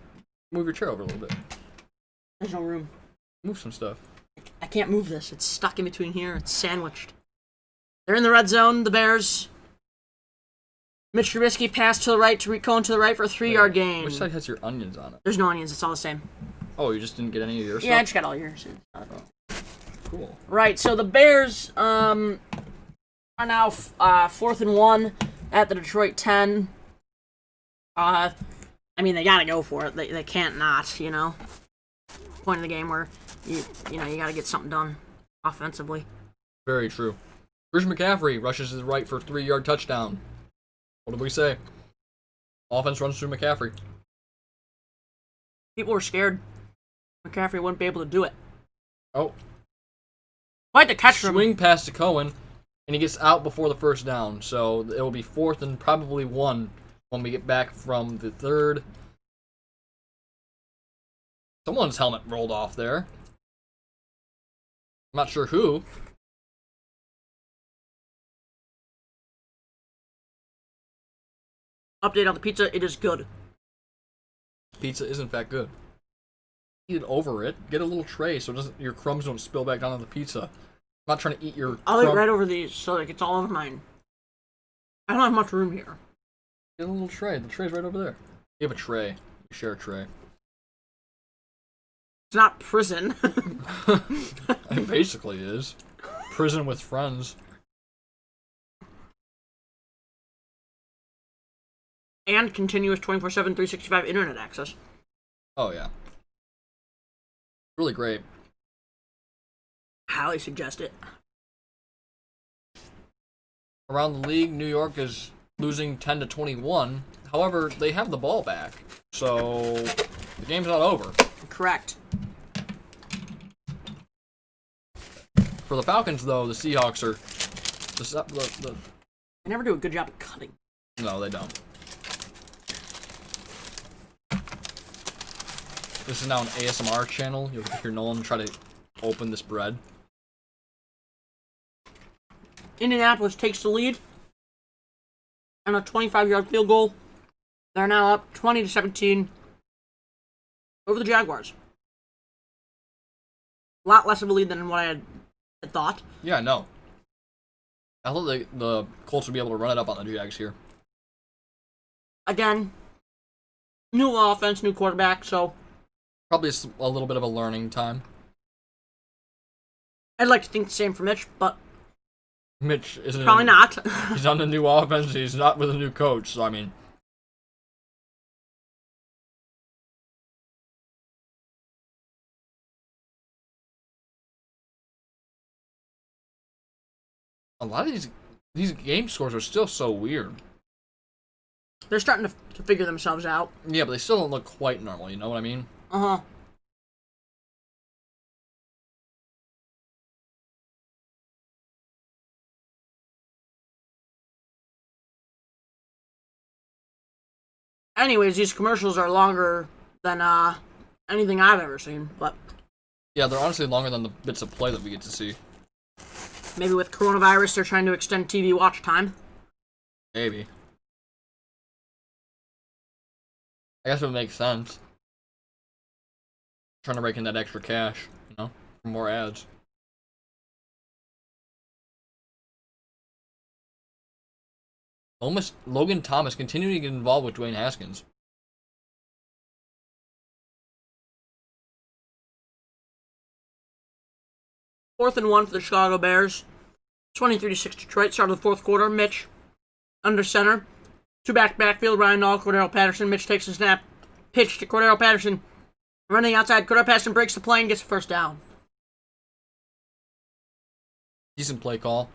move your chair over a little bit. There's no room. Move some stuff. I can't move this. It's stuck in between here. It's sandwiched. They're in the red zone, the Bears. Mitch Trubisky passed to the right, Tariq Cohen to the right for a 3-yard gain. Which side has your onions on it? There's no onions. It's all the same. Oh, you just didn't get any of your stuff? Yeah, I just got all yours. Cool. Right, so the Bears are now 4th and 1 at the Detroit 10. I mean, they gotta go for it. They can't not, you know. Point of the game where you gotta get something done offensively. Very true. Christian McCaffrey rushes his right for a 3-yard touchdown. What did we say? Offense runs through McCaffrey. People were scared McCaffrey wouldn't be able to do it. Oh. Quite the catch from Swing pass to Cohen, and he gets out before the first down. So it will be 4th and probably 1 when we get back from the 3rd. Someone's helmet rolled off there. I'm not sure who. Update on the pizza, it is good. Pizza is in fact good. Eat it over it. Get a little tray so your crumbs don't spill back down on the pizza. I'm not trying to eat your I'll eat right over these so like it's all over mine. I don't have much room here. Get a little tray. The tray's right over there. You have a tray. You share a tray. It's not prison. It basically is. Prison with friends. And continuous 24/7, 365 internet access. Oh, yeah. Really great. Highly suggest it. Around the league, New York is losing 10-21. However, they have the ball back. So, the game's not over. Correct. For the Falcons, though, the Seahawks are... I never do a good job of cutting. No, they don't. This is now an ASMR channel. You'll hear Nolan try to open this bread. Indianapolis takes the lead on a 25-yard field goal. They're now up 20-17 over the Jaguars. A lot less of a lead than what I had thought. Yeah, no. I thought the Colts would be able to run it up on the Jags here. Again, new offense, new quarterback, so Probably a little bit of a learning time. I'd like to think the same for Mitch, but Mitch isn't... probably not. He's on the new offense. He's not with a new coach, so I mean... A lot of these game scores are still so weird. They're starting to figure themselves out. Yeah, but they still don't look quite normal, you know what I mean? Uh-huh. Anyways, these commercials are longer than anything I've ever seen, but Yeah, they're honestly longer than the bits of play that we get to see. maybe with coronavirus, they're trying to extend TV watch time. Maybe. I guess it would make sense. Trying to rake in that extra cash, for more ads. Almost Logan Thomas continuing to get involved with Dwayne Haskins. Fourth and 1 for the Chicago Bears. 23-6 Detroit. Start of the fourth quarter. Mitch under center. Two backfield. Ryan Nall, Cordero Patterson. Mitch takes a snap. Pitch to Cordero Patterson. Running outside. Cordero Patterson breaks the play and gets the first down. Decent play call.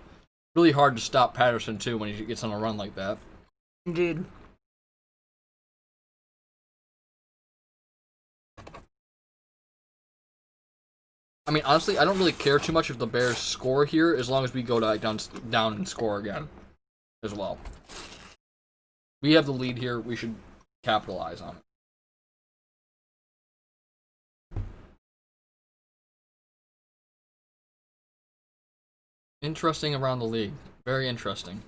Really hard to stop Patterson, too, when he gets on a run like that. Indeed. I mean, honestly, I don't really care too much if the Bears score here, as long as we go down and score again, as well. We have the lead here. We should capitalize on it. Interesting around the league. Very interesting.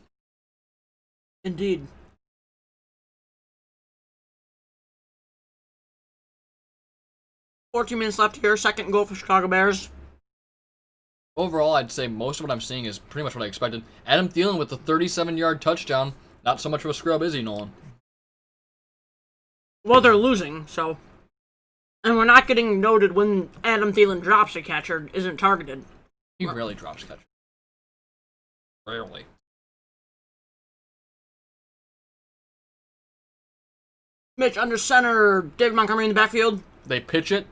Indeed. $14 minutes left here. Second goal for Chicago Bears. Overall, I'd say most of what I'm seeing is pretty much what I expected. Adam Thielen with the 37-yard touchdown. Not so much of a scrub, is he, Nolan? Well, they're losing, so. And we're not getting noted when Adam Thielen drops a catch or isn't targeted. He rarely drops catch. Rarely. Mitch under center. David Montgomery in the backfield. They pitch it.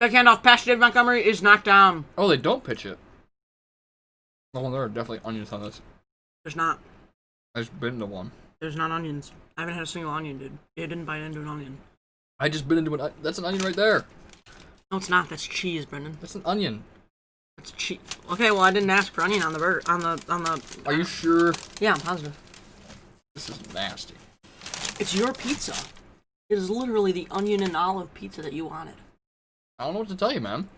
Backhand off pass to David Montgomery is knocked down. Oh, they don't pitch it. Well, there are definitely onions on this. There's not. I just bit into one. There's not onions. I haven't had a single onion, dude. You didn't bite into an onion. I just bit into an. That's an onion right there. No, it's not. That's cheese, Brendan. That's an onion. That's cheese. Okay, well, I didn't ask for onion on the burger. On the. Are you sure? Yeah, I'm positive. This is nasty. It's your pizza. It is literally the onion and olive pizza that you wanted. I don't know what to tell you, man.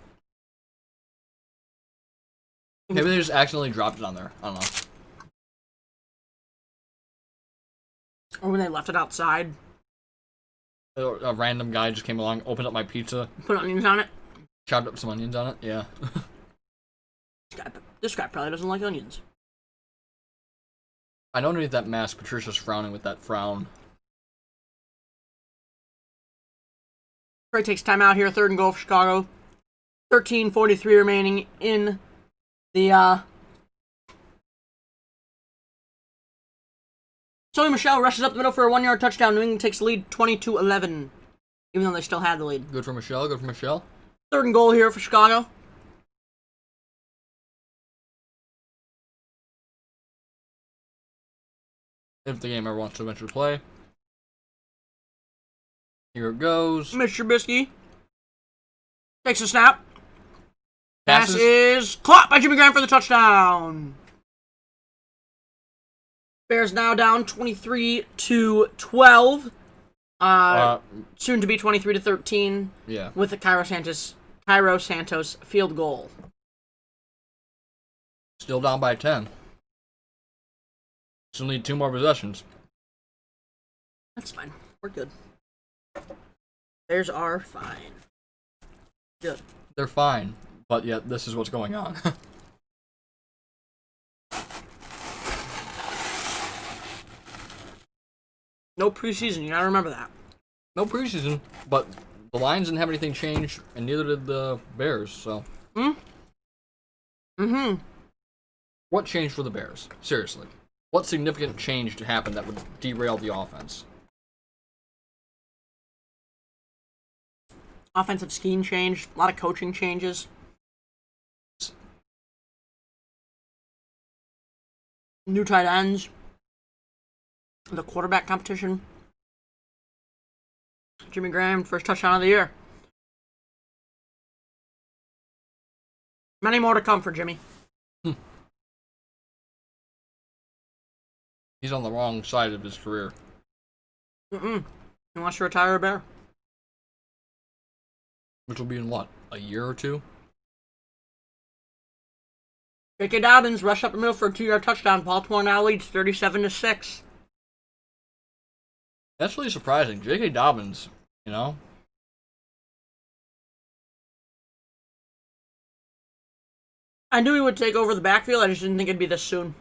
Maybe they just accidentally dropped it on there. I don't know. Or when they left it outside. A random guy just came along, opened up my pizza, Put onions on it. chopped up some onions on it. Yeah. This guy probably doesn't like onions. I know underneath that mask, Patricia's frowning with that frown. Detroit takes time out here. Third and goal for Chicago. 13:43 remaining in the Sony Michel rushes up the middle for a 1-yard touchdown. New England takes the lead 22-11. Even though they still had the lead. Good for Michelle. Good for Michelle. Third and goal here for Chicago. If the game ever wants to eventually play. Here it goes. Mitch Trubisky takes a snap. Passes. Pass is caught by Jimmy Graham for the touchdown. Bears now down 23-12. Soon to be 23-13. Yeah. With the Cairo Santos field goal. Still down by 10. Still need 2 more possessions. That's fine. We're good. Bears are fine. Good. They're fine, but yet this is what's going on. No preseason. You gotta remember that. No preseason, but the Lions didn't have anything change, and neither did the Bears, so. What changed for the Bears? Seriously. What significant change happened that would derail the offense? Offensive scheme changed. A lot of coaching changes. New tight ends. The quarterback competition. Jimmy Graham, first touchdown of the year. Many more to come for Jimmy. He's on the wrong side of his career. He wants to retire a Bear. Which will be in what? A year or two? J.K. Dobbins rushed up the middle for a 2-yard touchdown. Baltimore now leads 37-6. That's really surprising. J.K. Dobbins, you know? I knew he would take over the backfield. I just didn't think it'd be this soon.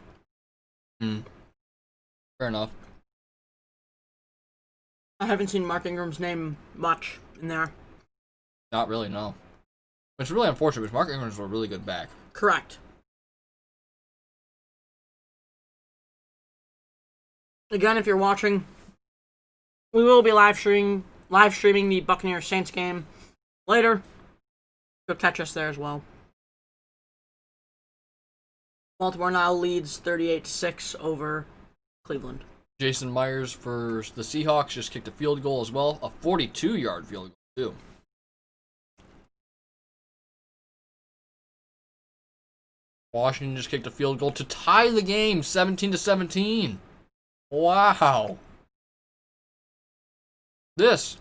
Fair enough. I haven't seen Mark Ingram's name much in there. Not really, no. It's really unfortunate because Mark Ingram's a really good back. Correct. Again, if you're watching, we will be live streaming the Buccaneers Saints game later. You'll catch us there as well. Baltimore now leads 38-6 over Cleveland. Jason Myers for the Seahawks just kicked a field goal as well. A 42-yard field goal, too. Washington just kicked a field goal to tie the game, 17-17. Wow. This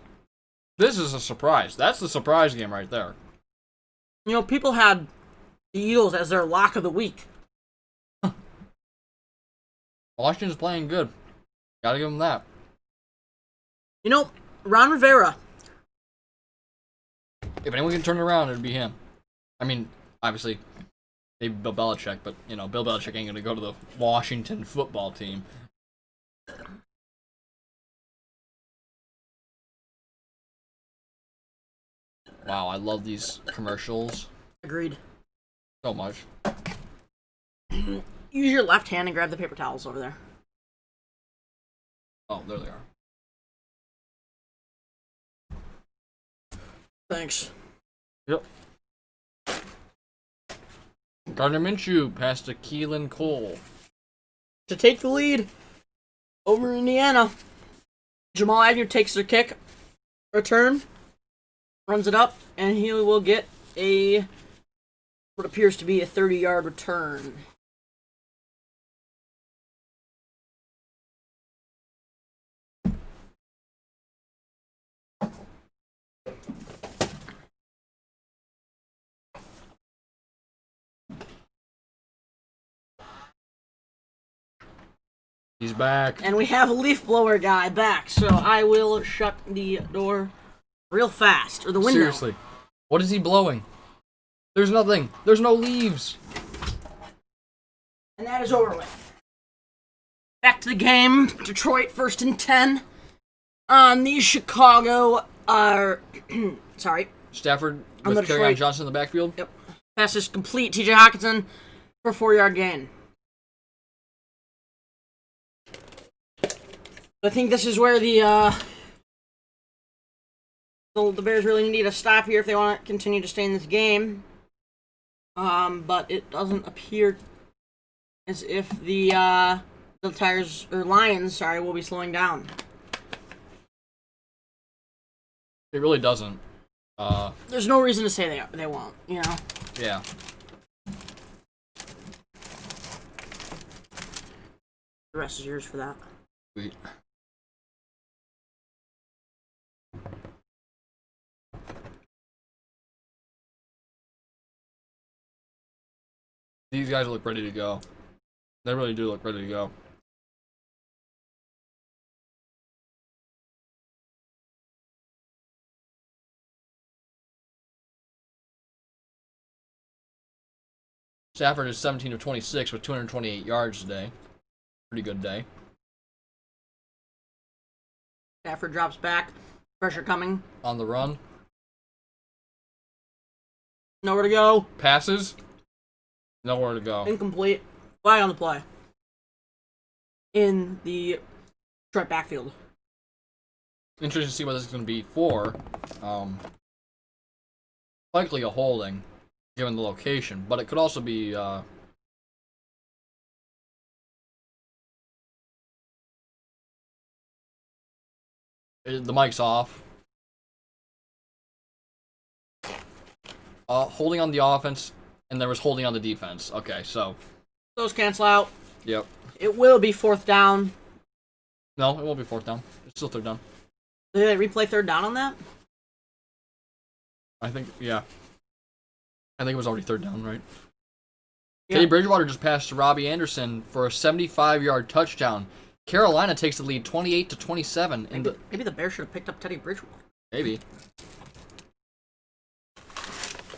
is a surprise. That's the surprise game right there. You know, people had the Eagles as their lock of the week. Washington's playing good. Gotta give them that. You know, Ron Rivera. If anyone can turn it around, it'd be him. I mean, obviously, maybe Bill Belichick, but, you know, Bill Belichick ain't gonna go to the Washington football team. Wow, I love these commercials Agreed. so much. Use your left hand and grab the paper towels over there. Oh, there they are. Thanks. Yep. Gardner Minshew passed to Keelan Cole. To take the lead over Indiana, Jamal Agnew takes their kick return, runs it up, and he will get what appears to be a 30-yard return. He's back. And we have a leaf blower guy back, so I will shut the door real fast, or the window. Seriously. What is he blowing? There's nothing. There's no leaves. And that is over with. Back to the game. Detroit 1st and 10 on the Chicago, sorry. Stafford On the with Kerryon Detroit. Johnson in the backfield. Yep. Pass is complete. TJ Hawkinson for a 4-yard gain. I think this is where the Bears really need to stop here if they want to continue to stay in this game. But it doesn't appear as if the Lions, will be slowing down. It really doesn't. There's no reason to say they won't, you know? Yeah. The rest is yours for that. Sweet. These guys look ready to go. They really do look ready to go. Stafford is 17 of 26 with 228 yards today. Pretty good day. Stafford drops back. Pressure coming. On the run. Nowhere to go. Passes. Nowhere to go. Incomplete. Flag on the play. In the Detroit backfield. Interesting to see what this is going to be for. Likely a holding, given the location, but it could also be the mic's off. Holding on the offense, and there was holding on the defense. Okay, so Those cancel out. yep. It will be 4th down. No, it won't be fourth down. It's still third down. Did they replay third down on that? I think, yeah. I think it was already third down, right? Yeah. Teddy Bridgewater just passed to Robbie Anderson for a 75-yard touchdown. Carolina takes the lead 28-27. Maybe the Bears should have picked up Teddy Bridgewater. Maybe.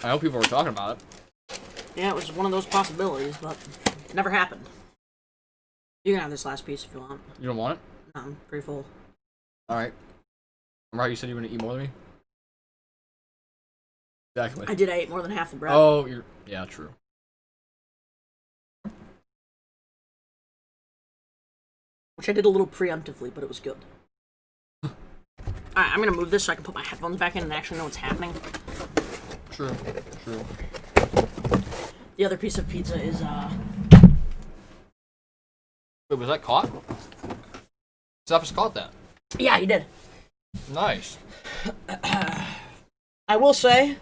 I hope people were talking about it. Yeah, it was one of those possibilities, but it never happened. You can have this last piece if you want. You don't want it? No, I'm pretty full. All right. Remember how you said you were going to eat more than me? Exactly. I ate more than half the bread. Oh, yeah, true. Which I did a little preemptively, but it was good. Alright, I'm gonna move this so I can put my headphones back in and actually know what's happening. True. The other piece of pizza is, Wait, was that caught? Cephas caught that. Yeah, he did. Nice. I will say,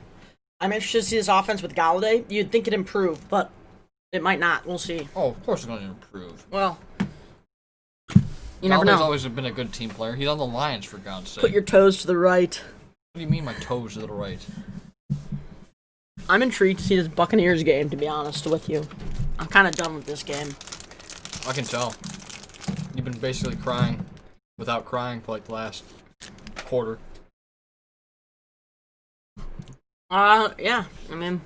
I'm interested to see this offense with Galladay. You'd think it improved, but it might not. We'll see. Oh, of course it's going to improve. Well, you never know. Galladay's always been a good team player. He's on the Lions, for God's sake. Put your toes to the right. What do you mean my toes to the right? I'm intrigued to see this Buccaneers game, to be honest with you. I'm kind of done with this game. I can tell. You've been basically crying without crying for like the last quarter. Yeah, I mean...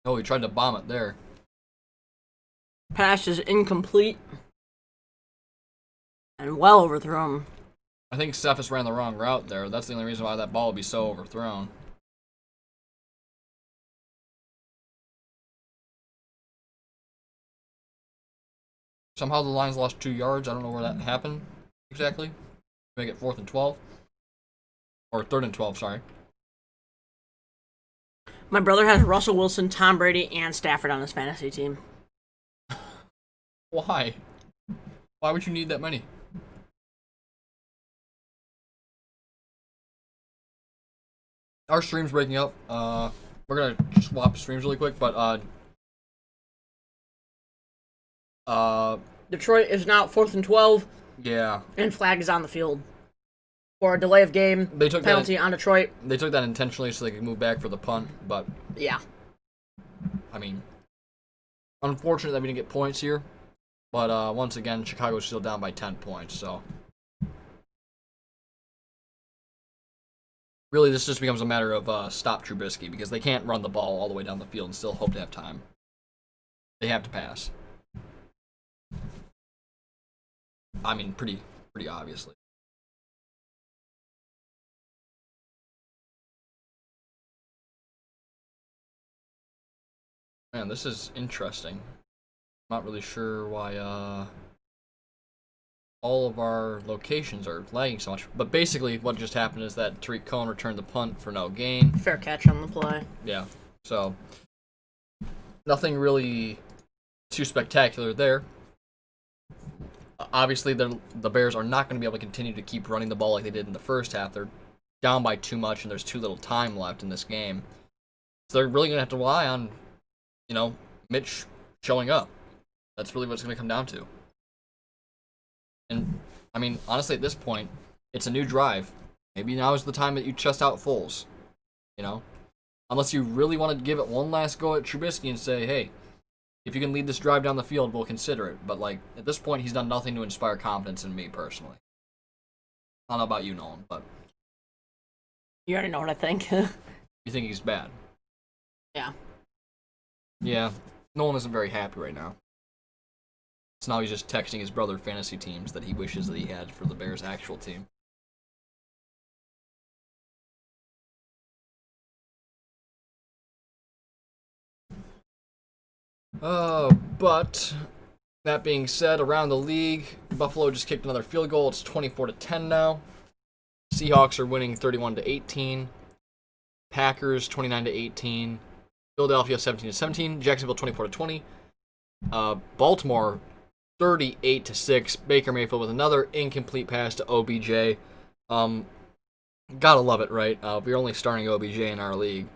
Oh, he tried to bomb it there. Pass is incomplete. And well overthrown. I think Cephas ran the wrong route there. That's the only reason why that ball would be so overthrown. Somehow the Lions lost 2 yards. I don't know where that happened exactly. Make it 4th and 12. Or 3rd and 12, sorry. My brother has Russell Wilson, Tom Brady, and Stafford on his fantasy team. Why? Why would you need that many? Our stream's breaking up. We're gonna swap streams really quick, but Detroit is now 4th and 12, yeah, and flag is on the field. For a delay of game, they took penalty on Detroit. They took that intentionally so they could move back for the punt, but Yeah. I mean, unfortunate that we didn't get points here. But once again, Chicago's still down by 10 points, so really this just becomes a matter of stop Trubisky, because they can't run the ball all the way down the field and still hope to have time. They have to pass. I mean, pretty obviously. Man, this is interesting. I'm not really sure why all of our locations are lagging so much. But basically what just happened is that Tariq Cohen returned the punt for no gain. Fair catch on the play. Yeah, so nothing really too spectacular there. Obviously, the Bears are not going to be able to continue to keep running the ball like they did in the first half. They're down by too much, and there's too little time left in this game. So they're really going to have to rely on, Mitch showing up. That's really what it's going to come down to. And, I mean, honestly, at this point, it's a new drive. Maybe now is the time that you chest out Foles. Unless you really want to give it one last go at Trubisky and say, hey, if you can lead this drive down the field, we'll consider it. But, at this point, he's done nothing to inspire confidence in me, personally. I don't know about you, Nolan, but... You already know what I think. You think he's bad? Yeah. Yeah. Nolan isn't very happy right now. So now he's just texting his brother fantasy teams that he wishes that he had for the Bears' actual team. But that being said, around the league, Buffalo just kicked another field goal. It's 24-10 now. Seahawks are winning 31-18. Packers 29-18. Philadelphia 17-17. Jacksonville 24-20. Baltimore 38-6. Baker Mayfield with another incomplete pass to OBJ. Gotta love it, right? We're only starting OBJ in our league.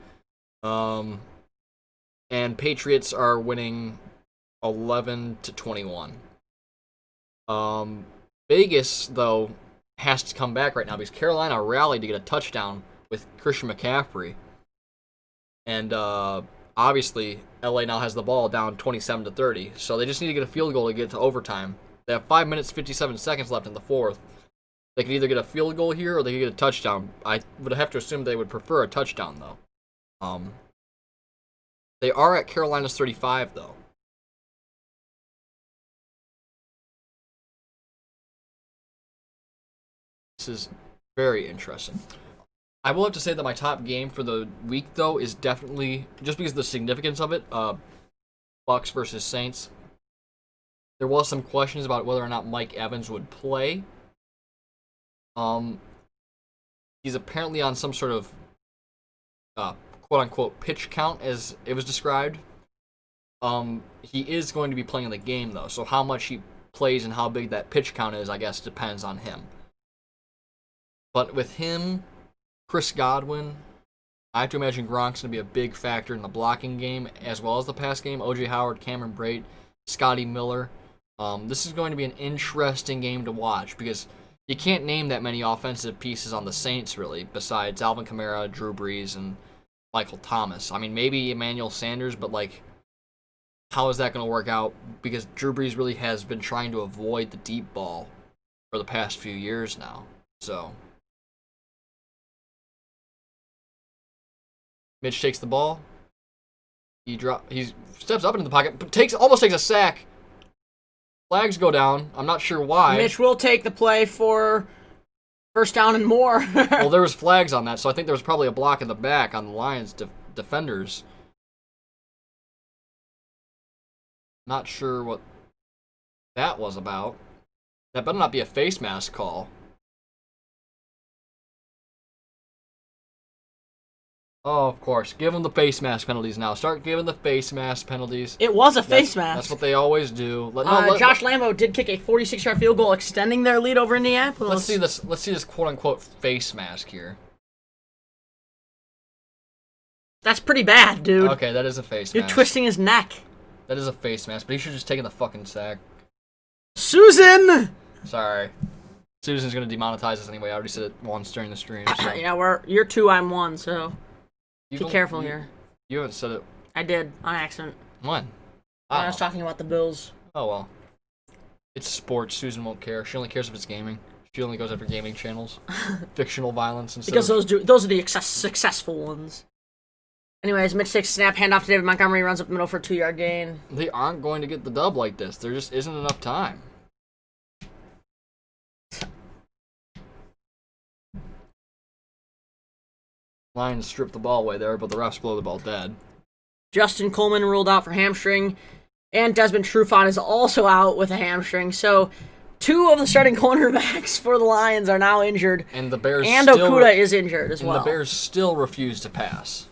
And Patriots are winning 11-21. Vegas, though, has to come back right now because Carolina rallied to get a touchdown with Christian McCaffrey. And obviously, LA now has the ball down 27-30. So they just need to get a field goal to get to overtime. They have 5 minutes, 57 seconds left in the fourth. They could either get a field goal here or they could get a touchdown. I would have to assume they would prefer a touchdown, though. They are at Carolina's 35, though. This is very interesting. I will have to say that my top game for the week, though, is definitely, just because of the significance of it, Bucks versus Saints. There was some questions about whether or not Mike Evans would play. He's apparently on some sort of quote-unquote pitch count, as it was described. He is going to be playing in the game, though, so how much he plays and how big that pitch count is, I guess, depends on him. But with him, Chris Godwin, I have to imagine Gronk's going to be a big factor in the blocking game as well as the pass game. O.J. Howard, Cameron Brate, Scotty Miller. This is going to be an interesting game to watch because you can't name that many offensive pieces on the Saints, really, besides Alvin Kamara, Drew Brees, and Michael Thomas. I mean, maybe Emmanuel Sanders, but, like, how is that going to work out? Because Drew Brees really has been trying to avoid the deep ball for the past few years now. So Mitch takes the ball. He steps up into the pocket, but almost takes a sack. Flags go down. I'm not sure why. Mitch will take the play for first down and more. Well, there was flags on that, so I think there was probably a block in the back on the Lions defenders. Not sure what that was about. That better not be a face mask call. Oh, of course. Give them the face mask penalties now. Start giving the face mask penalties. It was a face mask. That's what they always do. Josh Lambo did kick a 46-yard field goal, extending their lead over Indianapolis. Let's see this quote-unquote face mask here. That's pretty bad, dude. Okay, that is a face mask. You're twisting his neck. That is a face mask, but he should have just taken the fucking sack. Susan! Sorry. Susan's going to demonetize us anyway. I already said it once during the stream. So. Yeah, you're 2, I'm 1, so be careful here. You haven't said it. I did, on accident. When? I was talking about the Bills. Oh, well. It's sports. Susan won't care. She only cares if it's gaming. She only goes after gaming channels. Fictional violence instead because those are the successful ones. Anyways, Mitch takes a snap, handoff to David Montgomery, runs up the middle for a 2-yard gain. They aren't going to get the dub like this. There just isn't enough time. Lions strip the ball away there, but the refs blow the ball dead. Justin Coleman ruled out for hamstring, and Desmond Trufant is also out with a hamstring. So 2 of the starting cornerbacks for the Lions are now injured. And the Bears Okudah is injured as well. And the Bears still refuse to pass.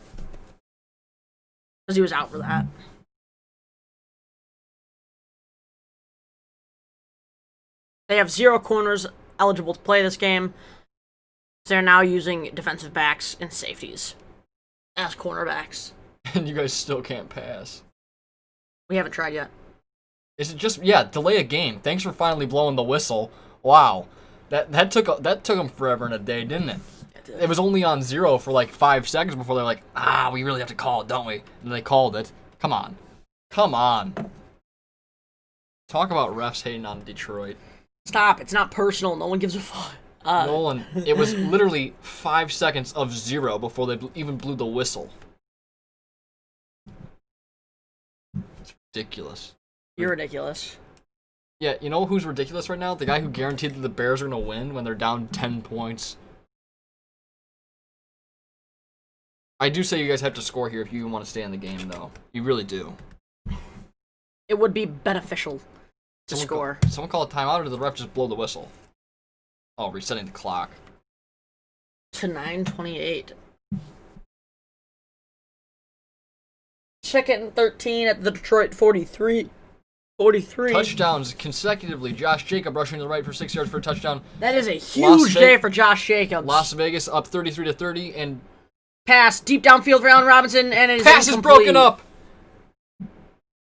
Because he was out for that. They have 0 corners eligible to play this game. They're now using defensive backs and safeties as cornerbacks. And you guys still can't pass. We haven't tried yet. Is it just delay a game? Thanks for finally blowing the whistle. Wow, that took them forever and a day, didn't it? It was only on 0 for like 5 seconds before they're like, we really have to call it, don't we? And they called it. Come on. Talk about refs hating on Detroit. Stop. It's not personal. No one gives a fuck. Nolan, it was literally 5 seconds of 0 before they even blew the whistle. It's ridiculous. You're ridiculous. Yeah, you know who's ridiculous right now? The guy who guaranteed that the Bears are going to win when they're down 10 points. I do say you guys have to score here if you want to stay in the game, though. You really do. It would be beneficial to score. Someone call a timeout, or did the ref just blow the whistle? Oh, resetting the clock. To 9:28. Second and 13 at the Detroit 43. 43. Touchdowns consecutively. Josh Jacob rushing to the right for 6 yards for a touchdown. That is a huge day for Josh Jacobs. Las Vegas up 33-30, and pass deep downfield for Allen Robinson, and it is pass is broken up.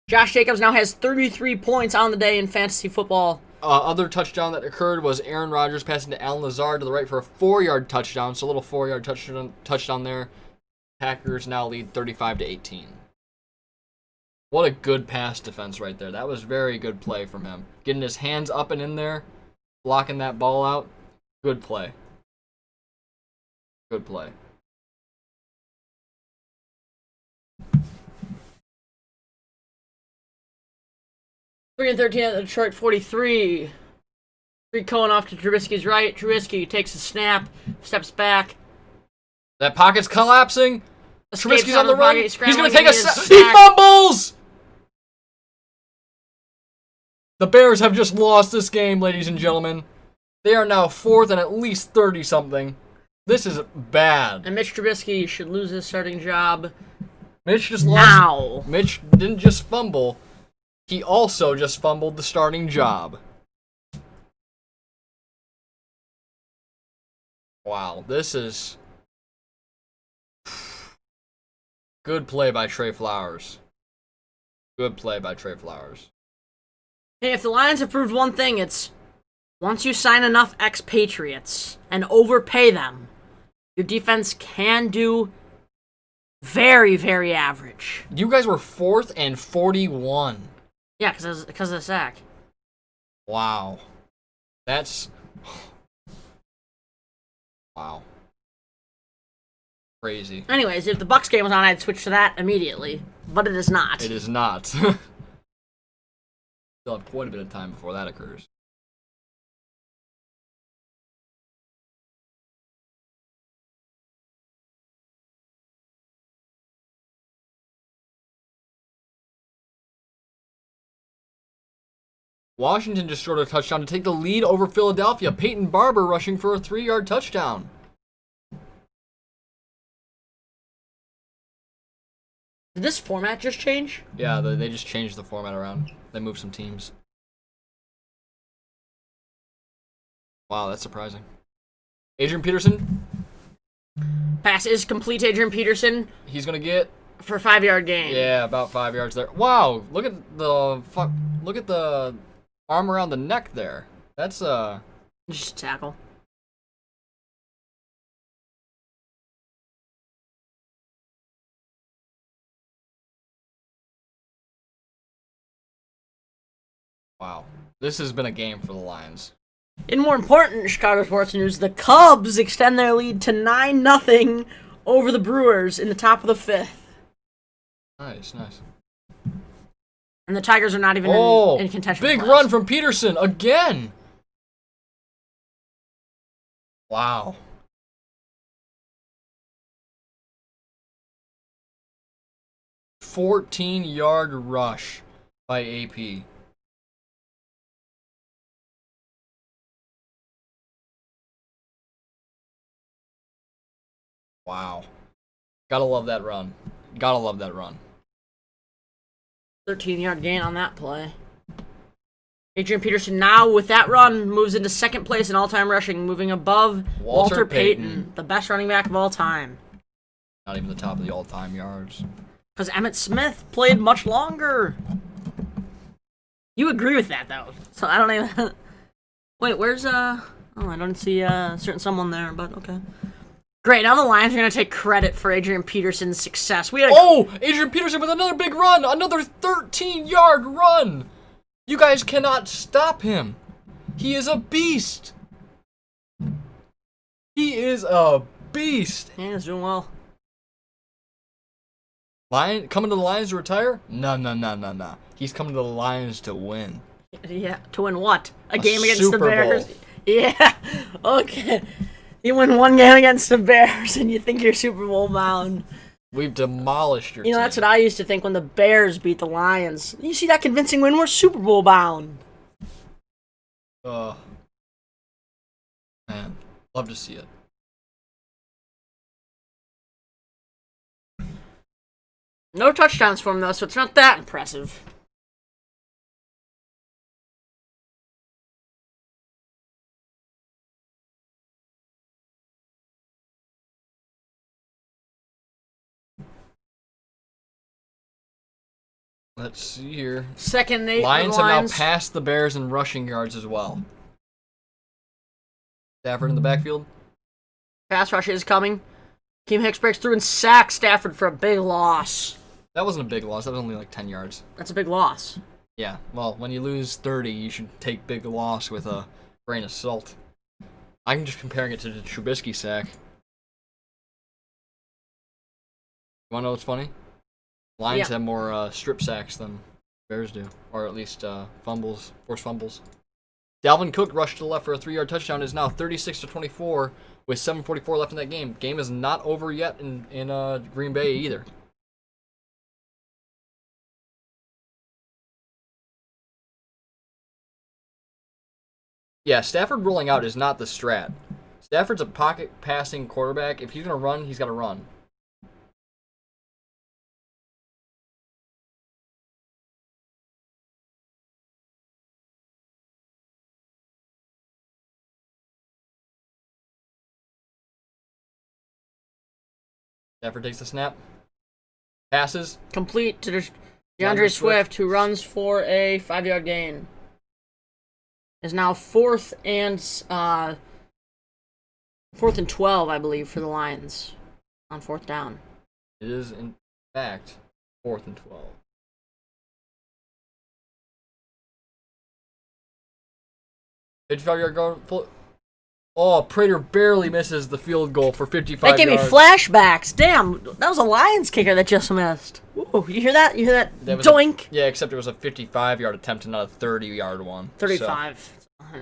Josh Jacobs now has 33 points on the day in fantasy football. Other touchdown that occurred was Aaron Rodgers passing to Allen Lazard to the right for a 4-yard touchdown. So a little 4-yard touchdown there. Packers now lead 35-18. What a good pass defense right there. That was very good play from him. Getting his hands up and in there, blocking that ball out. Good play. Good play. Three and 13 at the Detroit 43. Three Cohen off to Trubisky's right. Trubisky takes a snap, steps back. That pocket's collapsing. Trubisky's on the run. He's going to take a sack. He fumbles! The Bears have just lost this game, ladies and gentlemen. They are now 4th and at least 30-something. This is bad. And Mitch Trubisky should lose his starting job. Mitch just now. Lost. Mitch didn't just fumble. He also just fumbled the starting job. Wow, this is good play by Trey Flowers. Good play by Trey Flowers. Hey, if the Lions have proved one thing, it's once you sign enough expatriates and overpay them, your defense can do very, very average. You guys were 4th and 41. Yeah, because of the sack. Wow. That's... Wow. Crazy. Anyways, if the Bucs game was on, I'd switch to that immediately. But it is not. It is not. Still have quite a bit of time before that occurs. Washington just scored a touchdown to take the lead over Philadelphia. Peyton Barber rushing for a 3-yard touchdown. Did this format just change? Yeah, they just changed the format around. They moved some teams. Wow, that's surprising. Adrian Peterson. Pass is complete to Adrian Peterson. He's going to get... For a 5-yard gain. Yeah, about 5 yards there. Wow, look at the arm around the neck there. That's just a tackle. Wow. This has been a game for the Lions. In more important Chicago sports news, the Cubs extend their lead to 9-0 over the Brewers in the top of the 5th. Nice. And the Tigers are not even in contention. Big run from Peterson again. Wow. – 14-yard rush by AP. Wow. Gotta love that run. 13-yard gain on that play. Adrian Peterson now, with that run, moves into second place in all-time rushing, moving above Walter Payton, the best running back of all time. Not even the top of the all-time yards. Because Emmitt Smith played much longer. You agree with that, though. So I don't even... Wait, where's, Oh, I don't see certain someone there, but okay. Great, now the Lions are going to take credit for Adrian Peterson's success. Adrian Peterson with another big run! Another 13-yard run! You guys cannot stop him. He is a beast. He is a beast. Yeah, he's doing well. Coming to the Lions to retire? No. He's coming to the Lions to win. Yeah, to win what? A game against the Bears? Bowl. Yeah, okay. You win one game against the Bears and you think you're Super Bowl bound. We've demolished your team. That's what I used to think when the Bears beat the Lions. You see that convincing win? We're Super Bowl bound. Man, love to see it. No touchdowns for him, though, so it's not that impressive. Let's see here. Second and 8 Lions for the have Lions. now passed the Bears in rushing yards as well. Stafford in the backfield. Pass rush is coming. Keem Hicks breaks through and sacks Stafford for a big loss. That wasn't a big loss. That was only like 10 yards. That's a big loss. Yeah, well, when you lose 30, you should take big loss with a grain of salt. I'm just comparing it to the Trubisky sack. You wanna know what's funny? Lions have more strip sacks than Bears do, or at least fumbles, forced fumbles. Dalvin Cook rushed to the left for a 3-yard touchdown. Is now 36-24 with 7:44 left in that game. Game is not over yet in Green Bay either. Yeah, Stafford rolling out is not the strat. Stafford's a pocket passing quarterback. If he's gonna run, he's got to run. Stafford takes the snap. Passes. Complete to DeAndre Swift, who runs for a 5-yard gain. Is now 4th and 12, I believe, for the Lions on 4th down. It is, in fact, 4th and 12. $55-yard goal. Oh, Prater barely misses the field goal for 55 That gave yards. me flashbacks. Damn, that was a Lions kicker that just missed. Ooh, you hear that? You hear that? Doink. Yeah, except it was a 55-yard attempt and not a 30-yard one. 35. So.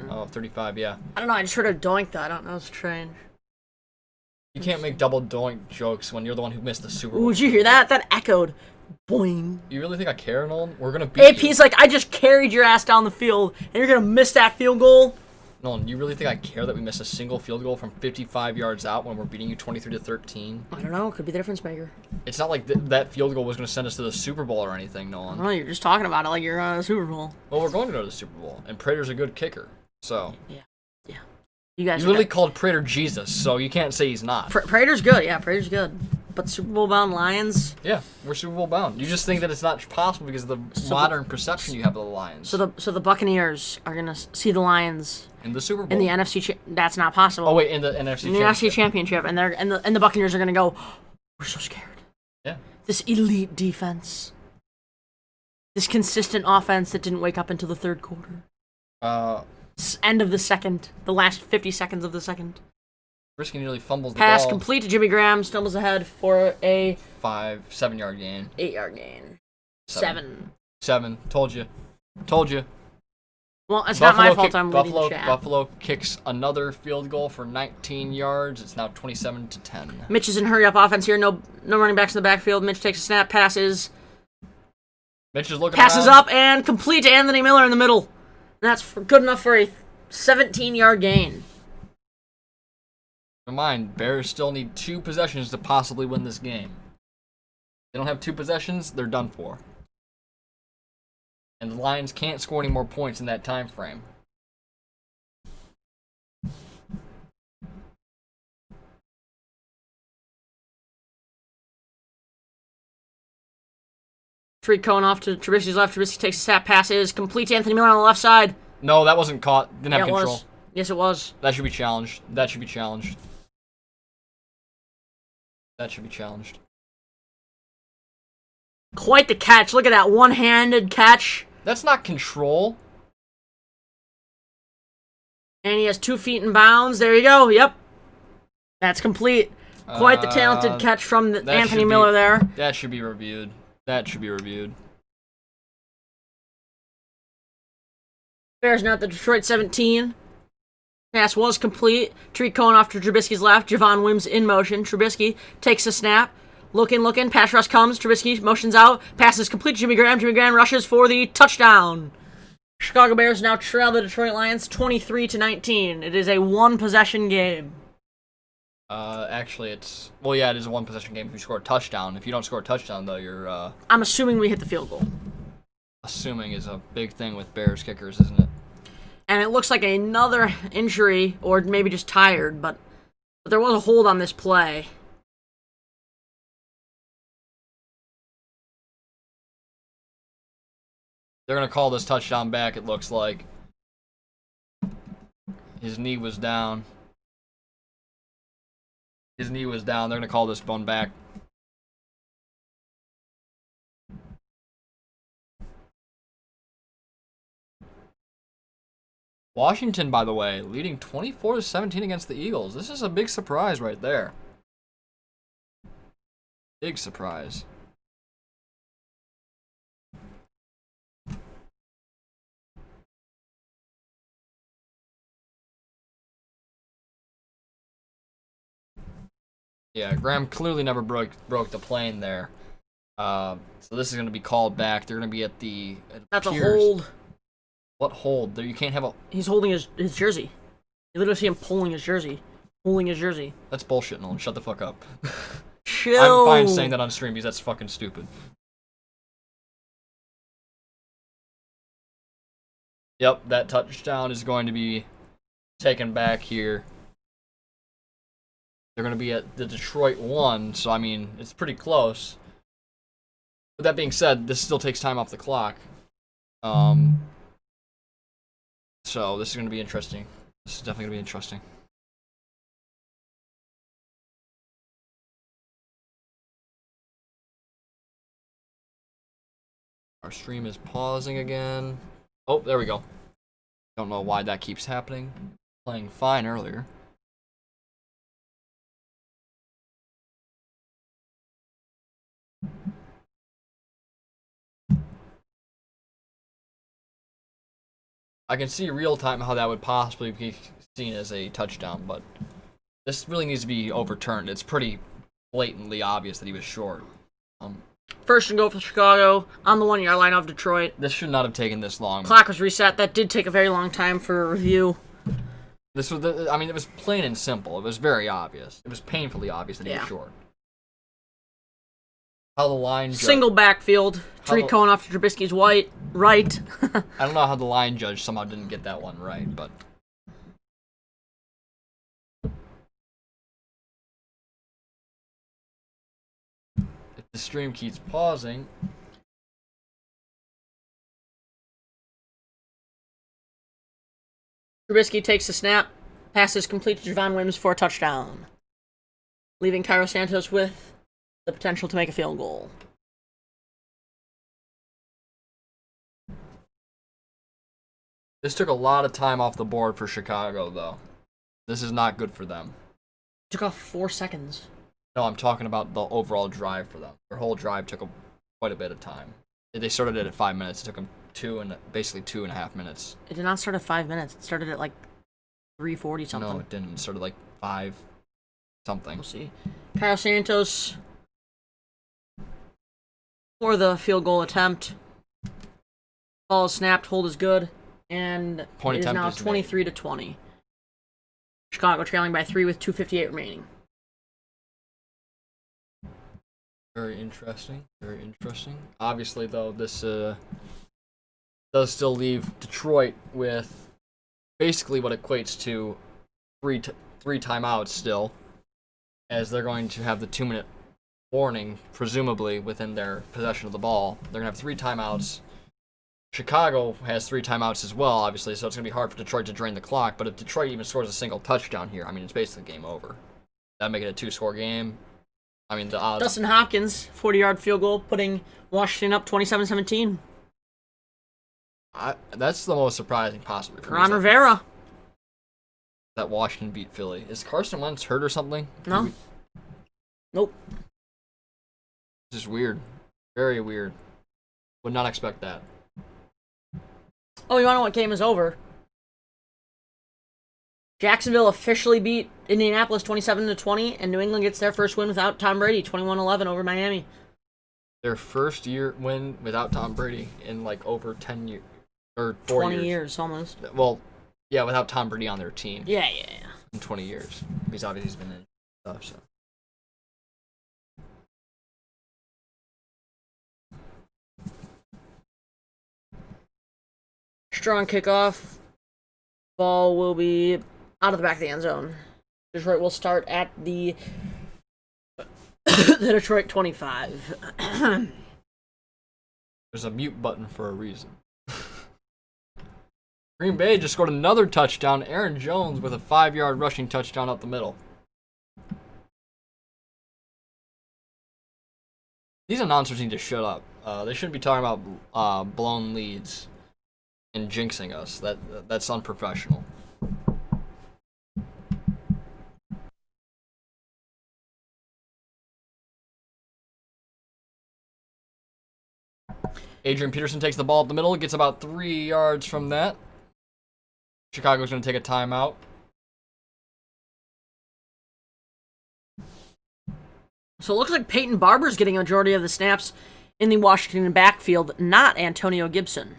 Oh, 35, yeah. I don't know. I just heard a doink, though. I don't know. It's strange. You can't make double doink jokes when you're the one who missed the Super Bowl. Ooh, did you hear that? That echoed. Boing. You really think I care, Nolan? We're going to beat you. AP's like, I just carried your ass down the field, and you're going to miss that field goal? Nolan, you really think I care that we missed a single field goal from 55 yards out when we're beating you 23-13? I don't know. It could be the difference maker. It's not like that field goal was going to send us to the Super Bowl or anything, Nolan. Oh, you're just talking about it like you're on a Super Bowl. Well, we're going to go to the Super Bowl, and Prater's a good kicker, so... Yeah. You guys literally called Prater Jesus, so you can't say he's not. Prater's good. Yeah, Prater's good. But Super Bowl bound Lions... Yeah, we're Super Bowl bound. You just think that it's not possible because of the modern perception you have of the Lions. So the Buccaneers are going to see the Lions... in the Super Bowl. In the NFC... That's not possible. Oh, wait, in the NFC in the NFC Championship. And the Buccaneers are going to go, we're so scared. Yeah. This elite defense. This consistent offense that didn't wake up until the third quarter. End of the second. The last 50 seconds of the second. Trubisky nearly fumbles the Pass ball. complete to Jimmy Graham. Stumbles ahead for a... 7-yard gain. 8-yard gain. 7. Told you. Well, it's not my fault I'm leading the chat. Buffalo kicks another field goal for 19 yards. It's now 27-10. Mitch is in hurry-up offense here. No running backs in the backfield. Mitch takes a snap. Passes. Mitch is looking Passes around. up and complete to Anthony Miller in the middle. And that's good enough for a 17-yard gain. Keep in mind, Bears still need 2 possessions to possibly win this game. They don't have 2 possessions, they're done for. And the Lions can't score any more points in that time frame. Tariq Cohen off to Trubisky's left. Trubisky takes a snap. Passes complete to Anthony Miller on the left side. No, that wasn't caught. Didn't have Yeah, it control. was. Yes, it was. That should be challenged. That should be challenged. Quite the catch. Look at that one-handed catch. That's not control. And he has 2 feet in bounds. There you go. Yep. That's complete. Quite the talented catch from Anthony Miller there. That should be reviewed. Bears now at the Detroit 17. Pass was complete. Tariq Cohen off to Trubisky's left. Javon Wims in motion. Trubisky takes a snap. Looking. Pass rush comes. Trubisky motions out. Pass is complete to Jimmy Graham. Jimmy Graham rushes for the touchdown. Chicago Bears now trail the Detroit Lions 23-19. It is a 1-possession game. Actually, it is a 1-possession game if you score a touchdown. If you don't score a touchdown, though, you're, I'm assuming we hit the field goal. Assuming is a big thing with Bears kickers, isn't it? And it looks like another injury, or maybe just tired, but there was a hold on this play. They're going to call this touchdown back, it looks like. His knee was down. They're going to call this one back. Washington, by the way, leading 24-17 against the Eagles. This is a big surprise right there. Big surprise. Yeah, Graham clearly never broke the plane there. So this is going to be called back. They're going to be at the... That's a hold. What hold? There, you can't have a... He's holding his jersey. You literally see him pulling his jersey. Pulling his jersey. That's bullshit, Nolan. Shut the fuck up. Chill. I'm fine saying that on stream because that's fucking stupid. Yep, that touchdown is going to be taken back here. They're going to be at the Detroit 1, so I mean, it's pretty close. With that being said, this still takes time off the clock. So this is going to be interesting. This is definitely going to be interesting. Our stream is pausing again. Oh, there we go. Don't know why that keeps happening. Playing fine earlier. I can see real time how that would possibly be seen as a touchdown, but this really needs to be overturned. It's pretty blatantly obvious that he was short. First and goal for Chicago on the 1 yard line of Detroit. This should not have taken this long. Clock was reset. That did take a very long time for review. This was, it was plain and simple. It was very obvious. It was painfully obvious that he was short. How the line single backfield. Tariq Cohen off to Trubisky's right. I don't know how the line judge somehow didn't get that one right, but if the stream keeps pausing. Trubisky takes the snap. Pass is complete to Javon Wims for a touchdown, leaving Cairo Santos with the potential to make a field goal. This took a lot of time off the board for Chicago, though. This is not good for them. Took off 4 seconds. No, I'm talking about the overall drive for them. Their whole drive took quite a bit of time. They started it at 5 minutes. It took them basically 2.5 minutes. It did not start at 5 minutes. It started at like 3:40 something. No, it didn't. It started like 5 something. We'll see. Cairo Santos for the field goal attempt. Ball is snapped, hold is good, and Point it is now 23-20. Chicago trailing by 3 with 2:58 remaining. Very interesting. Very interesting. Obviously, though, this does still leave Detroit with basically what equates to three timeouts still, as they're going to have the 2-minute warning, presumably, within their possession of the ball. They're going to have 3 timeouts. Chicago has 3 timeouts as well, obviously, so it's going to be hard for Detroit to drain the clock. But if Detroit even scores a single touchdown here, I mean, it's basically game over. That'd make it a 2-score game. I mean, the odds... Dustin Hopkins, 40-yard field goal, putting Washington up 27-17. That's the most surprising possibly. Ron Rivera. That Washington beat Philly. Is Carson Wentz hurt or something? No. Nope. This is weird. Very weird. Would not expect that. Oh, you want to know what game is over? Jacksonville officially beat Indianapolis 27-20, and New England gets their first win without Tom Brady, 21-11 over Miami. Their first year win without Tom Brady in like over 10 years. Or 4 years. 20 years, almost. Well, yeah, without Tom Brady on their team. Yeah. In 20 years. He's obviously been in stuff, so. Strong kickoff. Ball will be out of the back of the end zone. Detroit will start at the Detroit 25. There's a mute button for a reason. Green Bay just scored another touchdown. Aaron Jones with a 5-yard rushing touchdown up the middle. These announcers need to shut up. They shouldn't be talking about blown leads and jinxing us. That's unprofessional. Adrian Peterson takes the ball up the middle, gets about 3 yards from that. Chicago's going to take a timeout. So it looks like Peyton Barber's getting a majority of the snaps in the Washington backfield, not Antonio Gibson.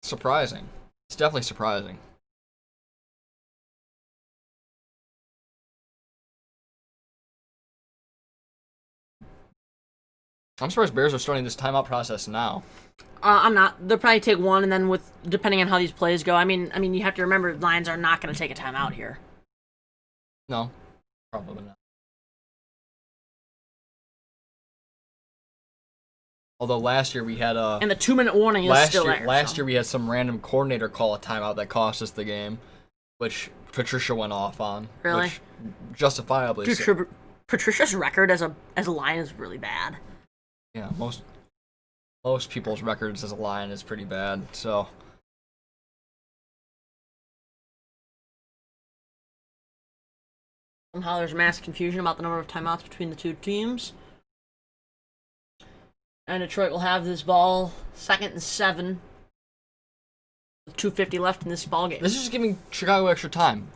Surprising. It's definitely surprising. I'm surprised Bears are starting this timeout process now. I'm not. They'll probably take one, and then depending on how these plays go. I mean, you have to remember Lions are not going to take a timeout here. No, probably not. Although last year we had and the 2-minute warning is still there. Last year we had some random coordinator call a timeout that cost us the game, which Patricia went off on. Really? Which justifiably. Dude, Patricia's record as a Lion is really bad. Yeah, most people's records as a Lion is pretty bad. So. Somehow there's mass confusion about the number of timeouts between the two teams. And Detroit will have this ball 2nd and 7. With 2:50 left in this ball game. This is just giving Chicago extra time.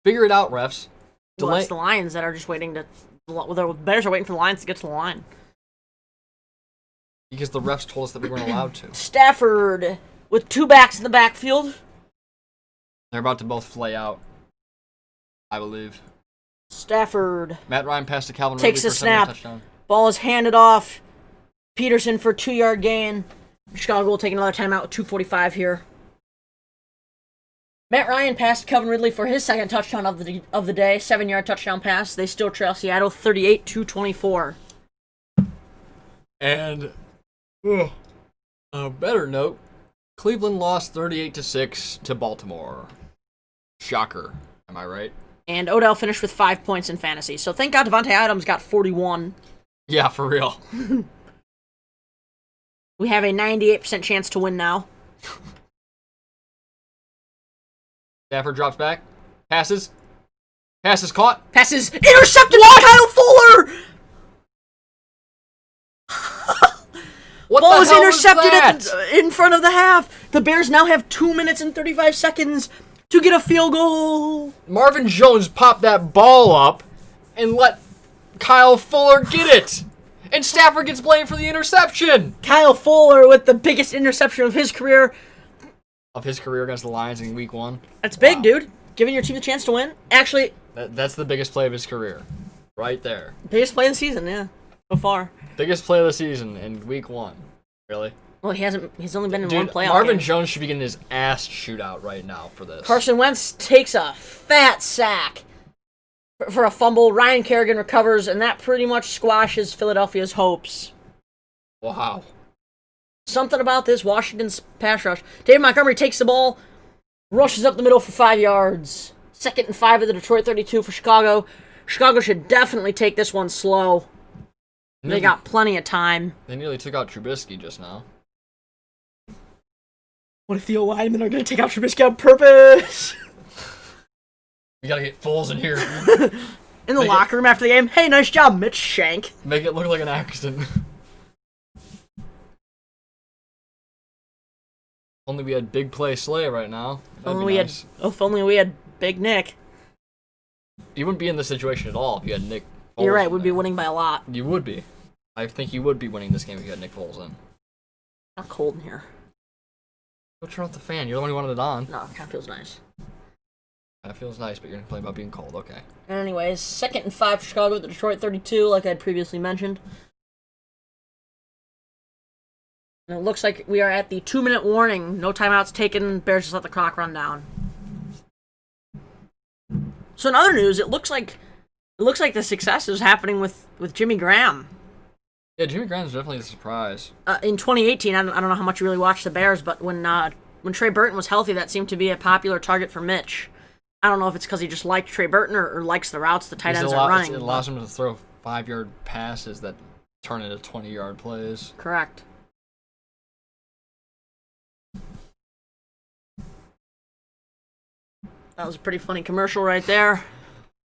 Figure it out, refs. Well, it's the Lions that are just waiting to. The Bears are waiting for the Lions to get to the line. Because the refs told us that we weren't allowed to. Stafford with 2 backs in the backfield. They're about to both flay out, I believe. Stafford. Matt Ryan passed to Calvin Takes Ridley a for snap. touchdown. Ball is handed off. Peterson for a 2-yard gain. Chicago will take another timeout with 2:45 here. Matt Ryan passed Calvin Ridley for his 2nd touchdown of the day. 7-yard touchdown pass. They still trail Seattle 38-24. And on a better note, Cleveland lost 38-6 to Baltimore. Shocker. Am I right? And Odell finished with 5 points in fantasy. So thank God Devontae Adams got 41. Yeah, for real. We have a 98% chance to win now. Stafford drops back. Passes. Passes caught. Passes intercepted by Kyle Fuller! What Ball the was hell intercepted in front of the half. The Bears now have 2 minutes and 35 seconds to get a field goal. Marvin Jones popped that ball up and let Kyle Fuller get it. And Stafford gets blamed for the interception. Kyle Fuller with the biggest interception of his career. Of his career against the Lions in week 1. That's big, dude. Giving your team the chance to win. Actually, that's the biggest play of his career. Right there. Biggest play of the season, yeah. So far. Biggest play of the season in week 1. Really? Well, he's only been in Dude, one playoff Marvin game. Jones should be getting his ass shoot out right now for this. Carson Wentz takes a fat sack for a fumble. Ryan Kerrigan recovers, and that pretty much squashes Philadelphia's hopes. Wow. Something about this Washington's pass rush. David Montgomery takes the ball, rushes up the middle for 5 yards. 2nd and 5 at the Detroit 32 for Chicago. Chicago should definitely take this one slow. They got plenty of time. They nearly took out Trubisky just now. What if the O-linemen are going to take out Trubisky on purpose? We gotta get Foles in here. In the locker room after the game. Hey, nice job, Mitch Shank. Make it look like an accident. Only we had Big Play Slay right now. If only we had Big Nick. You wouldn't be in this situation at all if you had Nick Foles. You're right, we'd be winning by a lot. You would be. I think you would be winning this game if you had Nick Foles in. Not cold in here. Go turn off the fan. You're the one who wanted it on. No, it kind of feels nice. That feels nice, but you're going to complain about being cold. Okay. Anyways, 2nd and 5 for Chicago at the Detroit 32, like I had previously mentioned. And it looks like we are at the 2-minute warning. No timeouts taken. Bears just let the clock run down. So in other news, it looks like the success is happening with Jimmy Graham. Yeah, Jimmy Graham's definitely a surprise. In 2018, I don't know how much you really watched the Bears, but when Trey Burton was healthy, that seemed to be a popular target for Mitch. I don't know if it's because he just liked Trey Burton or likes the routes the tight ends are running. It allows him to throw 5-yard passes that turn into 20-yard plays. Correct. That was a pretty funny commercial right there.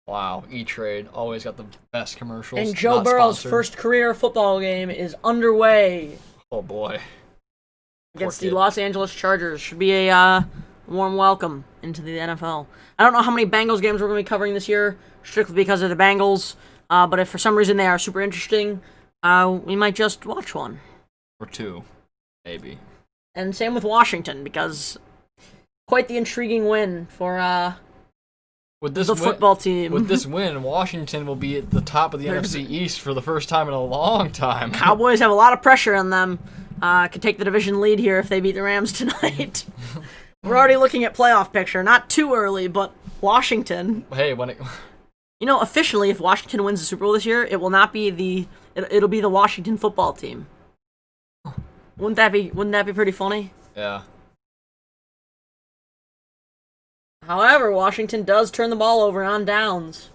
Wow, E-Trade always got the best commercials. And Joe Burrow's first career football game is underway. Oh boy. Against the Los Angeles Chargers. Should be a warm welcome into the NFL. I don't know how many Bengals games we're going to be covering this year, strictly because of the Bengals. But if for some reason they are super interesting, we might just watch one. Or two, maybe. And same with Washington, because quite the intriguing win for the football team. With this win, Washington will be at the top of the NFC East for the first time in a long time. Cowboys have a lot of pressure on them. Could take the division lead here if they beat the Rams tonight. We're already looking at playoff picture. Not too early, but Washington. Hey, officially, if Washington wins the Super Bowl this year, it will not be it'll be the Washington football team. Wouldn't that be pretty funny? Yeah. However, Washington does turn the ball over on downs.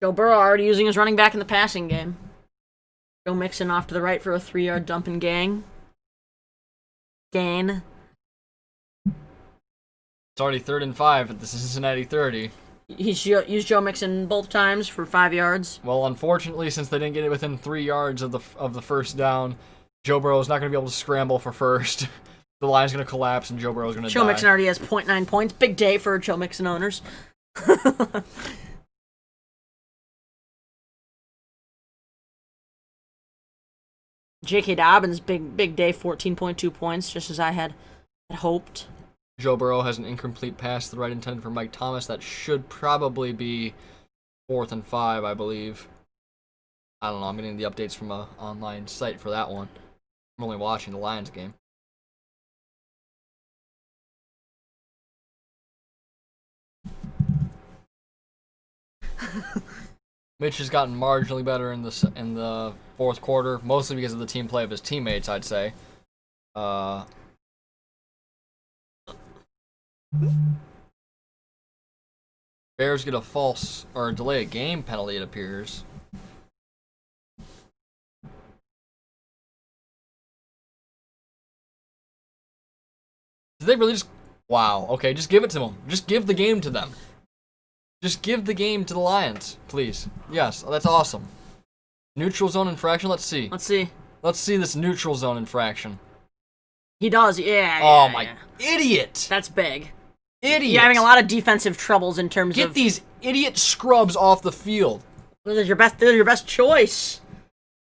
Joe Burrow already using his running back in the passing game. Joe Mixon off to the right for a 3-yard dump and gain. It's already 3rd and 5 at the Cincinnati 30. He's used Joe Mixon both times for 5 yards. Well, unfortunately, since they didn't get it within 3 yards of the first down, Joe Burrow is not going to be able to scramble for first. The line's going to collapse and Joe Burrow's going to die. Joe Mixon already has 0.9 points. Big day for Joe Mixon owners. J.K. Dobbins, big day, 14.2 points, just as I had hoped. Joe Burrow has an incomplete pass to the right intended for Mike Thomas. That should probably be 4th and 5, I believe. I don't know. I'm getting the updates from an online site for that one. I'm only watching the Lions game. Mitch has gotten marginally better in the fourth quarter, mostly because of the team play of his teammates, I'd say. Bears get a false or delay a game penalty, it appears. Did they really just... Wow, okay, just give it to them. Just give the game to them. Just give the game to the Lions, please. Yes, that's awesome. Neutral zone infraction, let's see. Let's see. Let's see this neutral zone infraction. He does, yeah. Oh my... Idiot! That's big. Idiot! You're having a lot of defensive troubles in terms of... Get these idiot scrubs off the field. They're your best choice.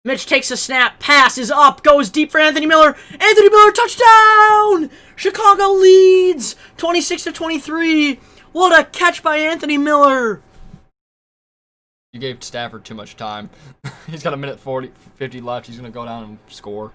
Mitch takes a snap, pass is up, goes deep for Anthony Miller. Anthony Miller, touchdown! Chicago leads 26-23. What a catch by Anthony Miller. You gave Stafford too much time. He's got a minute 50 left. He's going to go down and score.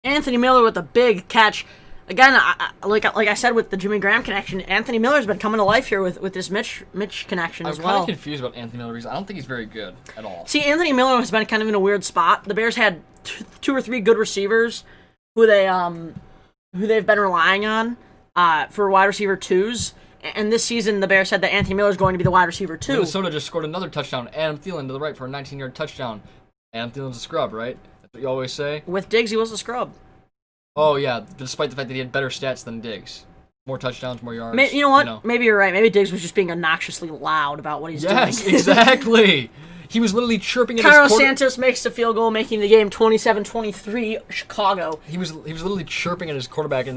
Anthony Miller with a big catch. Again, like I said with the Jimmy Graham connection, Anthony Miller's been coming to life here with this Mitch connection as well. I'm kind of confused about Anthony Miller because I don't think he's very good at all. See, Anthony Miller has been kind of in a weird spot. The Bears had 2 or 3 good receivers who they've been relying on for wide receiver 2s. And this season, the Bears said that Anthony Miller is going to be the wide receiver 2. Minnesota just scored another touchdown. Adam Thielen to the right for a 19-yard touchdown. Adam Thielen's a scrub, right? That's what you always say. With Diggs, he was a scrub. Oh, yeah, despite the fact that he had better stats than Diggs. More touchdowns, more yards. You know what? Maybe you're right. Maybe Diggs was just being obnoxiously loud about what he's doing. Yes, exactly. He was literally chirping at Carlos Santos makes the field goal, making the game 27-23 Chicago. He was literally chirping at his quarterback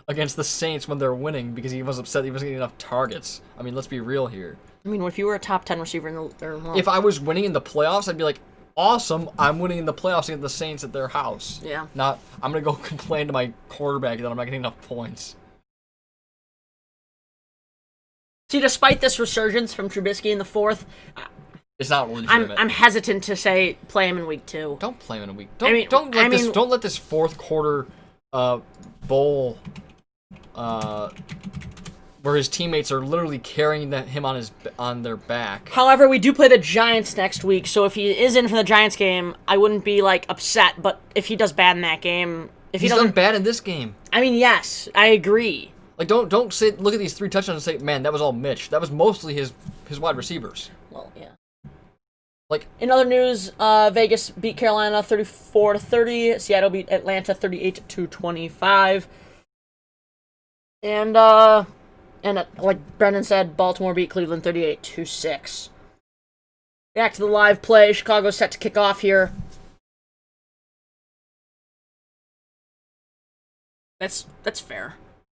against the Saints when they're winning because he was upset he wasn't getting enough targets. I mean, let's be real here. I mean, if you were a top 10 receiver if I was winning in the playoffs, I'd be like, awesome, I'm winning in the playoffs against the Saints at their house. Yeah. Not, I'm going to go complain to my quarterback that I'm not getting enough points. See, despite this resurgence from Trubisky in the fourth, It's not legitimate. I'm hesitant to say play him in week 2. Don't play him in a week. Don't let this fourth quarter bowl where his teammates are literally carrying him on their back. However, we do play the Giants next week, so if he is in for the Giants game, I wouldn't be upset. But if he does bad in that game, he's done bad in this game. I mean, yes, I agree. Don't look at these 3 touchdowns and say, man, that was all Mitch. That was mostly his wide receivers. Well, yeah. In other news, Vegas beat Carolina 34-30. Seattle beat Atlanta 38-25. And like Brendan said, Baltimore beat Cleveland 38-6. Back to the live play. Chicago's set to kick off here. That's fair.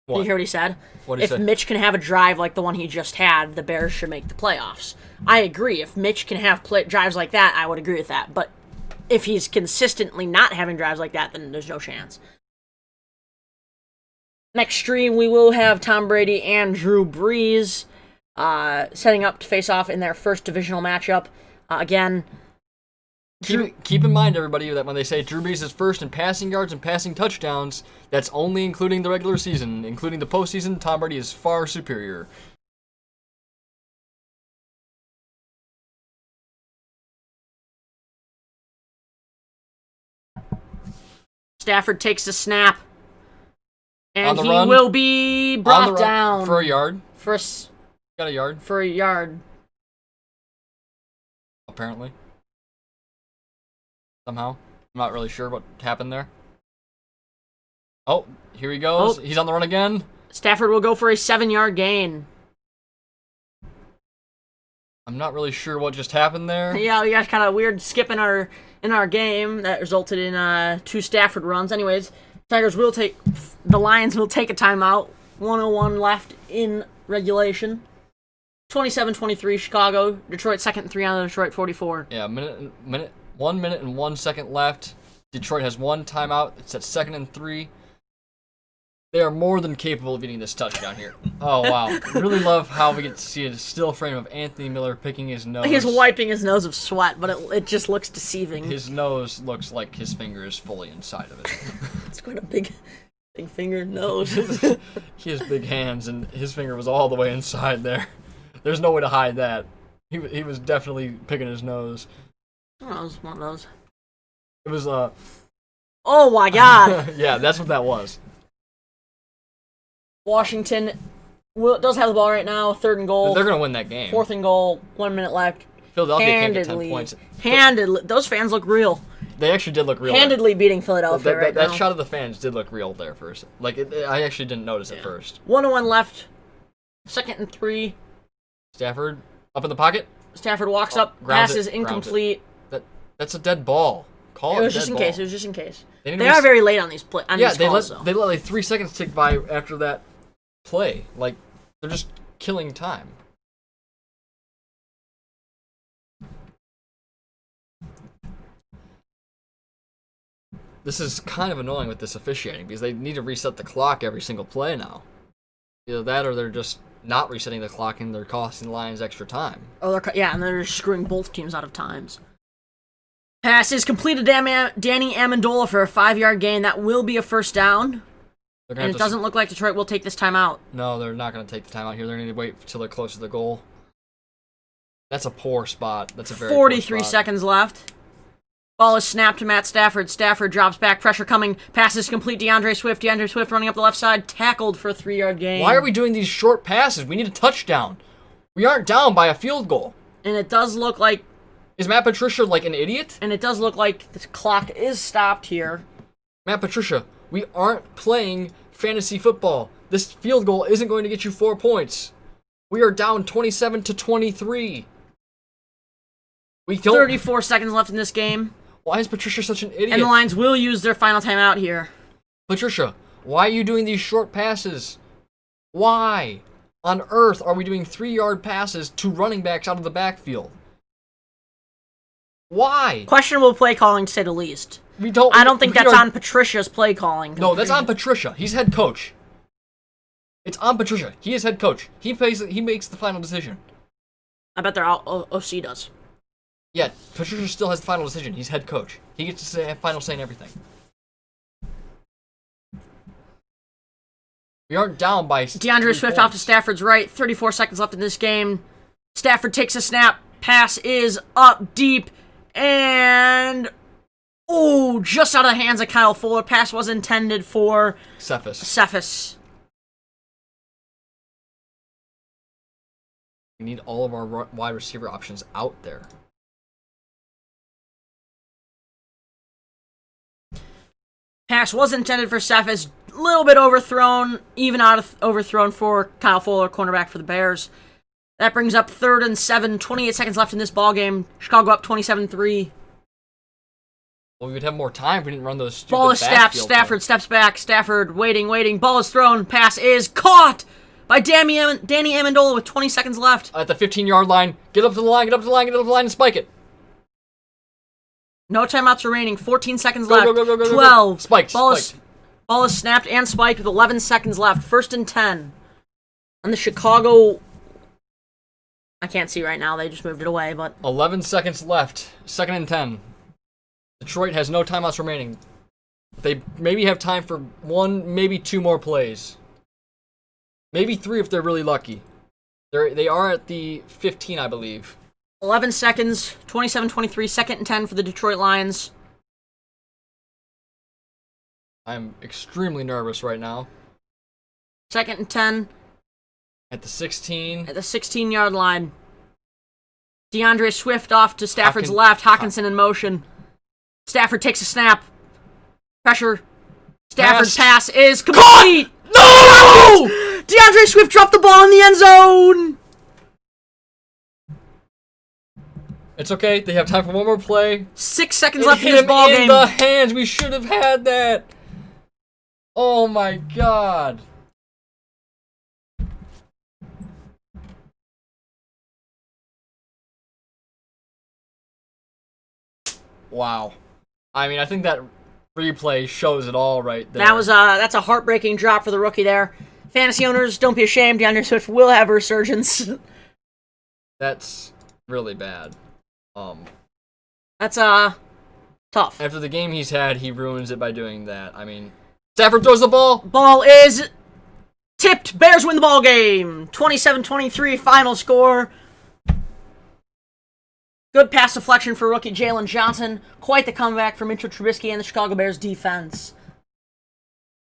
What? Did you hear what he said? What did he say? If Mitch can have a drive like the one he just had, the Bears should make the playoffs. I agree. If Mitch can have drives like that, I would agree with that. But if he's consistently not having drives like that, then there's no chance. Next stream, we will have Tom Brady and Drew Brees setting up to face off in their first divisional matchup. Again, Keep in mind, everybody, that when they say Drew Brees is first in passing yards and passing touchdowns, that's only including the regular season. Including the postseason, Tom Brady is far superior. Stafford takes the snap. And he run. will be brought down. For a yard. Got a yard. For a yard. Apparently. Somehow. I'm not really sure what happened there. Oh, here he goes. Oh. He's on the run again. Stafford will go for a 7-yard gain. I'm not really sure what just happened there. Yeah, we got kind of weird skip in our game that resulted in 2 Stafford runs. Anyways, the Lions will take a timeout. 1:01 left in regulation. 27-23 Chicago. Detroit 2nd and 3 on the Detroit 44. Yeah, 1 minute and 1 second left. Detroit has 1 timeout. It's at 2nd and 3. They are more than capable of getting this touchdown here. Oh, wow. Really love how we get to see a still frame of Anthony Miller picking his nose. He's wiping his nose of sweat, but it just looks deceiving. His nose looks like his finger is fully inside of it. It's quite a big finger nose. He has big hands, and his finger was all the way inside there. There's no way to hide that. He was definitely picking his nose. Oh, it was one of those. It was, Oh, my God. Yeah, that's what that was. Washington does have the ball right now. 3rd and goal. They're going to win that game. 4th and goal. 1 minute left. Philadelphia can't get 10 points. Handedly. Those fans look real. They actually did look real. Handedly beating Philadelphia right now. That shot of the fans did look real there first. I actually didn't notice it first. 1:01 left. 2nd and 3. Stafford up in the pocket. Stafford walks up. Pass is incomplete. That's a dead ball. It was just in case. It was just in case. They are very late on these calls. Yeah, they let like 3 seconds tick by after that play. Like, they're just killing time. This is kind of annoying with this officiating because they need to reset the clock every single play now. Either that or they're just not resetting the clock and they're costing the Lions extra time. Oh, and they're screwing both teams out of times. Pass is completed. Danny Amendola for a 5-yard gain. That will be a first down. And it doesn't look like Detroit will take this timeout. No, they're not going to take the timeout here. They're going to wait until they're close to the goal. That's a poor spot. That's a very 43 poor spot. seconds left. Ball is snapped to Matt Stafford. Stafford drops back. Pressure coming. Passes complete. DeAndre Swift. DeAndre Swift running up the left side. Tackled for a 3-yard gain. Why are we doing these short passes? We need a touchdown. We aren't down by a field goal. And it does look like... Is Matt Patricia like an idiot? And it does look like the clock is stopped here. Matt Patricia, we aren't playing fantasy football. This field goal isn't going to get you 4 points. We are down 27-23. 34 seconds left in this game. Why is Patricia such an idiot? And the Lions will use their final timeout here. Patricia, why are you doing these short passes? Why on earth are we doing 3-yard passes to running backs out of the backfield? Why? Questionable play calling, to say the least. I don't think that's on Patricia's play calling. No, that's on Patricia. He's head coach. It's on Patricia. He is head coach. He makes the final decision. I bet their OC does. Yeah, Patricia still has the final decision. He's head coach. He gets to have final say in everything. We aren't down by DeAndre Swift points. off to Stafford's right. 34 seconds left in this game. Stafford takes a snap. Pass is up deep. And... oh, just out of the hands of Kyle Fuller. Pass was intended for... Cephas. We need all of our wide receiver options out there. Pass was intended for Cephas. A little bit overthrown. Even out of overthrown for Kyle Fuller, cornerback for the Bears. That brings up 3rd and 7. 28 seconds left in this ballgame. Chicago up 27-3. Well, we would have more time if we didn't run those stupid Ball is snapped. Stafford steps back. Stafford waiting. Ball is thrown. Pass is caught by Danny Amendola with 20 seconds left. At the 15-yard line. Get up to the line and spike it. No timeouts remaining. 14 seconds Go, left. go, go, go, go, 12. Go. Spiked. Ball is snapped and spiked with 11 seconds left. 1st and 10. On the Chicago... I can't see right now. They just moved it away, but... 11 seconds left. 2nd and 10. Detroit has no timeouts remaining. They maybe have time for 1, maybe 2 more plays. Maybe 3 if they're really lucky. They are at the 15, I believe. 11 seconds. 27-23. 2nd and 10 for the Detroit Lions. I'm extremely nervous right now. 2nd and 10. At the 16. At the 16-yard line. DeAndre Swift off to Stafford's left. Hawkinson in motion. Stafford takes a snap. Pressure. Stafford's pass is complete. No! DeAndre Swift dropped the ball in the end zone. It's okay. They have time for 1 more play. 6 seconds left in this Hit ball him in game. the hands. We should have had that. Oh my God. Wow. I mean, I think that replay shows it all right there. That's a heartbreaking drop for the rookie there. Fantasy owners, don't be ashamed. DeAndre Swift will have a resurgence. That's really bad. That's tough. After the game he's had, he ruins it by doing that. I mean, Stafford throws the ball. Ball is tipped. Bears win the ball game. 27-23 final score. Good pass deflection for rookie Jalen Johnson. Quite the comeback for Mitchell Trubisky and the Chicago Bears defense.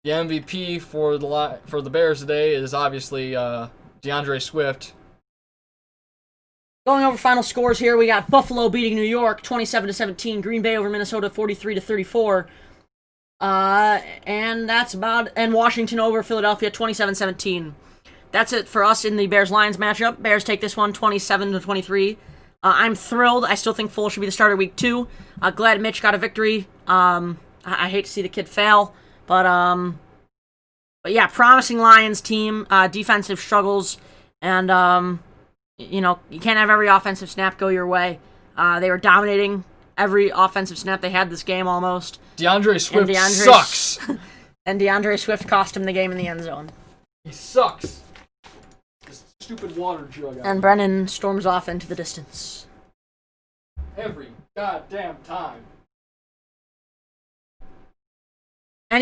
The MVP for the Bears today is obviously DeAndre Swift. Going over final scores here, we got Buffalo beating New York 27-17. Green Bay over Minnesota 43-34. And Washington over Philadelphia 27-17. That's it for us in the Bears-Lions matchup. Bears take this one 27-23. I'm thrilled. I still think Fuller should be the starter week 2. Glad Mitch got a victory. I hate to see the kid fail, but yeah, promising Lions team. Defensive struggles, and you can't have every offensive snap go your way. They were dominating every offensive snap they had this game almost. DeAndre Swift sucks. And DeAndre Swift cost him the game in the end zone. He sucks. Stupid water jug. And Brennan storms off into the distance. Every goddamn time.